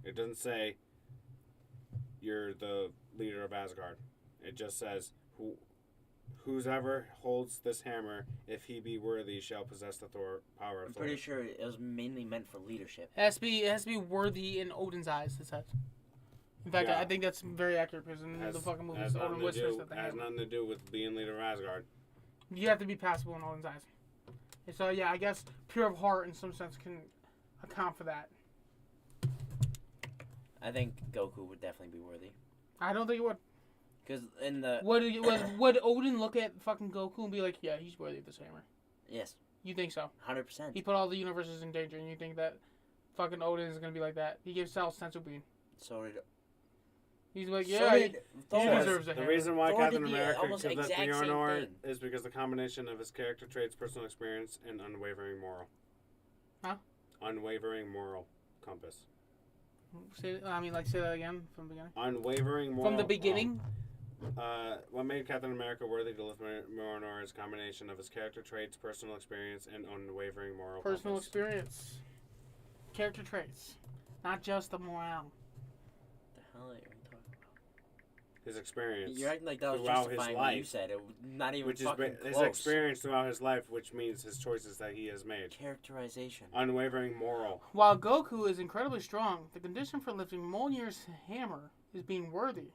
It doesn't say you're the leader of Asgard. It just says whoever holds this hammer, if he be worthy, shall possess the power of I'm Thor. pretty sure it was mainly meant for leadership. It has to be worthy in Odin's eyes, it says. In fact, Yeah. I think that's very accurate because in the fucking movies, Odin whispers that the has hammer. nothing to do with being leader of Asgard. You have to be passable in Odin's eyes. And so, yeah, I guess pure of heart in some sense can account for that. I think Goku would definitely be worthy. I don't think it would. Because in the... Would Odin look at fucking Goku and be like, yeah, he's worthy of this hammer? Yes. You think so? 100%. He put all the universes in danger, and you think that fucking Odin is going to be like that? He gave Sal sensu bean. So did... He's like, So yeah, did he Thor. deserves a The hammer. reason why Thor Captain did the America almost could lift exact same Mjolnir thing. is because the combination of his character traits, personal experience, and unwavering moral. Huh? Unwavering moral compass. Say that again from the beginning. Unwavering moral. From the beginning? What made Captain America worthy to lift Mjolnir is a combination of his character traits, personal experience, and unwavering moral Personal compass. experience. Character traits. Not just the morale. The hell are you talking about? His experience. You're acting like that was throughout his justifying what you life, said. It was not even which is fucking his close. experience throughout his life, which means his choices that he has made. Characterization. Unwavering moral. While Goku is incredibly strong, the condition for lifting Mjolnir's hammer is being worthy.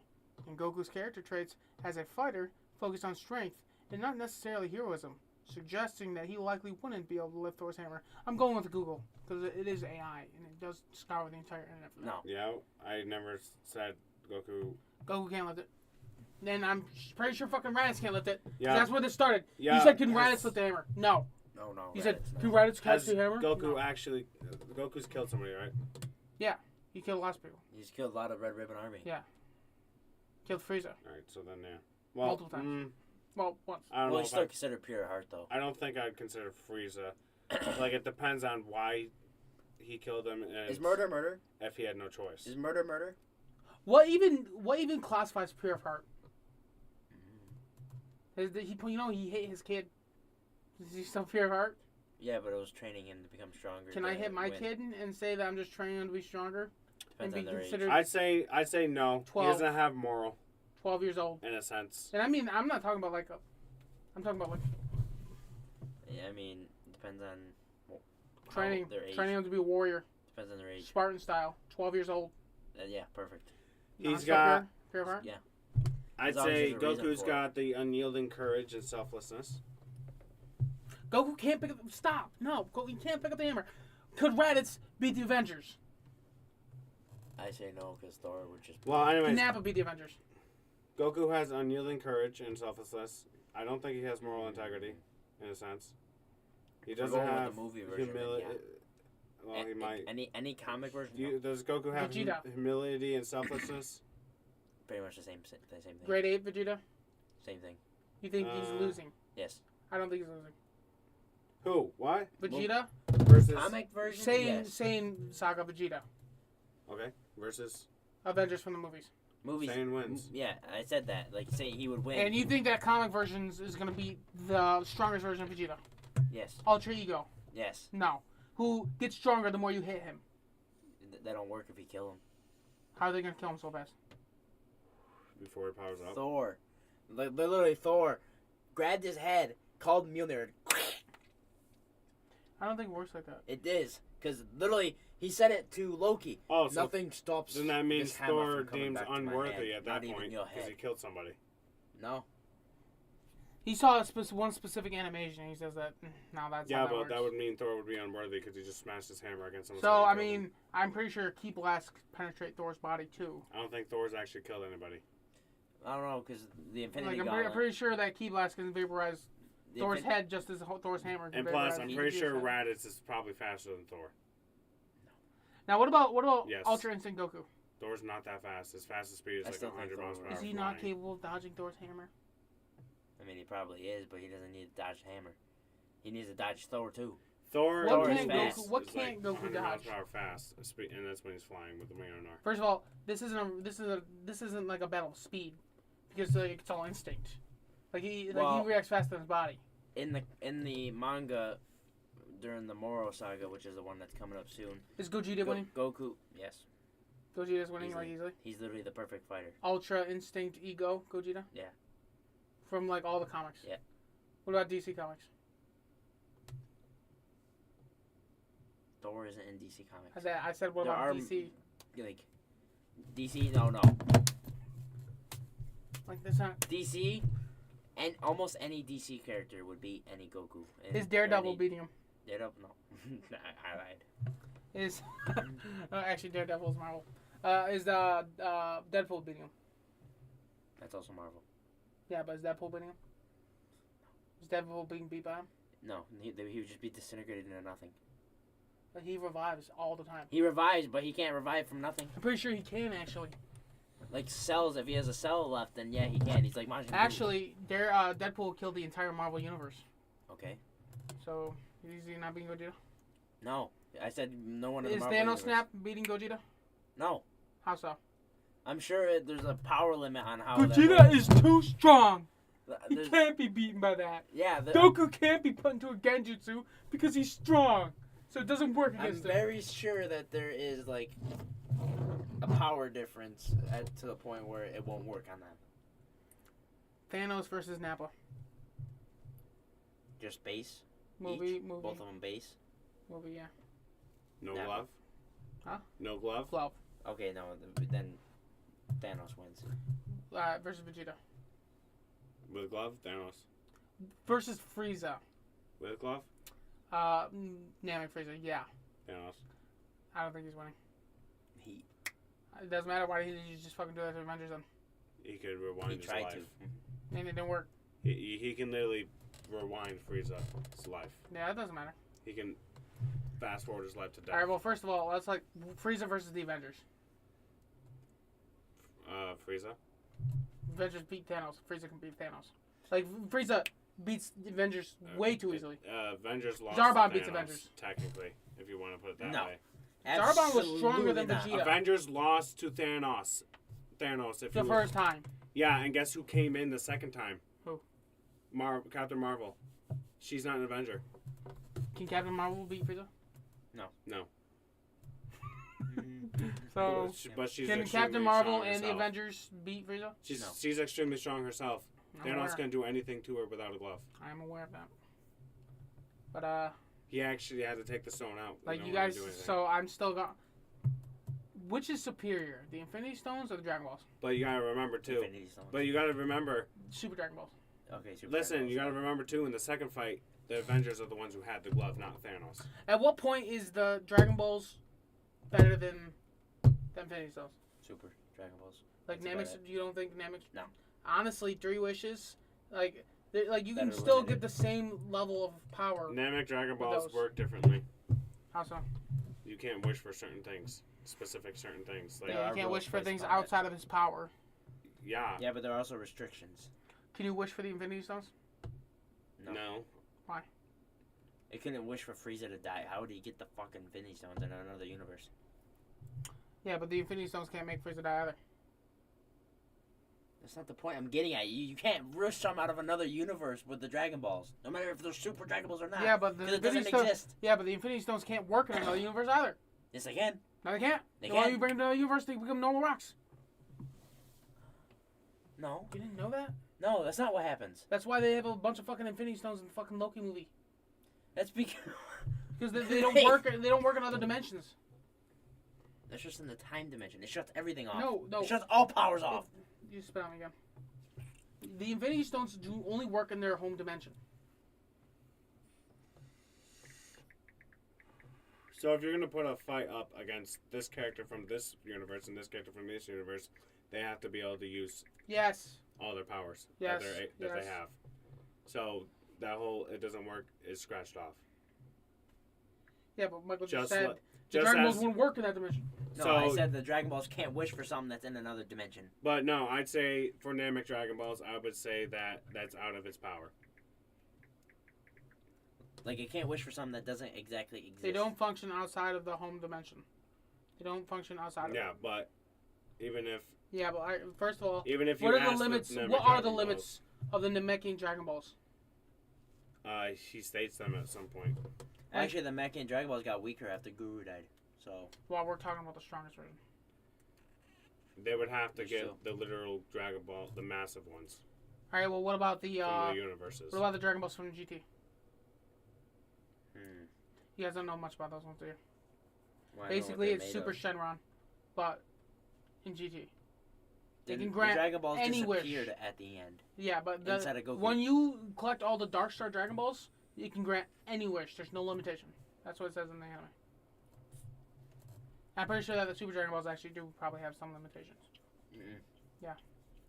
And Goku's character traits as a fighter focus on strength and not necessarily heroism, suggesting that he likely wouldn't be able to lift Thor's hammer. I'm going with Google because it is AI and it does scour the entire internet for that. No. Yeah, I never said Goku. Goku can't lift it. Then I'm pretty sure fucking Raditz can't lift it. 'Cause Yeah. that's where this started. Yeah, You said, can has- Raditz lift the hammer? No. No. You said, Raditz, can no. Raditz catch Has the hammer? Goku No. actually? Goku's killed somebody, right? He killed lots of people. He's killed a lot of Red Ribbon Army. Yeah. Killed Frieza. All right, so then yeah. Well, Multiple times. Well, once. I don't Well, know. he's If still I, considered pure heart, though. I don't think I'd consider Frieza. Like it depends on why he killed him and Is murder murder? if he had no choice. Is murder murder? What even classifies pure of heart? He hate his kid. Is he still pure of heart? Yeah, but it was training him to become stronger. Can to I hit my win. kid and say that I'm just training him to be stronger? Depends and on be their age. considered I'd say no. 12. He doesn't have moral 12 years old. in a sense. And I mean, I'm not talking about I'm talking about Yeah, I mean, it depends on training their age. him to be a warrior, Depends on their age. Spartan style. 12 years old. Yeah, perfect. He's Not still got. pure of heart. Yeah. I'd As long as say there's a reason Goku's for got the unyielding courage and selflessness. Goku can't pick up. Stop! No, he can't pick up the hammer. Could Raditz beat the Avengers? I say no because Thor would just. Well, anyways, Nappa beat the Avengers. Goku has unyielding courage and selflessness. I don't think he has moral integrity, in a sense. He If we're doesn't going with have the movie version, humility. then Well, he might. Any comic version? No. Does Goku have Vegeta. humility and selflessness? Pretty much the same thing. Grade 8 Vegeta. Same thing. You think he's losing? Yes. I don't think he's losing. Who? What? Vegeta. Versus. Comic version. Same Yes. same Saga Vegeta. Okay. Versus. Avengers from the movies. Movies. Saiyan wins. Yeah, I said that. Like, say he would win. And you think that comic version is going to be the strongest version of Vegeta? Yes. Ultra Ego. Yes. No. Who gets stronger the more you hit him? That don't work if you kill him. How are they going to kill him so fast? Before he powers up. Thor. Literally, Thor grabbed his head, called Mjolnir. I don't think it works like that. It is. Because literally, he said it to Loki. Oh, so nothing stops. then that means this hammer Thor from coming deems back to my unworthy hand, at that not even point your because head. he killed somebody. No. He saw one specific animation and he says that, now that's Yeah, how that but works. that would mean Thor would be unworthy because he just smashed his hammer against someone. So, I mean, I'm pretty sure Key Blast penetrate Thor's body too. I don't think Thor's actually killed anybody. I don't know, because the Infinity Like, I'm Gauntlet. pretty sure that Key Blast can vaporize the Thor's Infin- head just as Thor's hammer can And plus, vaporize I'm Vegeta's pretty sure head. Raditz is probably faster than Thor. Now, what about Yes. Ultra Instinct Goku? Thor's not that fast. His fastest speed is I like still think 100 miles per Thor hour. Is he flying. not capable of dodging Thor's hammer? I mean, he probably is, but he doesn't need to dodge the hammer. He needs to dodge Thor, too. Thor What is can't fast. Goku- what Is can't like Goku 100 miles dodge? per hour fast, and that's when he's flying with the Mjolnir. First of all, this isn't like a battle of speed, because it's all instinct. Like he reacts faster than his body. In the manga, during the Moro saga, which is the one that's coming up soon, Is Gogeta winning? Goku, yes. Gogeta's winning Easily. like easily. He's literally the perfect fighter. Ultra Instinct Ego Gogeta. Yeah. From like all the comics. Yeah. What about DC Comics? Thor isn't in DC Comics. I said what There about are- DC? Like, DC, no. Like that's not. DC, and almost any DC character would beat any Goku. Is Daredevil beating him? Daredevil? No. I lied. Is actually Daredevil's Marvel. Is Deadpool beating him? That's also Marvel. Yeah, but is Deadpool beating him? Is Deadpool being beat by him? No, he would just be disintegrated into nothing. But he revives all the time. He revives, but he can't revive from nothing. I'm pretty sure he can actually. Like cells, if he has a cell left, then yeah, he can. He's like Majin Buu. Actually, Deadpool killed the entire Marvel universe. Okay. So is he not beating Gogeta? No, I said no one in the Is Marvel Thanos universe. Snap beating Gogeta? No, How so? I'm sure there's a power limit on how. Gogeta that is too strong. He There's- can't be beaten by that. Yeah, Goku can't be put into a genjutsu because he's strong. So it doesn't work I'm against him. very sure that there is like a power difference to the point where it won't work on that. Thanos versus Nappa. Just base. Movie. Both of them base. Movie, yeah. No Never. glove? Huh? No glove? Glove. Okay, no, then Thanos wins. Versus Vegeta. With glove? Thanos. Versus Frieza. With glove? Namek Frieza, yeah. Thanos. I don't think he's winning. He It doesn't matter why he just fucking do that to Avengers then. He could rewind his tried life. to. And it didn't work. He can literally rewind Frieza's life. Yeah, it doesn't matter. He can fast forward his life to death. Alright, well, first of all, let's like Frieza versus the Avengers. Frieza? Avengers beat Thanos. Frieza can beat Thanos. Like, Frieza beats the Avengers way too easily. Avengers lost Zarbon to beats Thanos, Avengers. technically, if you want to put it that No. way. Zarbon was stronger than Absolutely not. Vegeta. Avengers lost to Thanos. If The you first time. Yeah, and guess who came in the second time? Who? Captain Marvel. She's not an Avenger. Can Captain Marvel beat Frieza? No. So, But she's can extremely Captain Marvel strong and the herself. Avengers beat Frieza? She's extremely strong herself. I'm Thanos aware. can't do anything to her without a glove. I'm aware of that. But, He actually had to take the stone out. like, in you order to guys, do anything. so I'm still going. Which is superior, the Infinity Stones or the Dragon Balls? But you gotta remember too. Infinity Stones. But you gotta remember. Super Dragon Balls. Okay, Super Listen, Dragon you Balls. gotta remember too. In the second fight, the Avengers are the ones who had the glove, not Thanos. At what point is the Dragon Balls better than the Infinity Stones? Super Dragon Balls. Like That's Namek, about you don't think Namek? No. Honestly, 3 wishes, like you can Better still limited. get the same level of power. Namek Dragon With Balls those. work differently. How so? You can't wish for certain things, certain things. Like There Yeah, are you can't rules wish for placed things on it. outside of his power. yeah, Yeah, but there are also restrictions. Can you wish for the Infinity Stones? No. no. Why? It couldn't wish for Frieza to die. How would he get the fucking Infinity Stones in another universe? Yeah, but the Infinity Stones can't make Frieza die either. That's not the point I'm getting at. You can't wish some out of another universe with the Dragon Balls. No matter if they're Super Dragon Balls or not. Yeah, but the it doesn't Infinity Stones. exist. Yeah, but the Infinity Stones can't work in another universe either. Yes, they can. No, they can't. They Why can. do you bring them to another universe? They become normal rocks. No. You didn't know that? No, that's not what happens. That's why they have a bunch of fucking Infinity Stones in the fucking Loki movie. That's because they don't work. They don't work in other dimensions. that's just in the time dimension. It shuts everything off. No. It shuts all powers off. You spit on me again. The Infinity Stones do only work in their home dimension. So if you're gonna put a fight up against this character from this universe and this character from this universe, they have to be able to use Yes. all their powers Yes. that Yes. they have. So that whole "it doesn't work" is scratched off. Yeah, but Michael just Just said like- the just Dragon Balls as- wouldn't work in that dimension. No, So- I said the Dragon Balls can't wish for something that's in another dimension. But no, I'd say for Namek Dragon Balls, I would say that that's out of its power. Like, it can't wish for something that doesn't exactly exist. They don't function outside of the home dimension. They don't function outside of Yeah, it. but even if Yeah, but first of all, even if you what are the ask limits? Namek What are the Dragon limits of the Namekian Dragon Balls? Balls, he states them at some point. Actually, the Mecha and Dragon Balls got weaker after Guru died. So, Well, we're talking about the strongest version. They would have to get Still. the literal Dragon Ball, the massive ones All right. Well, what about the from the universes. what about the Dragon Balls from GT? hmm. You guys don't know much about those ones, do you? Well, I know what Basically, they're it's made Super of. Shenron, but in GT. They The- can grant the Dragon Balls any wish. disappeared at the end. Yeah, but Inside of Goku. when you collect all the Dark Star Dragon Balls, you can grant any wish. There's no limitation. That's what it says in the anime. I'm pretty sure that the Super Dragon Balls actually do probably have some limitations. Mm-mm. Yeah.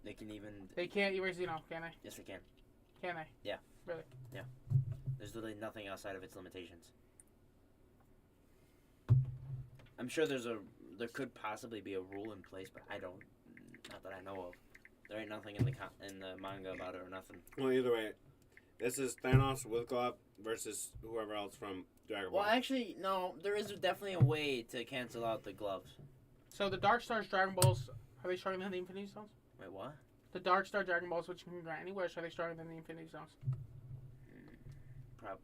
They can even. They can't erase Xeno, can they? Yes, they can. Can they? Yeah. Really? There's literally nothing outside of its limitations. I'm sure there could possibly be a rule in place, but not that I know of. There ain't nothing in the manga about it or nothing. Well, either way, this is Thanos with glove versus whoever else from Dragon Ball. Well, actually, no. There is definitely a way to cancel out the gloves. So the Dark Star's Dragon Balls, are they stronger than the Infinity Stones? Wait, what? The Dark Star Dragon Balls, which can grant any wish, are they stronger than the Infinity Stones? Probably.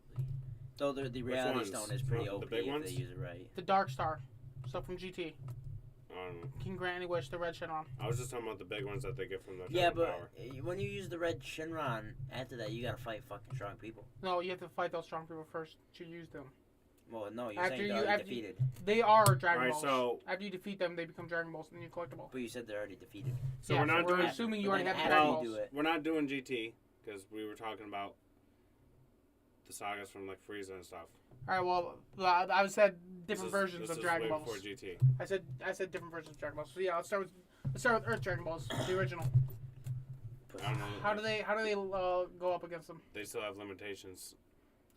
Though the Reality ones? Stone is pretty The OP big if ones? they use it right. The Dark Star, so from GT, I don't know. can grant any wish. The Red Shenron. I was just talking about the big ones that they get from the Yeah, Dragon but Power. when you use the red Shenron, after that you gotta fight fucking strong people. No, you have to fight those strong people first to use them. Well, no, you're After saying you- they're already after you- defeated. They are Dragon Alright, Balls. so- After you defeat them, they become Dragon Balls and you collect them all. But you said they're already defeated. So Yeah, we're not so we're doing. assuming you But already then have after Dragon you Balls. do it, We're not doing GT because we were talking about the sagas from like Frieza and stuff. All right, well, I said different This is- versions this of is Dragon way Balls. Before GT. I said different versions of Dragon Balls. So yeah, let's start with Earth Dragon Balls, the original. I don't know. How do they go up against them? They still have limitations,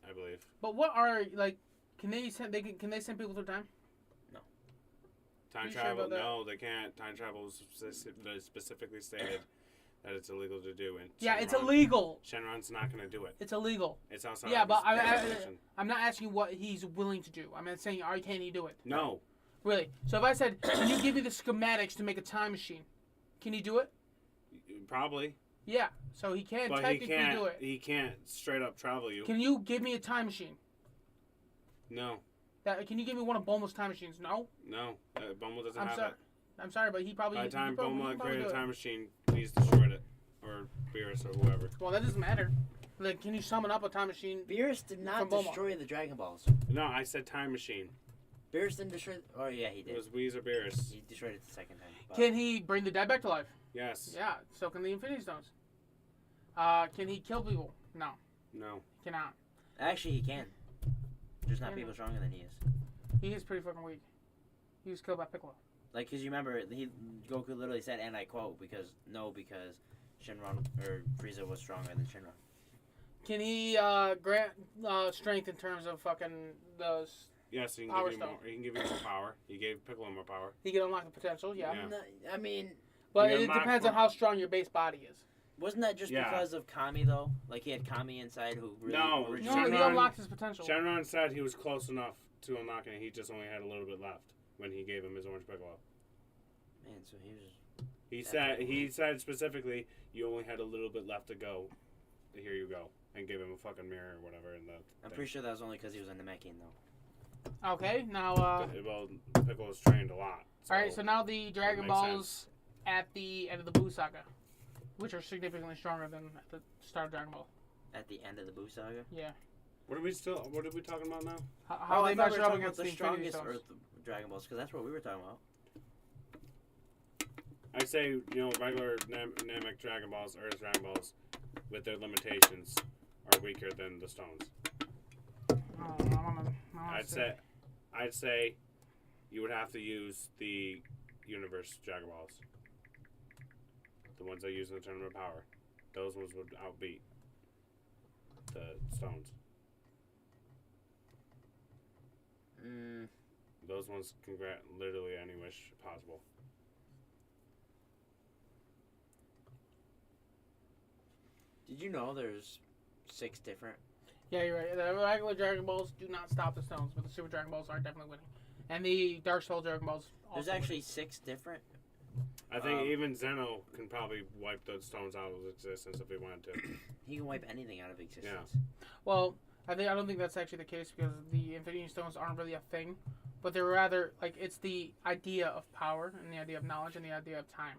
I believe. But what are like? Can they send people through time? Time You sure travel? about that? No, they can't. Time travel is specifically stated that it's illegal to do. And Yeah, it's Shenron- illegal. Shenron's not going to do it. It's illegal. It's outside. Yeah, of but his I'm jurisdiction. not asking what he's willing to do. I'm not saying, can he do it? No. Really? So if I said, can you give me the schematics to make a time machine? Can he do it? Probably. Yeah. So he can But he technically can't. do it. He can't straight up travel you. Can you give me a time machine? No. Can you give me one of Bulma's time machines? No. No. Bulma doesn't I'm have sorry. it. I'm sorry, but he probably. By the time he probably- he Bulma probably created do a it. time machine, he's destroyed it, or Beerus or whoever. Well, that doesn't matter. Like, can you summon up a time machine? Beerus did not From Bulma. destroy the Dragon Balls. No, I said time machine. Beerus didn't destroy. Oh yeah, he It did. was Whis or Beerus. He destroyed it the second time. but- Can he bring the dead back to life? Yes. Yeah. So can the Infinity Stones. Can he kill people? No, No. he cannot. Actually, he can. There's not Can people he? stronger than he is. He is pretty fucking weak. He was killed by Piccolo. Like, cause you remember, Goku literally said, and I quote, because Shenron or Frieza was stronger than Shenron. Can he grant strength in terms of fucking those? Yes, he can Power give you more. Stone. He can give you more power. He gave Piccolo more power. He can unlock the potential, yeah. Yeah. I mean, But You it unlock depends on more- how strong your base body is. Wasn't that just Yeah. because of Kami though? Like he had Kami inside who really No, No, originally- he Shenron- unlocked his potential. Shenron said he was close enough to unlocking it. He just only had a little bit left when he gave him his orange piccolo. Man, so he was. He said specifically, you only had a little bit left to go. Here you go, and gave him a fucking mirror or whatever. And I'm pretty sure that was only because he was a Namekian though. Okay, now well, Piccolo's trained a lot. all right, so now the Dragon makes Balls sense. at the end of the Buu saga, which are significantly stronger than at the start of Dragon Ball. At the end of the Buu saga. Yeah. What are we talking about now? How I they thought we measure were up talking against about the the Infinity strongest Stones. Earth Dragon Balls, because that's what we were talking about. I'd say, regular Namek Dragon Balls, Earth Dragon Balls, with their limitations, are weaker than the stones. I'd say you would have to use the Universe Dragon Balls. The ones they use in the Tournament of Power. Those ones would outbeat the stones. Those ones can grant literally any wish possible. Did you know there's 6 different? Yeah, you're right. The regular Dragon Balls do not stop the stones, but the Super Dragon Balls are definitely winning. And the Dark Soul Dragon Balls also There's actually 6 different. I think even Zeno can probably wipe the stones out of existence if he wanted to. He can wipe anything out of existence. Well, I don't think that's actually the case because the Infinity Stones aren't really a thing, but they're rather like it's the idea of power and the idea of knowledge and the idea of time.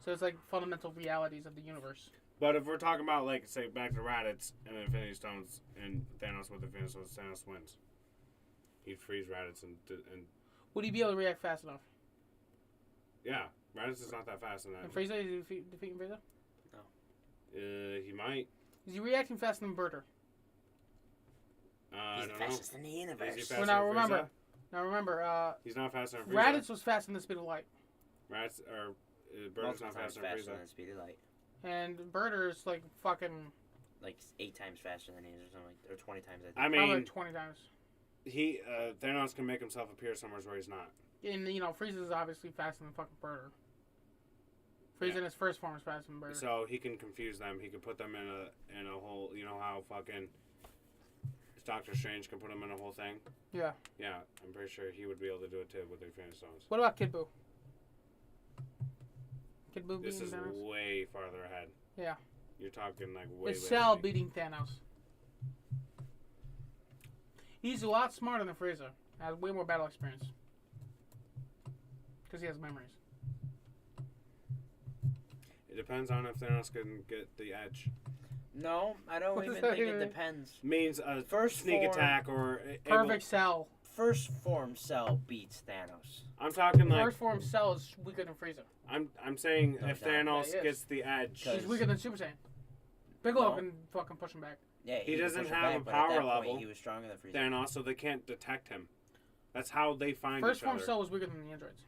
So it's like fundamental realities of the universe. But if we're talking about, like, say, back to Raditz and the Infinity Stones and Thanos with the Infinity Stones, Thanos wins. He'd freeze Raditz and Would he be able to react fast enough? yeah, Raditz is not that fast in that. And Frieza, is he defeating Frieza? He might. Is he reacting faster than Berter? I He's don't the know. fastest in the universe. Is he Well, faster now than remember, Frieza? He's not faster than Frieza. Raditz was faster than the speed of light, Raditz or Bert's Multiple not times faster than faster Frieza. than the speed of light. and Berter is like fucking Like 8 times faster than he is, or something, or 20 times. I think. I probably mean, like 20 times. Thanos can make himself appear somewhere where he's not. And Frieza is obviously faster than fucking Berter. Frieza in his first form is faster than Berter. So he can confuse them. He can put them in a whole. You know how fucking Doctor Strange can put them in a whole thing. Yeah. Yeah, I'm pretty sure he would be able to do it too with the Infinity Stones. What about Kid Buu? Kid Buu This beating is Thanos? way farther ahead. Yeah. You're talking like way. It's later Cell than- beating Thanos. He's a lot smarter than Frieza. Has way more battle experience. Because he has memories. It depends on if Thanos can get the edge. No, I don't What even does that think it even mean? depends. Means a First sneak form- attack or Perfect Cell. First form Cell beats Thanos. I'm talking like First form Cell is weaker than Frieza. I'm saying No if doubt. Thanos Yeah, he is. gets the edge, He's weaker than Super Saiyan. Piccolo No. can fucking push him back. Yeah, He can doesn't push him have back, a but at power that point, level. He was stronger than Frieza. Thanos, so they can't detect him. That's how they find First each form other. Cell was weaker than the androids.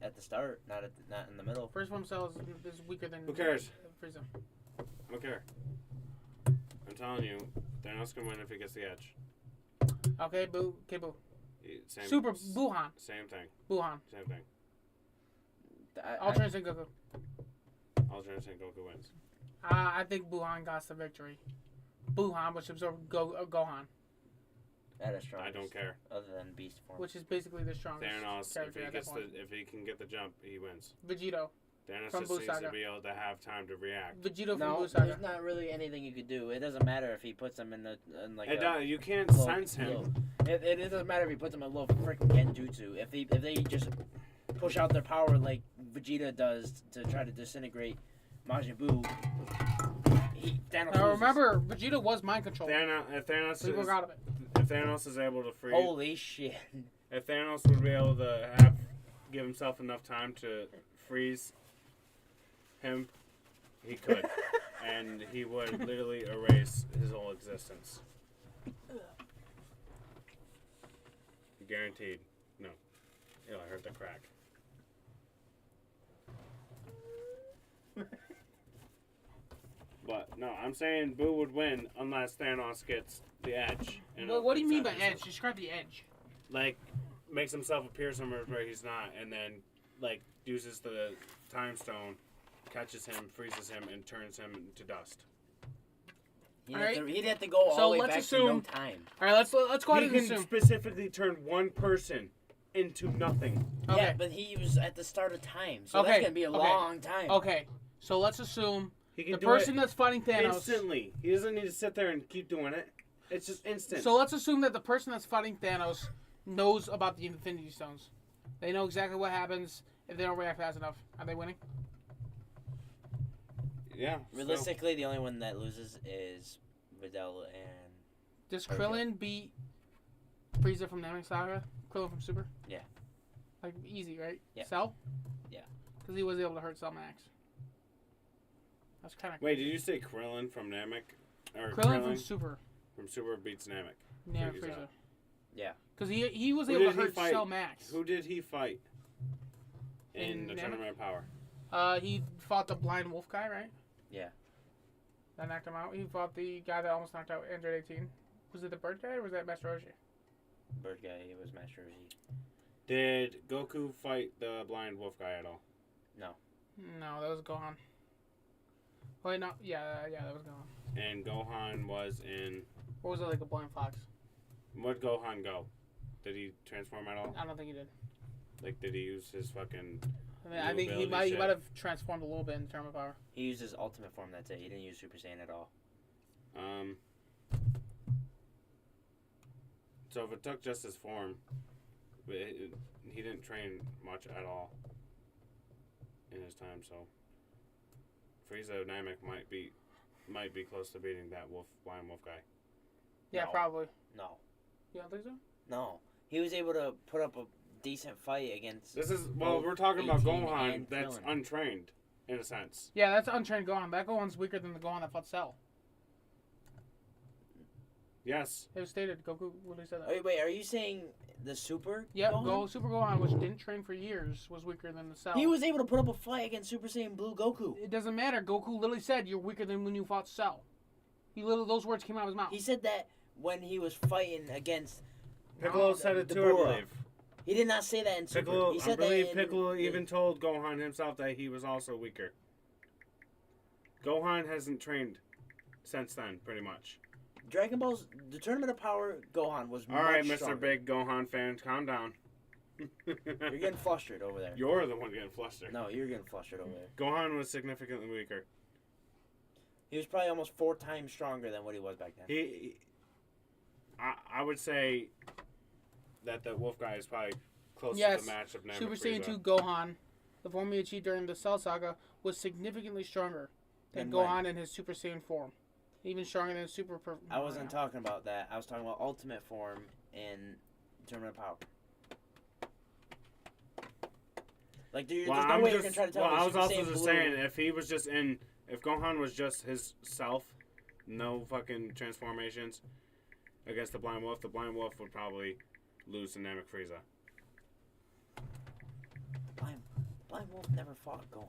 At the start, not in the middle. First form Cell is weaker than Who cares? Frieza. I don't care. I'm telling you, Thanos can win if he gets the edge. Okay, Kid Buu. Same, Super Buhan. Same thing. Buhan. Same thing. Ultra Instinct Goku. Ultra Instinct Goku wins. I think Buhan got the victory. Buhan, which absorbed Gohan, That is strong. I don't care. Other than beast form. which is basically the strongest Thanos, character at that point. if he can get the jump, he wins. Vegito. Thanos From just Buu needs Saga. to be able to have time to react. Vegito from No, Buu Saga. there's not really anything you could do. It doesn't matter if he puts them in like You can't low- sense him. low- It doesn't matter if he puts them in low freaking genjutsu. If they just push out their power like Vegeta does to try to disintegrate Majin Buu, Thanos Now loses. remember, Vegeta was mind controlled. If Thanos So he broke out of it. if Thanos is able to freeze, Holy shit! if Thanos would be able to give himself enough time to freeze him, he could, and he would literally erase his whole existence. Guaranteed. No. Ew, I heard the crack. But no, I'm saying Boo would win unless Thanos gets the edge. Well, what do you mean by edge? Describe the edge. Like, makes himself appear somewhere where he's not, and then like uses the time stone, catches him, freezes him, and turns him to dust. He'd have to go all the way back to no time. All right, let's go ahead and He can assume. specifically turn one person into nothing. Okay. Yeah, but he was at the start of time, so Okay, that's gonna be a okay. long time. Okay, so let's assume He can the do person it that's fighting Thanos. instantly. He doesn't need to sit there and keep doing it. It's just instant. So let's assume that the person that's fighting Thanos knows about the Infinity Stones. They know exactly what happens if they don't react fast enough. Are they winning? yeah. Realistically, the only one that loses is Videl and... Does Okay. Krillin beat Frieza from Namek Saga? Krillin from Super? Yeah. Like, easy, right? Yeah. Cell? Yeah. Because he was able to hurt Cell Max. That's kind of... Wait, did you say Krillin from Namek? Or Krillin from Super. From Super beats Namek. Namek Frieza. Frieza. Yeah. Because he was Who able to did he hurt fight? Cell Max. Who did he fight in In the Namek? Tournament of Power? He fought the blind wolf guy, right? Yeah. That knocked him out. He fought the guy that almost knocked out Android 18. Was it the bird guy or was that Master Roshi? Bird guy, he was Master Roshi. Did Goku fight the blind wolf guy at all? No. No, that was Gohan. Wait, no. Yeah, that was Gohan. And Gohan was in... Or was it like a blind fox? Where'd Gohan go? Did he transform at all? I don't think he did. Like, did he use his fucking... I think he ability shit? might have transformed a little bit in term of power. He used his ultimate form, that's it. He didn't use Super Saiyan at all. So if it took just his form, he didn't train much at all in his time, so Frieza Namek might be close to beating that blind wolf guy. Yeah, No. probably. No. You don't think so? No. He was able to put up a decent fight against... This is, both we're talking about 18 Gohan and that's Krillin. untrained, in a sense. Yeah, that's untrained Gohan. That Gohan's weaker than the Gohan that fought Cell. Yes. It was stated. Goku literally said that. Wait, are you saying the Super Yeah, Gohan? Super Gohan, which didn't train for years, was weaker than the Cell. He was able to put up a fight against Super Saiyan Blue Goku. It doesn't matter. Goku literally said, "You're weaker than when you fought Cell." Those words came out of his mouth. He said that when he was fighting against... Piccolo said it too, I Dabura. believe. He did not say that in Super. Piccolo, He I said believe that in, Piccolo even told Gohan himself that he was also weaker. Gohan hasn't trained since then, pretty much. Dragon Ball's... The Tournament of Power, Gohan was All right, much Mr. stronger. Big Gohan fan, calm down. You're getting flustered over there. You're the one getting flustered. No, you're getting flustered over there. Gohan was significantly weaker. He was probably almost 4 times stronger than what he was back then. I would say that the wolf guy is probably close Yes, to the match of Namek Super Frieza. Saiyan 2 Gohan, the form he achieved during the Cell Saga, was significantly stronger than Than when? Gohan in his Super Saiyan form. Even stronger than Super... I wasn't talking about that. I was talking about Ultimate Form in Tournament of Power. Like, there's no way you're going to try to tell me I was Super also Saiyan just Blue- saying, if Gohan was just his self, no fucking transformations against the Blind Wolf would probably lose to Namek Frieza. Blind Wolf never fought Gohan.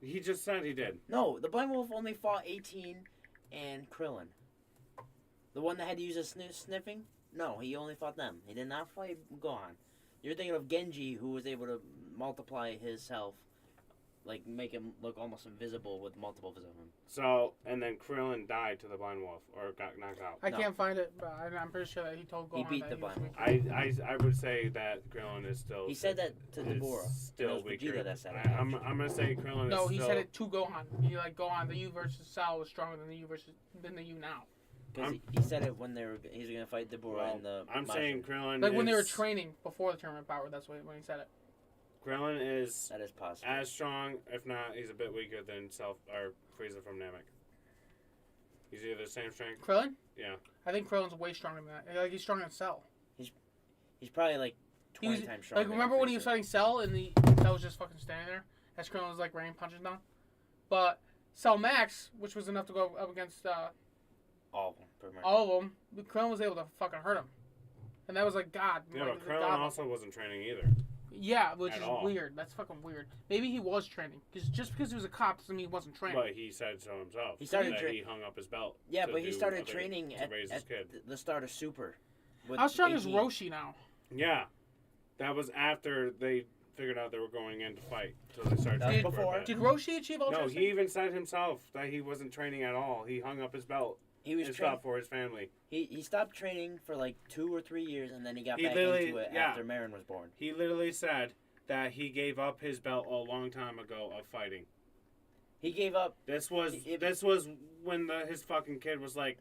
He just said he did. No, the Blind Wolf only fought 18 and Krillin. The one that had to use a sniffing? No, he only fought them. He did not fight Gohan. You're thinking of Genji, who was able to multiply himself, like make him look almost invisible with multiples of him. So, and then Krillin died to the Blind Wolf, or got knocked out. I can't find it, but I'm pretty sure that he told Gohan beat that the he was Blind weak. I would say that Krillin is still... He said that to is Dabura. Still And it was weaker. Vegeta that said it. I'm going to say Krillin No, is he still... said it to Gohan. He like Gohan, the U versus Cell was stronger than the U now. Because he said it when he was going to fight Dabura in the... I'm Majin. saying Krillin Like is... when they were training before the Tournament of Power, that's when he said it. Krillin is That is possible. as strong, if not, he's a bit weaker than Frieza from Namek. He's either the same strength. Krillin? Yeah. I think Krillin's way stronger than that. Like he's stronger than Cell. He's probably like 20 He was, times stronger. like remember than when he was Frieza. fighting Cell and Cell was just fucking standing there as Krillin was like raining punches down? But Cell Max, which was enough to go up against All of them, pretty much. all of them, Krillin was able to fucking hurt him. And that was like God. Yeah, like, but Krillin God. also wasn't training either. Yeah, which At is all. weird. That's fucking weird. Maybe he was training. Because just because he was a cop doesn't mean he wasn't training. But he said so himself. He started that tra- he hung up his belt. Yeah, to but he do started other- training to raise his kid. the start of Super. with How strong is 18. Roshi now? Yeah. That was after they figured out they were going in to fight. So they started That's training for a before. bit. Did Roshi achieve Ultra No, Instinct? he even said himself that he wasn't training at all. He hung up his belt He was and training. stuff for his family. He stopped training for like 2 or 3 years, and then he got He back literally- into it yeah. after Marin was born. He literally said that he gave up his belt a long time ago of fighting. He gave up. This was when his fucking kid was like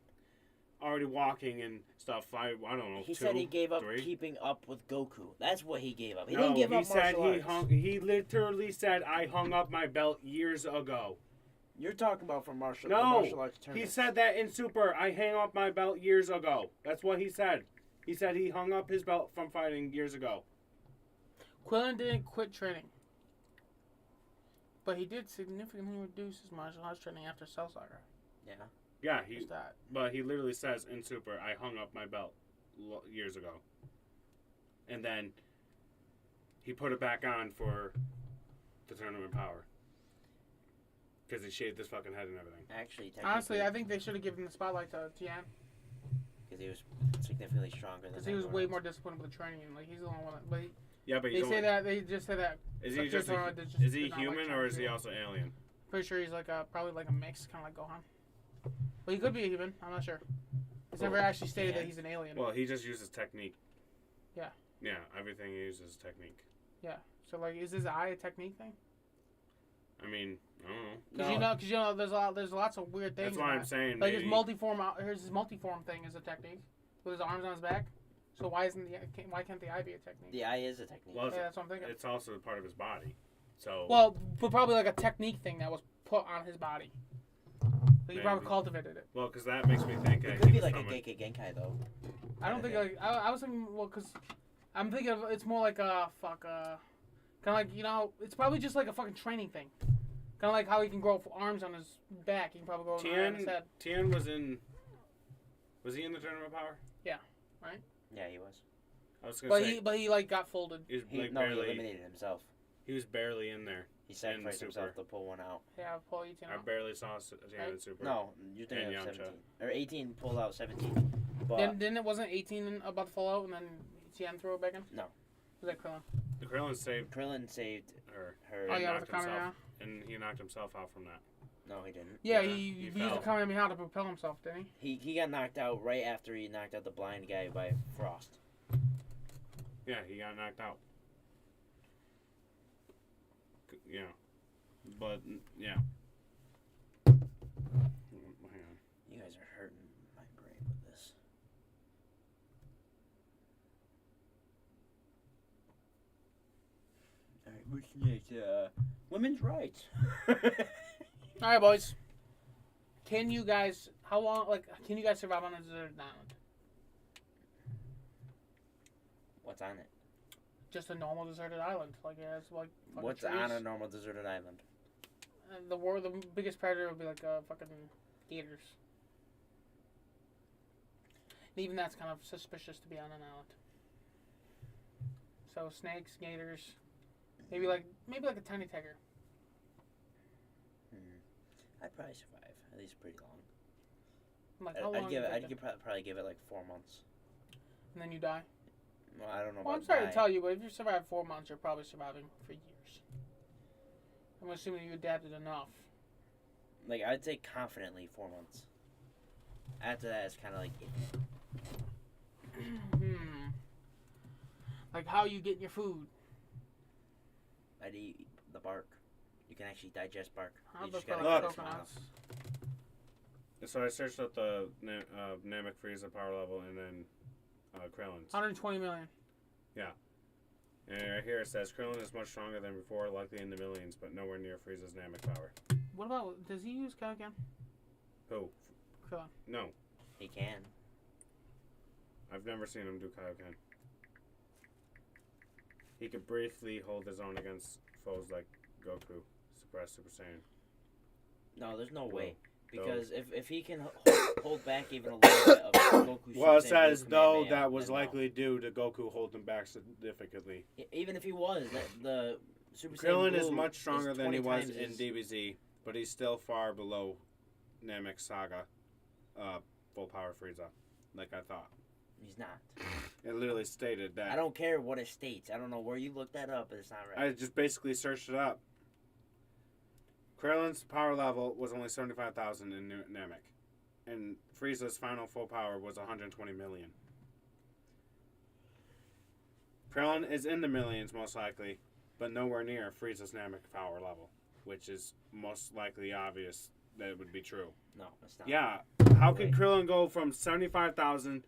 already walking and stuff. I don't know. He 2, said he gave up 3. keeping up with Goku. That's what he gave up. He No, didn't give he up said martial arts. he literally said I hung up my belt years ago. You're talking about from martial No, martial arts he tournaments. said that in Super. I hang up my belt years ago. That's what he said. He said he hung up his belt from fighting years ago. Quillen didn't quit training. But he did significantly reduce his martial arts training after Cell Saga. Yeah. Yeah, Just that. but he literally says in Super, I hung up my belt years ago. And then he put it back on for the Tournament Power. Because he shaved his fucking head and everything. Actually, Honestly, I think they should have given the spotlight to Tian. because he was significantly stronger than Because he was everyone way else. more disciplined with the training. And, like, he's the only one that... But Yeah, but they say that... They just say that... Is he Like, just there's no- is he did not like human or is he Chinese also alien? Pretty sure he's like a... Probably like a mix, kind of like Gohan. But he could be a human. I'm not sure. It's never actually stated that he's an alien. Well, he just uses technique. Yeah. Yeah, everything he uses is technique. Yeah. So, like, is his eye a technique thing? I mean, I don't know. Because you know, there's lots of weird things. That's why I'm saying like maybe. his multiform thing is a technique with his arms on his back. So why can't the eye be a technique? The eye is a technique. Well, Yeah, that's what I'm thinking. it's also part of his body. So. Well, but probably like a technique thing that was put on his body. So he probably Maybe. cultivated it. Well, because that makes me think. It that could he be was like a from Genkai Genkai though. I don't think like I was thinking because I'm thinking of it's more like a kind of like it's probably just like a fucking training thing. Kind of like how he can grow arms on his back. He can probably grow an arm on his head. Tien was in. Was he in the Tournament Power? Yeah, right. Yeah, he was. I was gonna say. But he like got folded. He was He barely. eliminated himself. He was barely in there. He sacrificed in himself Super. to pull one out. Yeah, Paul Eaton. I barely saw Tien in Super. No, you're thinking And of Yamcha. 17 or 18. Pulled out 17. But Then it wasn't 18 about to fall out, and then Tien threw it back in. No. Was that Krillin? The Krillin saved Krillin saved her. her. Oh yeah, knocked with the Kamehameha. himself. And he knocked himself out from that. No, he didn't. Yeah, Yeah, he he used fell. the Kamehameha to propel himself, didn't he? He got knocked out right after he knocked out the blind guy by Frost. Yeah, he got knocked out. Yeah. But, yeah. Hang on. You guys are hurting my brain with this. Alright, what's next? Women's rights. All right, boys. Can you guys can you guys survive on a deserted island? What's on it? Just a normal deserted island, like it has like fucking What's trees. on a normal deserted island? And the biggest predator would be like fucking gators. And even that's kind of suspicious to be on an island. So snakes, gators, maybe like a tiny tiger. I'd probably survive. At least pretty long. Like how long? Probably give it like 4 months. And then you die. Well, I don't know. Well, I'm about sorry die. to tell you, but if you survive 4 months, you're probably surviving for years. I'm assuming you adapted enough. Like I'd say confidently 4 months. After that, it's kind of like Like how you get your food. I'd eat the bark. You can actually digest bark. How You the just gotta fuck get it small coconuts? enough. So I searched up the Namek Frieza power level and then Krillin's. 120 million. Yeah. And right here it says Krillin is much stronger than before, likely in the millions, but nowhere near Frieza's Namek power. What about, does he use Kaioken? Who? Krillin. No. He can. I've never seen him do Kaioken. He could briefly hold his own against foes like Goku, suppress Super Saiyan. No, there's no way. Though. Because if he can hold back even a little bit of Goku's Well, it Super Saiyan says Blue though Kamehameha, that was then no. likely due to Goku holding back significantly. Even if he was, the Super Saiyan Krillin Blue is much stronger than he 20 was times in his- DBZ, but he's still far below Namek Saga, full power Frieza, like I thought. He's not. It literally stated that. I don't care what it states. I don't know where you looked that up, but it's not right. I just basically searched it up. Krillin's power level was only 75,000 in Namek, and Frieza's final full power was 120 million. Krillin is in the millions most likely, but nowhere near Frieza's Namek power level, which is most likely obvious that it would be true. No, it's not. Yeah, how can Krillin go from 75,000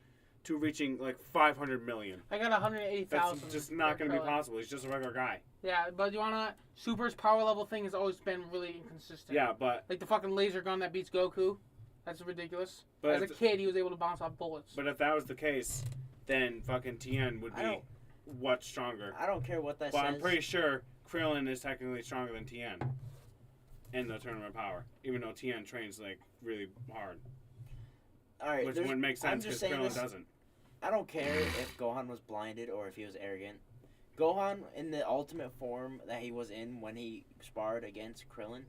to reaching like 500 million? I got 180,000. That's just not going to be possible. He's just a regular guy. Yeah, but you wanna Super's power level thing has always been really inconsistent. Yeah, but like the fucking laser gun that beats Goku, that's ridiculous. But as a kid, he was able to bounce off bullets. But if that was the case, then fucking Tien would be what stronger? I don't care what that says. says. But I'm pretty sure Krillin is technically stronger than Tien in the tournament power, even though Tien trains like really hard. All right, which wouldn't make sense because Krillin doesn't. I don't care if Gohan was blinded or if he was arrogant. Gohan, in the ultimate form that he was in when he sparred against Krillin,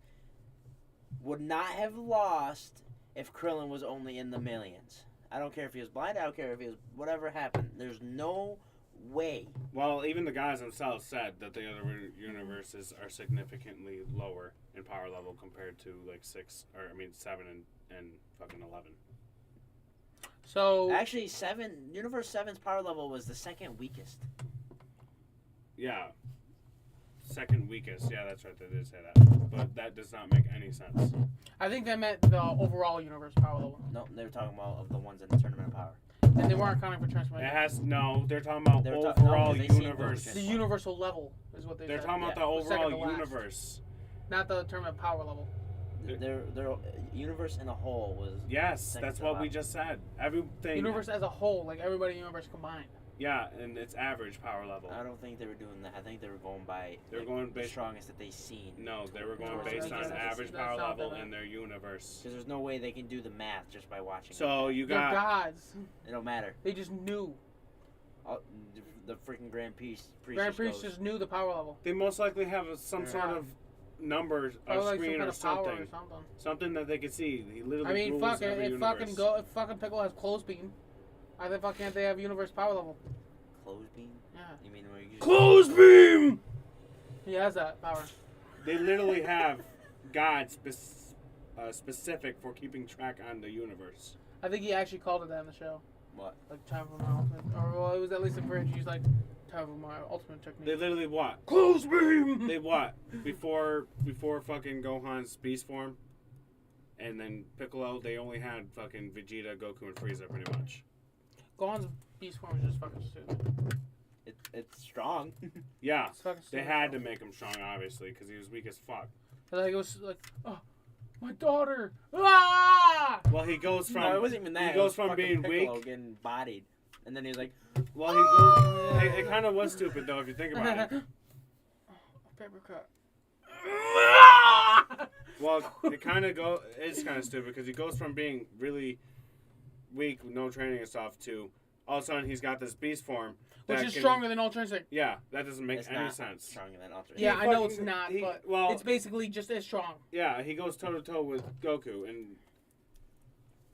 would not have lost if Krillin was only in the millions. I don't care if he was blind. I don't care if he was whatever happened. There's no way. Well, even the guys themselves said that the other universes are significantly lower in power level compared to like 7 and fucking 11. So actually, Universe 7's power level was the second weakest. Yeah. Second weakest. Yeah, that's right. They did say that. But that does not make any sense. I think they meant the overall universe power level. No, they were talking about of the ones in the tournament of power. And they weren't accounting for transformation. They're talking about overall universe. The universal level is what they're said. talking about the overall universe. Not the tournament power level. Their universe in a whole was. Yes, that's what we just said. Everything. Universe as a whole, like everybody in the universe combined. Yeah, and it's average power level. I don't think they were doing that. I think they were going by. They're going based the strongest that they seen. No, they were going based on average power level in their universe. Because there's no way they can do the math just by watching. So you got. They're gods. It don't matter. They just knew. The freaking Grand Priest. Grand Priest just knew the power level. They most likely have some sort of numbers or screen or something. Something that they could see. He literally rules every universe. If fucking Piccolo has clothes beam, I think fucking they have universe power level. Clothes beam? Yeah. You mean where you clothes beam? He has that power. They literally have gods specific for keeping track on the universe. I think he actually called it that in the show. What? Like time for my ultimate, or well, it was at least a bridge. He's like time for my ultimate technique. They literally what? Clothes beam. They what? Before fucking Gohan's beast form, and then Piccolo. They only had fucking Vegeta, Goku, and Frieza pretty much. Gohan's beast form is just fucking stupid. It's strong. Yeah, it's fucking they had to make him strong, obviously, because he was weak as fuck. Like it was like, oh, my daughter. Ah! Well, he goes from. No, it wasn't even that. He goes from being Piccolo weak, getting bodied, and then he was like. Well, he goes. It kind of was stupid though, if you think about it. Paper cut. Well, it kind of is kind of stupid because he goes from being really weak, with no training and stuff, to all of a sudden he's got this beast form. Which is stronger than Ultra Instinct. Yeah, that doesn't make any sense. Stronger than Ultra Yeah, I know it's not, but well, it's basically just as strong. Yeah, he goes toe to toe with Goku, and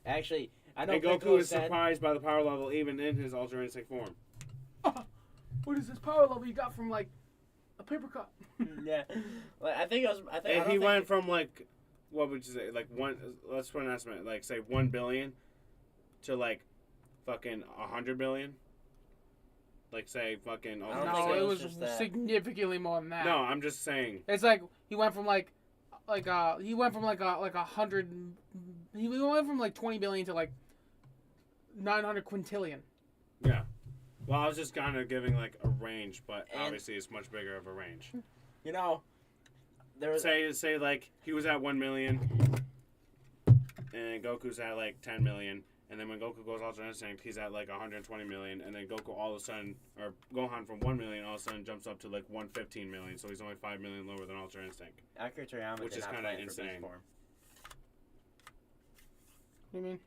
actually, I know. And Goku is surprised by the power level even in his Ultra Instinct form. What is this power level you got from like a paper cut? Yeah, like, I think it was. And he went from like, what would you say, like one? Let's put an estimate, like say 1 billion, to like, fucking 100 billion. Like say fucking. No, it was significantly more than that. No, I'm just saying. It's like he went from like he went from like 100. He went from like 20 billion to like 900 quintillion. Yeah. Well, I was just kind of giving like a range, but obviously it's much bigger of a range. You know, there was say like he was at 1 million, and Goku's at like 10 million, and then when Goku goes Ultra Instinct, he's at like 120 million, and then Goku all of a sudden, or Gohan from 1 million all of a sudden jumps up to like 115 million, so he's only 5 million lower than Ultra Instinct. Akira Toriyama which is kind of insane. What do you mean?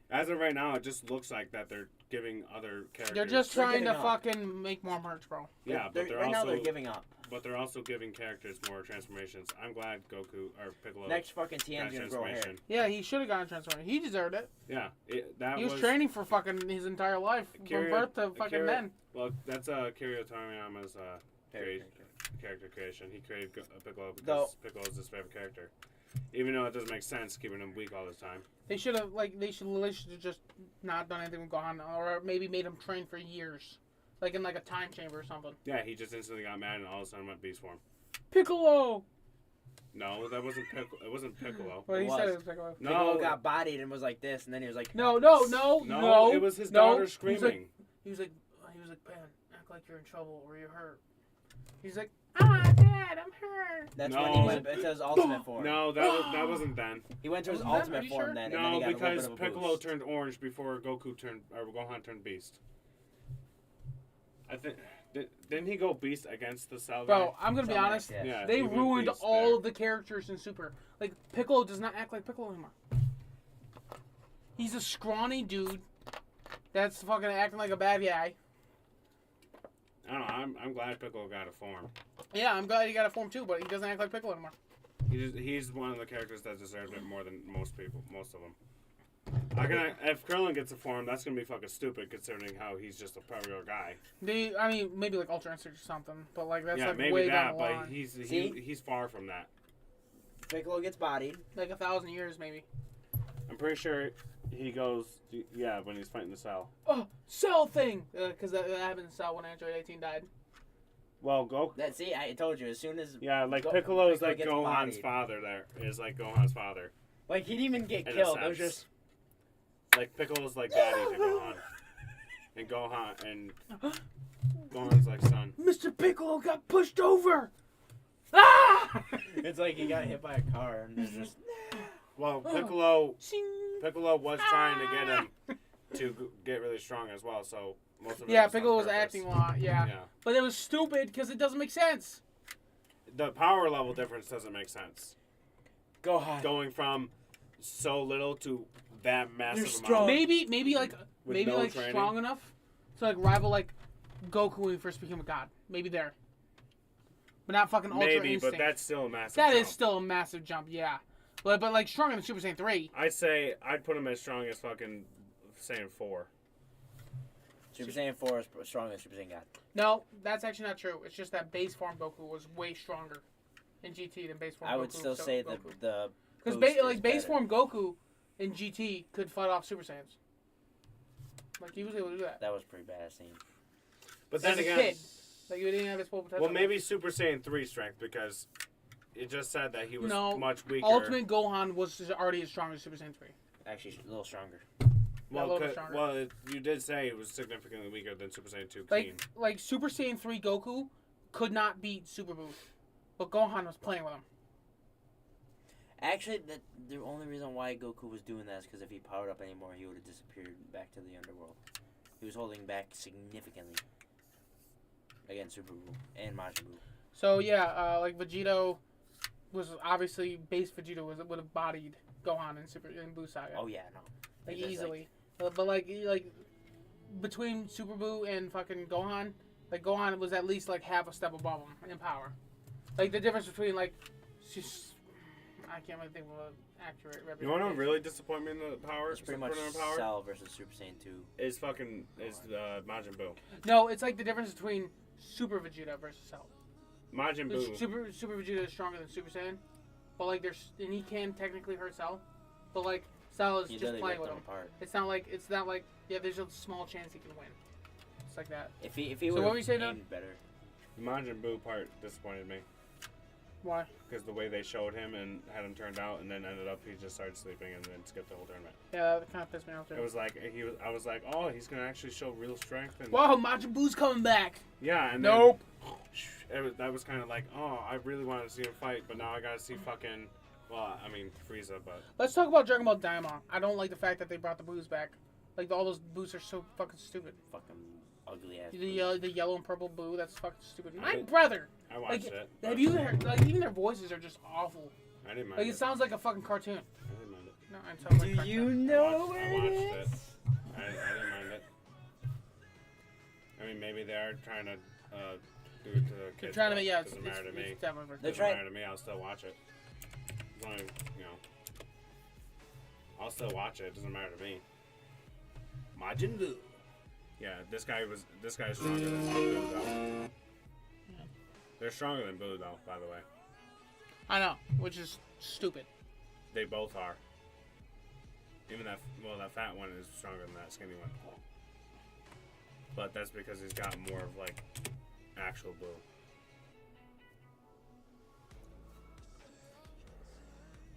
As of right now, it just looks like that they're giving other characters. They're just They're trying to giving up. fucking make more merch, bro. Yeah, but they're right now also they're giving up. But they're also giving characters more transformations. I'm glad Goku or Piccolo Next fucking got TN's gonna grow hair. transformation. Yeah, he should have gotten transformed. He deserved it. Yeah, that He was was training for fucking his entire life, from birth to fucking then. Well, that's Kiryu Toriyama's character creation. He created Piccolo because Though- Piccolo's his favorite character. Even though it doesn't make sense keeping him weak all the time. They should have literally just not done anything with Gohan, or maybe made him train for years, like in like a time chamber or something. Yeah, he just instantly got mad and all of a sudden went beast form. Piccolo. No, that wasn't Piccolo. It wasn't Piccolo. Well, he It said was. it was Piccolo. No, Piccolo got bodied and was like this, and then he was like, No. No, it was his daughter screaming. He was like, Ben, act like you're in trouble or you're hurt. He's like, Dad, I'm hurt. That's No. when he went into his ultimate form. No, that wasn't then. He went to his Wasn't that? Are ultimate you form sure? then, and then he No, got a little because bit of a Piccolo boost. turned orange before Gohan turned beast. I think didn't he go beast against the Cell? Bro, I'm gonna be Something like honest. that. Yeah, They he went ruined beast all there. of the characters in Super. Like Piccolo does not act like Piccolo anymore. He's a scrawny dude that's fucking acting like a bad guy. I don't know. I'm glad Piccolo got a form. Yeah, I'm glad he got a form too, but he doesn't act like Piccolo anymore. He's one of the characters that deserves it more than most of them. If Krillin gets a form, that's gonna be fucking stupid considering how he's just a regular guy. I mean, maybe like Ultra Instinct or something, but like that's Yeah, like maybe way that, down the but line. he's far from that. Piccolo gets bodied. Like 1,000 years maybe. I'm pretty sure he goes, yeah, when he's fighting the Cell. Oh, Cell thing! Because that happened in Cell when Android 18 died. Well, See, I told you, as soon as... yeah, like Go- Piccolo is Piccolo like gets Gohan's bodied. father. Is like Gohan's father. Like, he didn't even get In a killed. It was sense. just... Like Piccolo's like daddy to Gohan, and Gohan's like son. Mr. Piccolo got pushed over! Ah! It's like he got hit by a car, and there's just... Well, Piccolo Shing. was trying to get him to get really strong as well. So most of it Yeah, was on Piccolo was purpose. acting a lot, yeah. But it was stupid because it doesn't make sense. The power level difference doesn't make sense. Gohan. Going from so little to that massive You're amount. strong. Maybe like With no training? strong enough to like rival like Goku when he first became a god. Maybe there. But not fucking Ultra Maybe, Instinct. but that's still a massive That jump. is still a massive jump, yeah. But like stronger than Super Saiyan 3. I'd put him as strong as fucking Saiyan 4. Super Saiyan 4 is stronger than Super Saiyan God. No, that's actually not true. It's just that base form Goku was way stronger in GT than base form Goku. I would still say Goku. the Because boost is like base better. form Goku in GT could fight off Super Saiyans. Like he was able to do that. That was pretty bad scene. But As then a again, kid, like he didn't have his full potential. well, maybe Super Saiyan 3 strength because it just said that he was much weaker. Ultimate Gohan was already as strong as Super Saiyan 3. Actually, a little stronger. A little bit stronger. You did say it was significantly weaker than Super Saiyan 2 Like Teen. like Super Saiyan 3 Goku could not beat Super Buu, but Gohan was playing with him. Actually, the only reason why Goku was doing that is because if he powered up anymore, he would have disappeared back to the underworld. He was holding back significantly against Super Buu and Majin Buu. So yeah, like Vegito was obviously base Vegito would have bodied Gohan in Buu Saga. Oh yeah, no. Like It's just easily. But like between Super Buu and fucking Gohan, like Gohan was at least like half a step above him in power. Like the difference between like, I can't really think of an accurate representation. You want to really disappoint me in the power? It's pretty much power? Cell versus Super Saiyan 2. Is Majin Buu. No, it's like the difference between Super Vegeta versus Cell. Majin Buu. Super Vegeta is stronger than Super Saiyan, but like and he can technically hurt Cell, but like Cell is He just literally playing ripped with them him. apart. It's not like yeah, there's a small chance he can win. It's like that. If he So would what were you saying, aimed better. The Majin Buu part disappointed me. Why? Because the way they showed him and had him turned out, and then ended up he just started sleeping and then skipped the whole tournament. Yeah, that kind of pissed me off too. It was like I was like, oh, he's gonna actually show real strength. And Whoa, Majin Buu's coming back. yeah, and Nope. Then, that was kind of like, oh, I really wanted to see him fight, but now I gotta see fucking. Well, I mean Frieza, but Let's talk about Dragon Ball Daima. I don't like the fact that they brought the Boos back. Like all those Boos are so fucking stupid. Fucking ugly ass. The yellow and purple Boo, that's fucking stupid. I My did- brother. I watched Like, it. have but you heard? Like even their voices are just awful. I didn't mind Like it. it sounds like a fucking cartoon. I didn't mind it. No, it sounds like a Do you cartoon. know I what watched it it. is? I didn't mind it. maybe they are trying to do it to the They're kids. trying to but make, yeah, it doesn't matter to me. it's definitely for They're kids. Doesn't trying- matter to me. I'll still watch it. As long as, you know, I'll still watch it. It doesn't matter to me. Majin Buu. Yeah, this guy's stronger than Buu though. They're stronger than Buu though, by the way. I know, which is stupid. They both are. Even that fat one is stronger than that skinny one. But that's because he's got more of like actual Buu.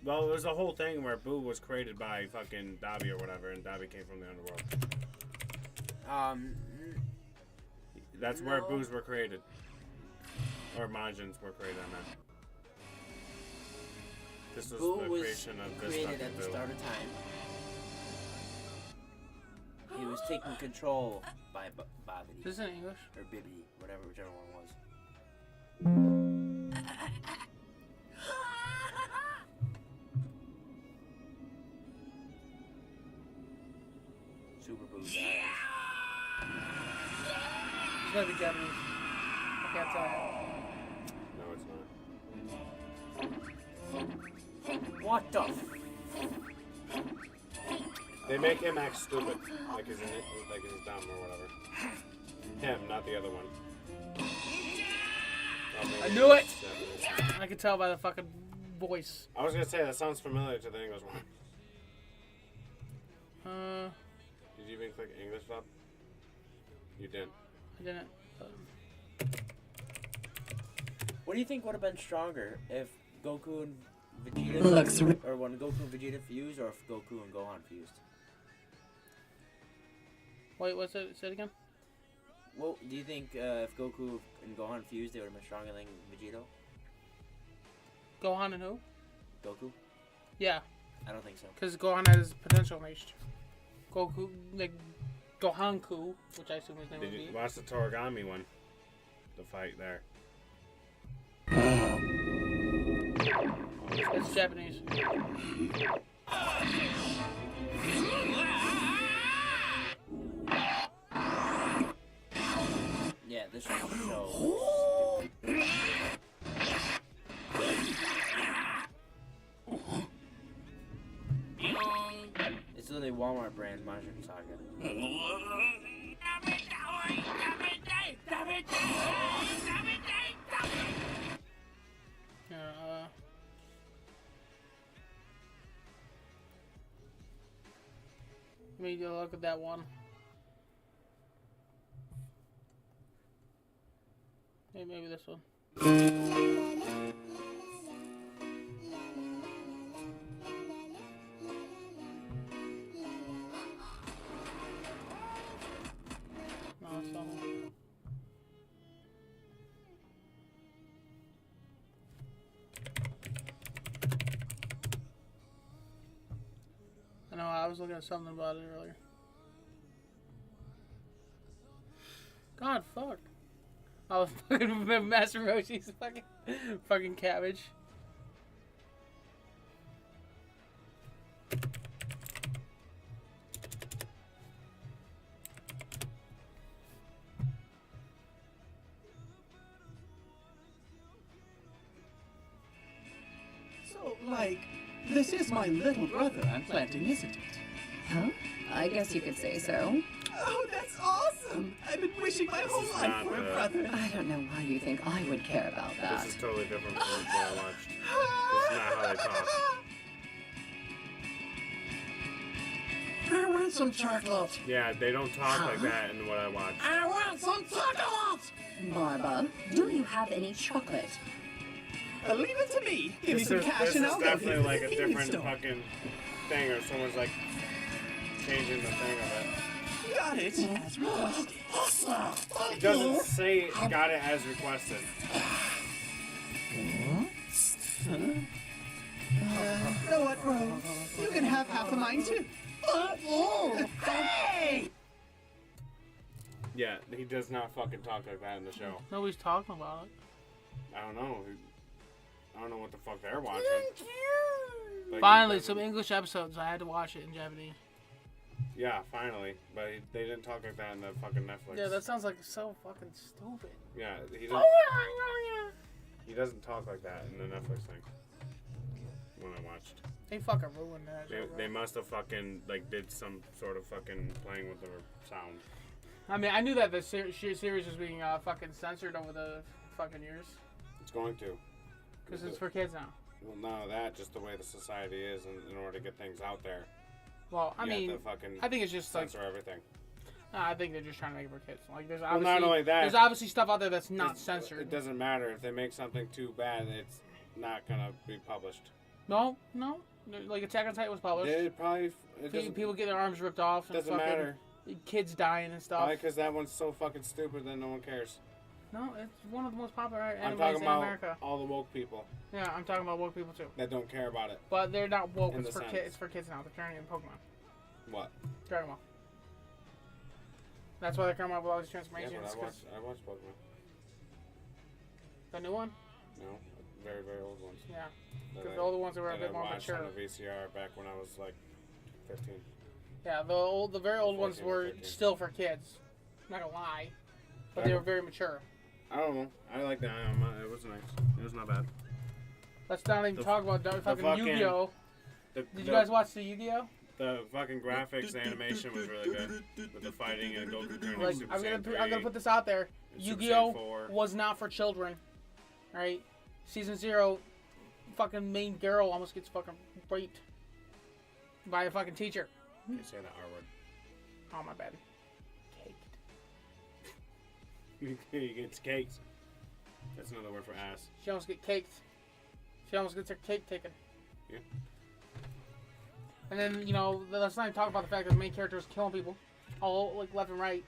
Well, there's a whole thing where Buu was created by fucking Dabi or whatever, and Dabi came from the underworld. That's where Boos were created. Or Majins were created, I meant. This was Boo the was creation of this created fucking at the Buu. start of time. He was taken control by Bobbity. Is this in English? Or Bibbidi, whichever one was. Super Boo's eyes. It's gotta be Japanese. I can't tell. No, it's not. What the? They make him act stupid, like he's dumb or whatever. Him, not the other one. Oh, maybe I knew it! it's Japanese. I could tell by the fucking voice. I was gonna say that sounds familiar to the English one. Did you even click English up? You did. I didn't. What do you think would have been stronger if Goku and Vegeta or when Goku and Vegeta fused, or if Goku and Gohan fused? Wait, what's it? Say it again? Well, do you think if Goku and Gohan fused, they would have been stronger than Vegeta? Gohan and who? Goku? Yeah, I don't think so. because Gohan has potential unleashed. Goku, like Gohanku, which I assume his name Did would you be. watch the Toragami one? The fight there. It's Japanese. Yeah, this was so. It's literally Walmart brand Majin Saga. Yeah, let me go look at that one. Maybe this one. No, it's not one. I know, I was looking at something about it earlier. God, fuck. I was fucking Master Roshi's fucking cabbage. So, like, this is my little brother I'm planting, isn't it? Huh? I guess you could say so. Oh, that's awesome! I've been wishing my whole is life not for a the- brother. I don't know why you think I would care about that. This is totally different from what I watched. This is not how they talk. I want some chocolate. Yeah, they don't talk like that in what I watched. I want some chocolate! Barba, do you have any chocolate? Leave it to me. Give me some This cash is and I'll go to definitely the like a convenience different store. fucking thing, or someone's like changing the thing of it. Got it. As requested. It doesn't say got it as requested. You know what, bro? You can have half of mine too. Hey! Yeah, he does not fucking talk like that in the show. Nobody's talking about it. I don't know. I don't know what the fuck they're watching. Like, Finally, he doesn't- some English episodes. I had to watch it in Japanese. Yeah, finally. But they didn't talk like that in the fucking Netflix. Yeah, that sounds like so fucking stupid. Yeah, he doesn't talk like that in the Netflix thing. When I watched. They fucking ruined that. They must have fucking did some sort of fucking playing with their sound. I mean, I knew that the series was being fucking censored over the fucking years. It's going to. Because it's for kids now. Well, none of that. Just the way the society is, in order to get things out there. Well, I mean, I think it's just censor everything. I think they're just trying to make it for kids. Like, there's Well, obviously, not only that, there's obviously stuff out there that's not censored. It doesn't matter if they make something too bad; it's not gonna be published. No. Like Attack on Titan was published. It probably people get their arms ripped off. And doesn't matter. Kids dying and stuff. Probably because that one's so fucking stupid that no one cares. No, it's one of the most popular I'm animes talking in about America. all the woke people. Yeah, I'm talking about woke people too. That don't care about it. But they're not woke. In It's the for sense. kids. It's for kids now. They're turning in Pokemon. What? Dragon Ball. That's why they're coming up with all these Yeah, transformations. but I watched Pokemon. The new one? No, very, very old ones. Yeah. Because the older ones were a bit more mature. I watched on a VCR back when I was like 15. Yeah, the very old ones 14 or were 15. still for kids. I'm not gonna lie, but they were very mature. I don't know. I like that. It was nice. It was not bad. Let's not even talk about fucking Yu-Gi-Oh. Did you guys watch the Yu-Gi-Oh? The fucking graphics, the animation was really good with the fighting and Goku turning Like, Super I'm Saiyan 3. gonna put this out there. and Super Saiyan Yu-Gi-Oh 4. was not for children. Right? Season 0, fucking main girl almost gets fucking raped by a fucking teacher. You say that R word. Oh my bad. He gets caked. That's another word for ass. She almost get caked. She almost gets her cake taken. Yeah. And then, let's not even talk about the fact that the main character is killing people. All, like, left and right.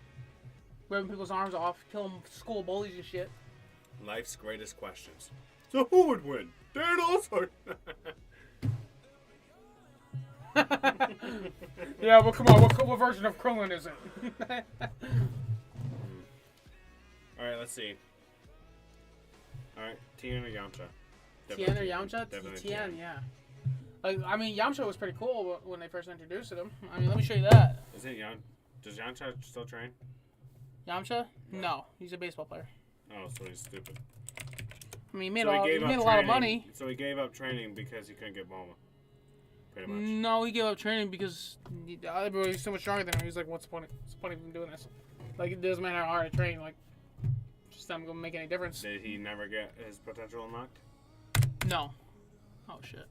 Ripping people's arms off. Killing school bullies and shit. Life's greatest questions. So who would win? Thanos or... Yeah, well, come on. What version of Krillin is it? Alright, let's see. Alright, Tien or Yamcha? Tien or Yamcha? Definitely Tien, yeah. Like, I mean, Yamcha was pretty cool when they first introduced him. I mean, let me show you that. Is it Does Yamcha still train? Yamcha? No, he's a baseball player. Oh, so he's stupid. I mean, he made a lot of money. So he gave up training because he couldn't get Bulma. Pretty much. No, he gave up training because everybody's so much stronger than him. He's like, what's the point? What's the point of him doing this? Like, it doesn't matter how hard I train. Like, just not gonna make any difference. Did he never get his potential unlocked? No. Oh shit.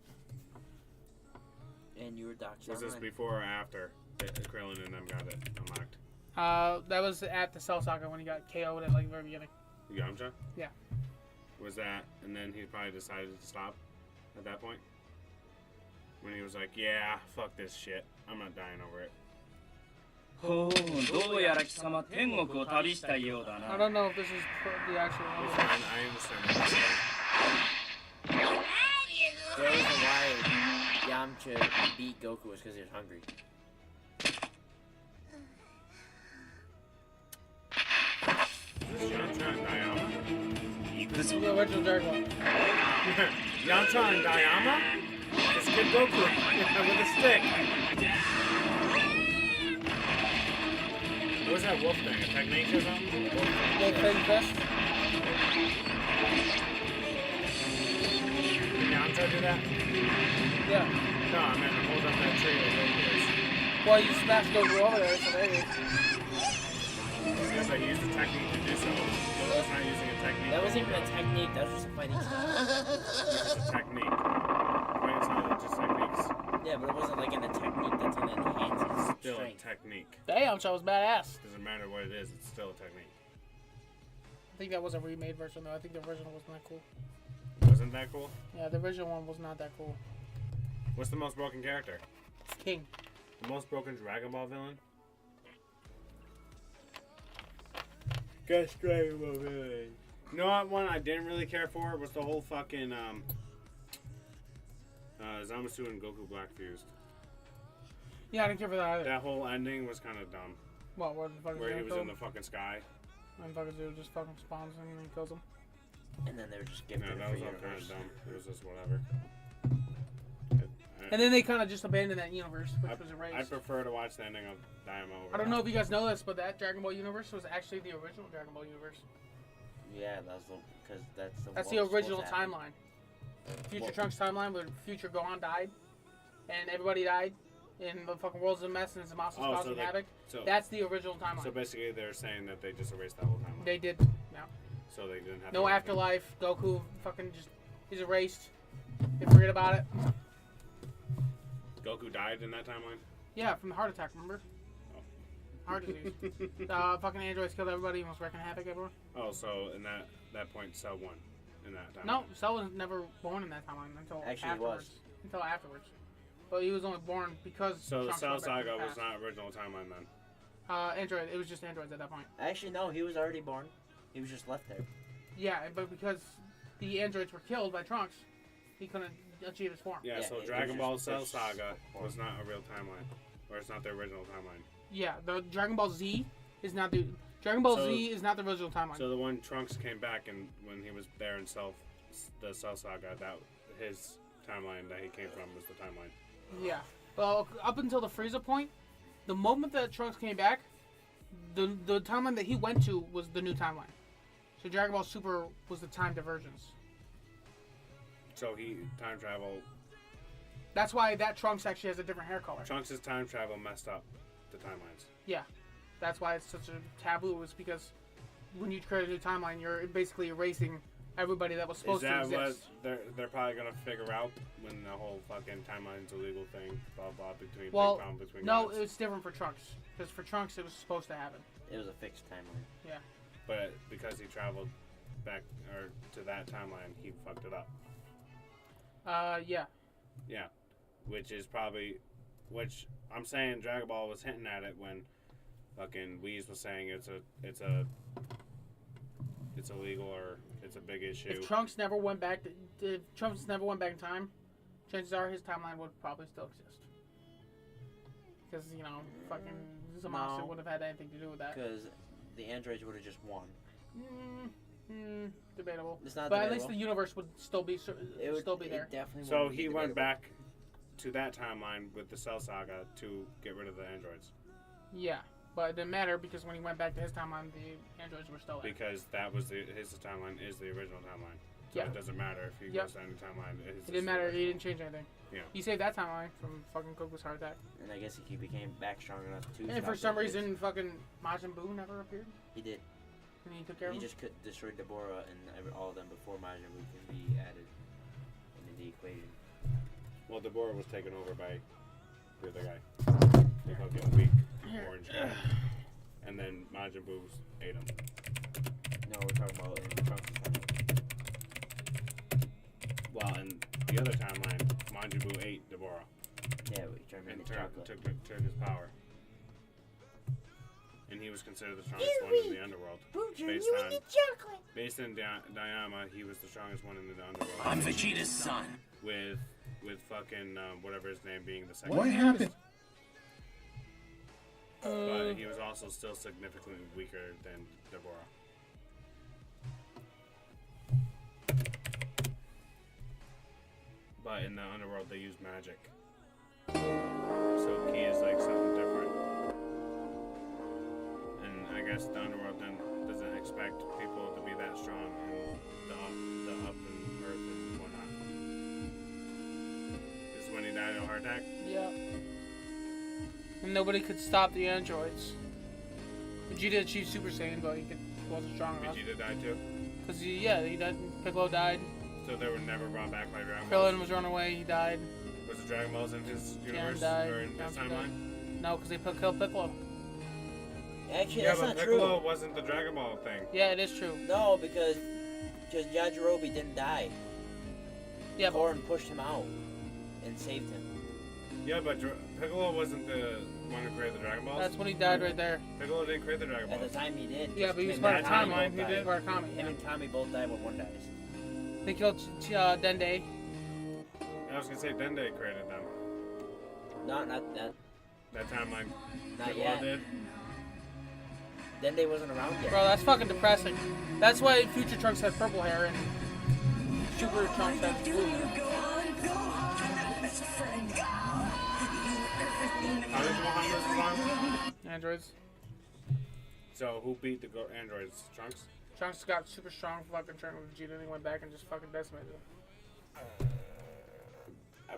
And you were Doc. Was this before or after Krillin and them got it unlocked? That was at the Cell Saga when he got KO'd at like the very beginning. Yamcha? Yeah. Was that, and then he probably decided to stop at that point? When he was like, yeah, fuck this shit. I'm not dying over it. Oh, どうやら貴様天国を旅したいようだな。 I don't know if this is the actual one. I understand what you're saying. The reason why Yamcha beat Goku was because he was hungry. Yamcha and Dayama? This is the original Dragon Ball. Yamcha and Dayama? It's Kid Goku with a stick. What was that wolf thing? A technique or something? Wolf thing vest? Did Yamcha do that? Yeah. No, I meant to hold up that tree with Goku is. Well, you smashed Goku over there, so there you go. Because I used a technique to do so. Goku's not using a technique. That wasn't even a technique, that was just a fighting style. It's a technique. Fighting style is just techniques. Yeah, but it wasn't like in a technique that's gonna enhance his Still strength. a technique. Damn, Yamcha was badass. Doesn't matter what it is, it's still a technique. I think that was a remade version though. I think the original wasn't that cool. Wasn't that cool? Yeah, the original one was not that cool. What's the most broken character? King. The most broken Dragon Ball villain? Guess Dragon Ball villain. You know what one I didn't really care for was the whole fucking Zamasu and Goku Black fused. Yeah, I didn't care for that either. That whole ending was kind of dumb. What the fuck Where he was in the fucking sky. And fucking dude just fucking spawns him and then kills him. And then they were just No, gifted that for was all kind of universe. dumb. It was just whatever. I And then they kind of just abandoned that universe, which was erased. I prefer to watch the ending of Daima over I don't know if you guys know this, but that Dragon Ball universe was actually the original Dragon Ball universe. Yeah, because That's the original timeline. Future Trunks timeline where Future Gohan died, and everybody died, and the fucking world's a mess, and Zamasu causing havoc. That's the original timeline. So basically, they're saying that they just erased that whole timeline. They did, yeah. So they didn't have no afterlife. Goku fucking just he's erased. They forget about it. Goku died in that timeline? Yeah, from the heart attack, remember? Oh. Heart disease. Fucking androids killed everybody and was wrecking havoc everywhere. Oh, so in that point, Cell won in that timeline? No, Cell was never born in that timeline until afterwards. Until afterwards. But he was only born because... So the Cell Saga was not original timeline then? Android. It was just androids at that point. Actually, no, he was already born. He was just left there. Yeah, but because the androids were killed by Trunks, he couldn't achieve his form. Yeah, so Dragon Ball Cell Saga was not a real timeline. Or it's not the original timeline. Yeah, the Dragon Ball Z is not the... Dragon Ball Z is not the original timeline. So the one Trunks came back and when he was there in the Cell Saga, that his timeline that he came from was the timeline. Yeah. Well, up until the Frieza point, the moment that Trunks came back, the timeline that he went to was the new timeline. So Dragon Ball Super was the time divergence. So he time travel. That's why that Trunks actually has a different hair color. Trunks' time travel messed up the timelines. Yeah. That's why it's such a taboo, is because when you create a new timeline, you're basically erasing everybody that was supposed to exist. Is that what they're probably going to figure out when the whole fucking timeline's a legal thing, blah, blah, between no, gods? it's different for Trunks. Because for Trunks, it was supposed to happen. It was a fixed timeline. Yeah. But because he traveled back or to that timeline, he fucked it up. Yeah. Yeah. Which I'm saying Dragon Ball was hinting at it when fucking Whis was saying it's illegal or it's a big issue. If Trunks never went back in time, chances are his timeline would probably still exist. Because, fucking Zamasu would have had anything to do with that. Because the androids would have just won. Debatable. It's not but debatable. At least the universe would still be there. Definitely so he went back to that timeline with the Cell Saga to get rid of the androids. Yeah, but it didn't matter because when he went back to his timeline, the androids were still there. Because that was his timeline is the original timeline. So it doesn't matter if he goes to any timeline. It didn't matter. He didn't change anything. Yeah. He saved that timeline from fucking Goku's heart attack. And I guess he became back strong enough to. And for some reason, fucking Majin Buu never appeared. He did. And he took care of him? He just destroyed Deborah and all of them before Majin Buu can be added into the equation. Well, Deborah was taken over by the other guy. The fucking weak orange guy. And then Majin Buu ate him. No, we're talking about in Trunks' timeline. Well, in the other timeline, Majin Buu ate Deborah. Yeah, we turned him into chocolate. Took his power. And he was considered the strongest one in the underworld. Based on Daima, he was the strongest one in the underworld. I'm Vegeta's son. With fucking whatever his name being the second. What happened? But he was also still significantly weaker than Deborah. But in the underworld, they use magic. So Ki is like something different. And I guess the underworld then doesn't expect people to be that strong in the up and earth and whatnot. This is when he died of a heart attack? Yeah. And nobody could stop the androids. Vegeta achieved Super Saiyan, but he wasn't strong enough. Vegeta died too? Because he died. Piccolo died. So they were never brought back by Dragon Balls? Krillin was run away, he died. Was it Dragon Balls in his universe? Died. Or in his timeline? No, because they killed Piccolo. Actually, yeah, that's but not Piccolo true. wasn't the Dragon Ball thing. Yeah, it is true. No, because Yajirobe didn't die. Yeah, Korin pushed him out and saved him. Yeah, but Piccolo wasn't the one who created the Dragon Balls? That's when he died right there. Piccolo didn't create the Dragon Balls. At the time he did. Yeah, but he was part of timeline. He did part of Kami. Him and Kami both died when one dies. They killed Dende. I was gonna say Dende created them. No, not that. That timeline. Not Piccolo yet. did. Dende wasn't around yet. Bro, that's fucking depressing. That's why Future Trunks had purple hair and Super Trunks had blue hair. How did Gohan lose his arm? Androids. So who beat the androids? Trunks? Trunks got super strong fucking turned with Vegeta and he went back and just fucking decimated him.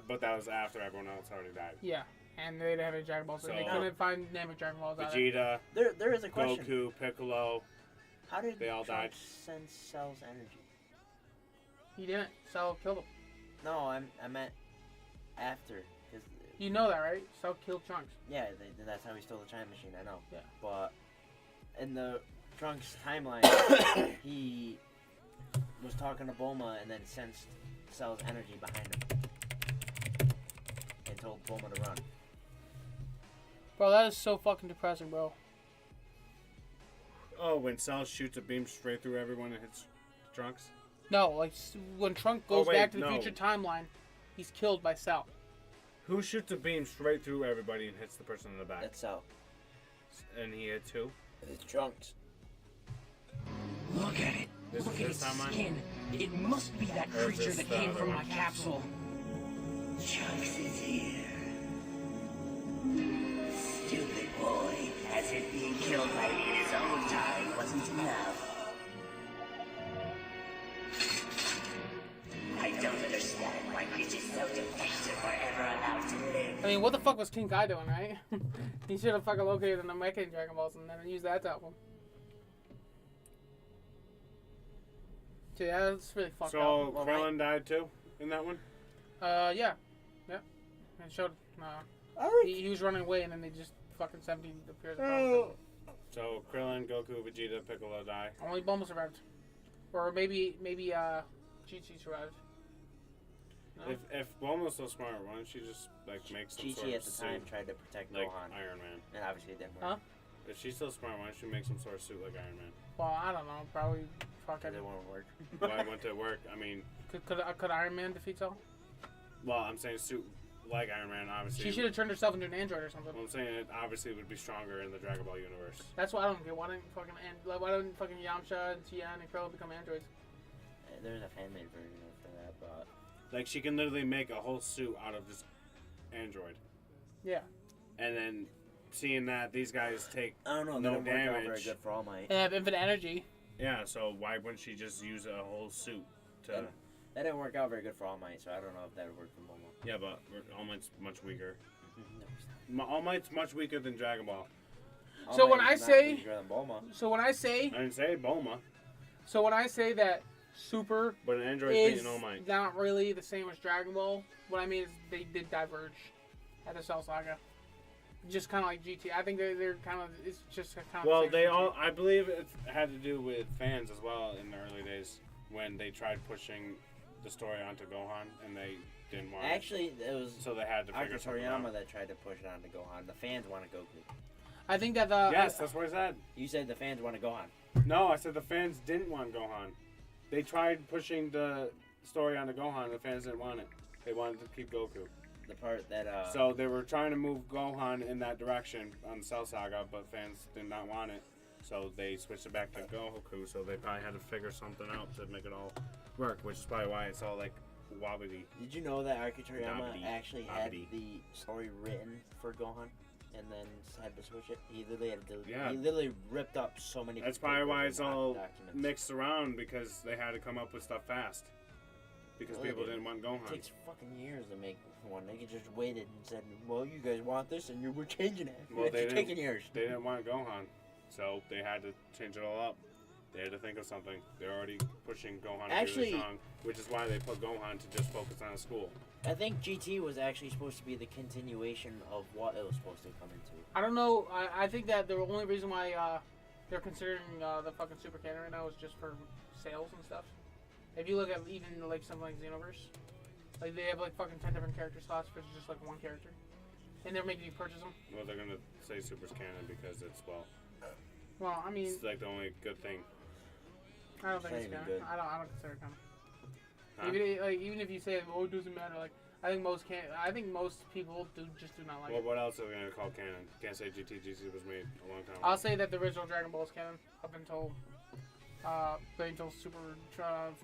But that was after everyone else already died. Yeah, and they didn't have any Dragon Balls, so they couldn't find Namek Dragon Balls out Vegeta, there is a question. Goku, Piccolo. How did they all died? Send Cell's energy? He didn't. Cell killed him. No, I meant after. Cause you know that, right? Cell killed Trunks. Yeah, that's how he stole the time machine. I know. Yeah. But in the Trunks timeline, he was talking to Bulma and then sensed Cell's energy behind him and told Bulma to run. Bro, that is so fucking depressing, bro. Oh, when Cell shoots a beam straight through everyone and hits Trunks? No, like when Trunks goes back to the future timeline, he's killed by Cell. Who shoots a beam straight through everybody and hits the person in the back? That's Cell. And he hits who? It's Trunks. Look at it. This Look is at his its timeline? skin. It must be that Or is creature this that the came other from one? my capsule. Trunks is here. Stupid boy, as if being killed by me in his own time wasn't enough. I don't understand why creatures so defective were ever allowed to live. I mean, what the fuck was King Kai doing, right? He should have fucking located the Namek Dragon Balls and then used that to help him. So yeah, that's really fucked up. So Krillin died too in that one? Yeah. And showed, he was running away and then they just fucking 17 appears. So Krillin, Goku, Vegeta, Piccolo die. Only Bulma survived. Or maybe Chi-Chi survived. No? If Bulma's so smart, why don't she just like make some Chi-Chi sort of at the time suit tried to protect like Gohan. Iron Man? And obviously it didn't work. Huh? If she's so smart, why don't she make some sort of suit like Iron Man? Well, I don't know. Probably fucking. It won't work. Why wouldn't it work? I mean, could Iron Man defeat Cell? well, I'm saying suit like Iron Man, obviously. She should have turned herself into an android or something. Well, I'm saying it obviously would be stronger in the Dragon Ball universe. That's what I don't get. Why didn't fucking Yamcha and Tien and Krillin become androids? There's a fan-made version for that, but Like she can literally make a whole suit out of just android. Yeah. And then seeing that these guys take I don't know. no That didn't work out very damage. good for All Might. And have infinite energy. Yeah, so why wouldn't she just use a whole suit to? That didn't work out very good for All Might, so I don't know if that would work for Bulma. Yeah, but All Might's much weaker. All Might's much weaker than Dragon Ball. So when I say, I didn't say Bulma. So when I say that Super But an android's is beating All Might. not really the same as Dragon Ball, what I mean is they did diverge at the Cell Saga. Just kind of like GT. I think they're kind of, it's just kind of. Well, they all. I believe it had to do with fans as well in the early days when they tried pushing the story onto Gohan and they didn't want. Actually, it was so they had to figure something Toriyama out. that tried to push it onto Gohan. The fans wanted Goku. I think that the. Yes, that's what I said. You said the fans wanted Gohan. No, I said the fans didn't want Gohan. They tried pushing the story onto Gohan. The fans didn't want it. They wanted to keep Goku. The part that. So they were trying to move Gohan in that direction on the Cell Saga, but fans did not want it. So they switched it back to Goku. So they probably had to figure something out to make it all work, which is probably why it's all like wobbly. Did you know that Akira Toriyama Wobbly. actually had Wobbly. the story written for Gohan, and then had to switch it? He literally had to. Yeah. He literally ripped up so many. That's probably why it's all documents. mixed around because they had to come up with stuff fast. Because Well, people it didn't want Gohan. It takes fucking years to make one. They could just waited and said, "Well, you guys want this, and we're changing it." Well, It's taking years. They didn't want Gohan, so they had to change it all up. They had to think of something. They're already pushing Gohan Actually- really strong, which is why they put Gohan to just focus on school. I think GT was actually supposed to be the continuation of what it was supposed to come into. I don't know. I think that the only reason why they're considering the fucking Super Canon right now is just for sales and stuff. If you look at even like something like Xenoverse, like they have like fucking 10 different character slots versus just like one character, and they're making you purchase them. Well, they're gonna say Super's canon because it's Well, I mean, it's like the only good thing. I don't think it's It's not canon. even good. I don't consider it canon. Huh? Even if you say, oh, it doesn't matter. Like I think most people just do not like Well, it. what else are they gonna call canon? Can't say GT was made a long time ago. I'll say that the original Dragon Ball is canon up until Super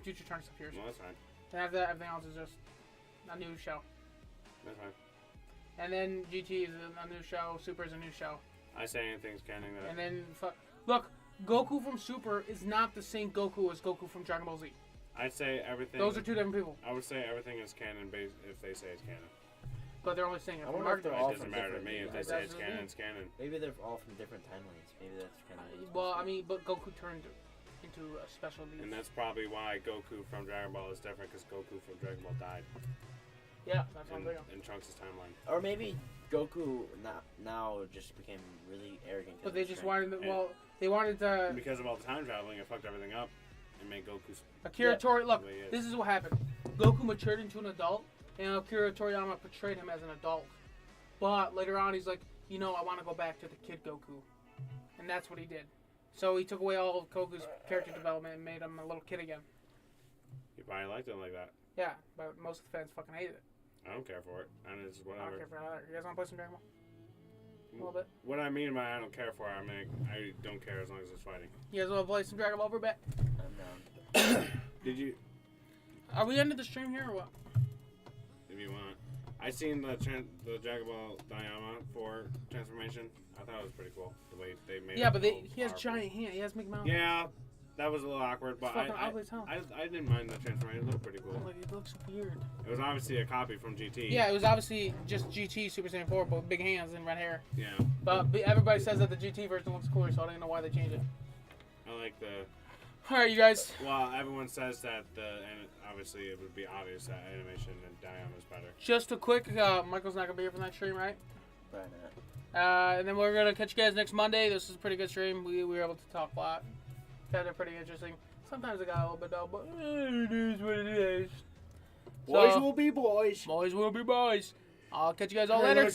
Future Trunks appears. Well, that's fine. And after that, everything else is just a new show. That's fine. And then GT is a new show. Super is a new show. I say anything's canon. And then, look, Goku from Super is not the same Goku as Goku from Dragon Ball Z. I'd say everything. Those are two different people. I would say everything is canon based if they say it's canon. But they're only saying it I from wonder if they're all It doesn't from matter to different. me if they say it's canon. It's canon. Maybe they're all from different timelines. Maybe that's kind of. Well, I mean, but Goku turned into a special needs. And that's probably why Goku from Dragon Ball is different, because Goku from Dragon Ball died. Yeah, that's what I'm thinking. In Trunks' timeline. Or maybe Goku now just became really arrogant. But they just wanted they wanted to. Because of all the time traveling, it fucked everything up and made Goku. Akira Toriyama. Look, this is what happened. Goku matured into an adult, and Akira Toriyama portrayed him as an adult. But later on, he's like, I want to go back to the kid Goku, and that's what he did. So he took away all of Goku's character development and made him a little kid again. You probably liked it like that. Yeah, but most of the fans fucking hated it. I don't care for it. And it's whatever. I don't care for either. You guys want to play some Dragon Ball? A little bit. What I mean by I don't care for it, I mean I don't care as long as it's fighting. You guys want to play some Dragon Ball for a bit? I'm down. Did you? Are we ending the stream here or what? If you want. I seen the Dragon Ball Daima 4 transformation. I thought it was pretty cool the way they made it. Yeah, but he he has giant hands. He has Mickey Mouse. Yeah, that was a little awkward, but Fucking ugly as hell. I didn't mind the transformation. It looked pretty cool. Like, it looks weird. It was obviously a copy from GT. Yeah, it was obviously just GT Super Saiyan 4, but with big hands and red hair. Yeah. But everybody says that the GT version looks cooler, so I don't know why they changed it. I like the. All right, you guys. Well, everyone says that and obviously it would be obvious that animation and Daima is better. Just a quick, Michael's not gonna be here for that stream, right? Probably not. And then we're gonna catch you guys next Monday. This is a pretty good stream. We were able to talk a lot. Kind of pretty interesting. Sometimes it got a little bit dull, but it is what it is. Boys will be boys. Boys will be boys. I'll catch you guys all later.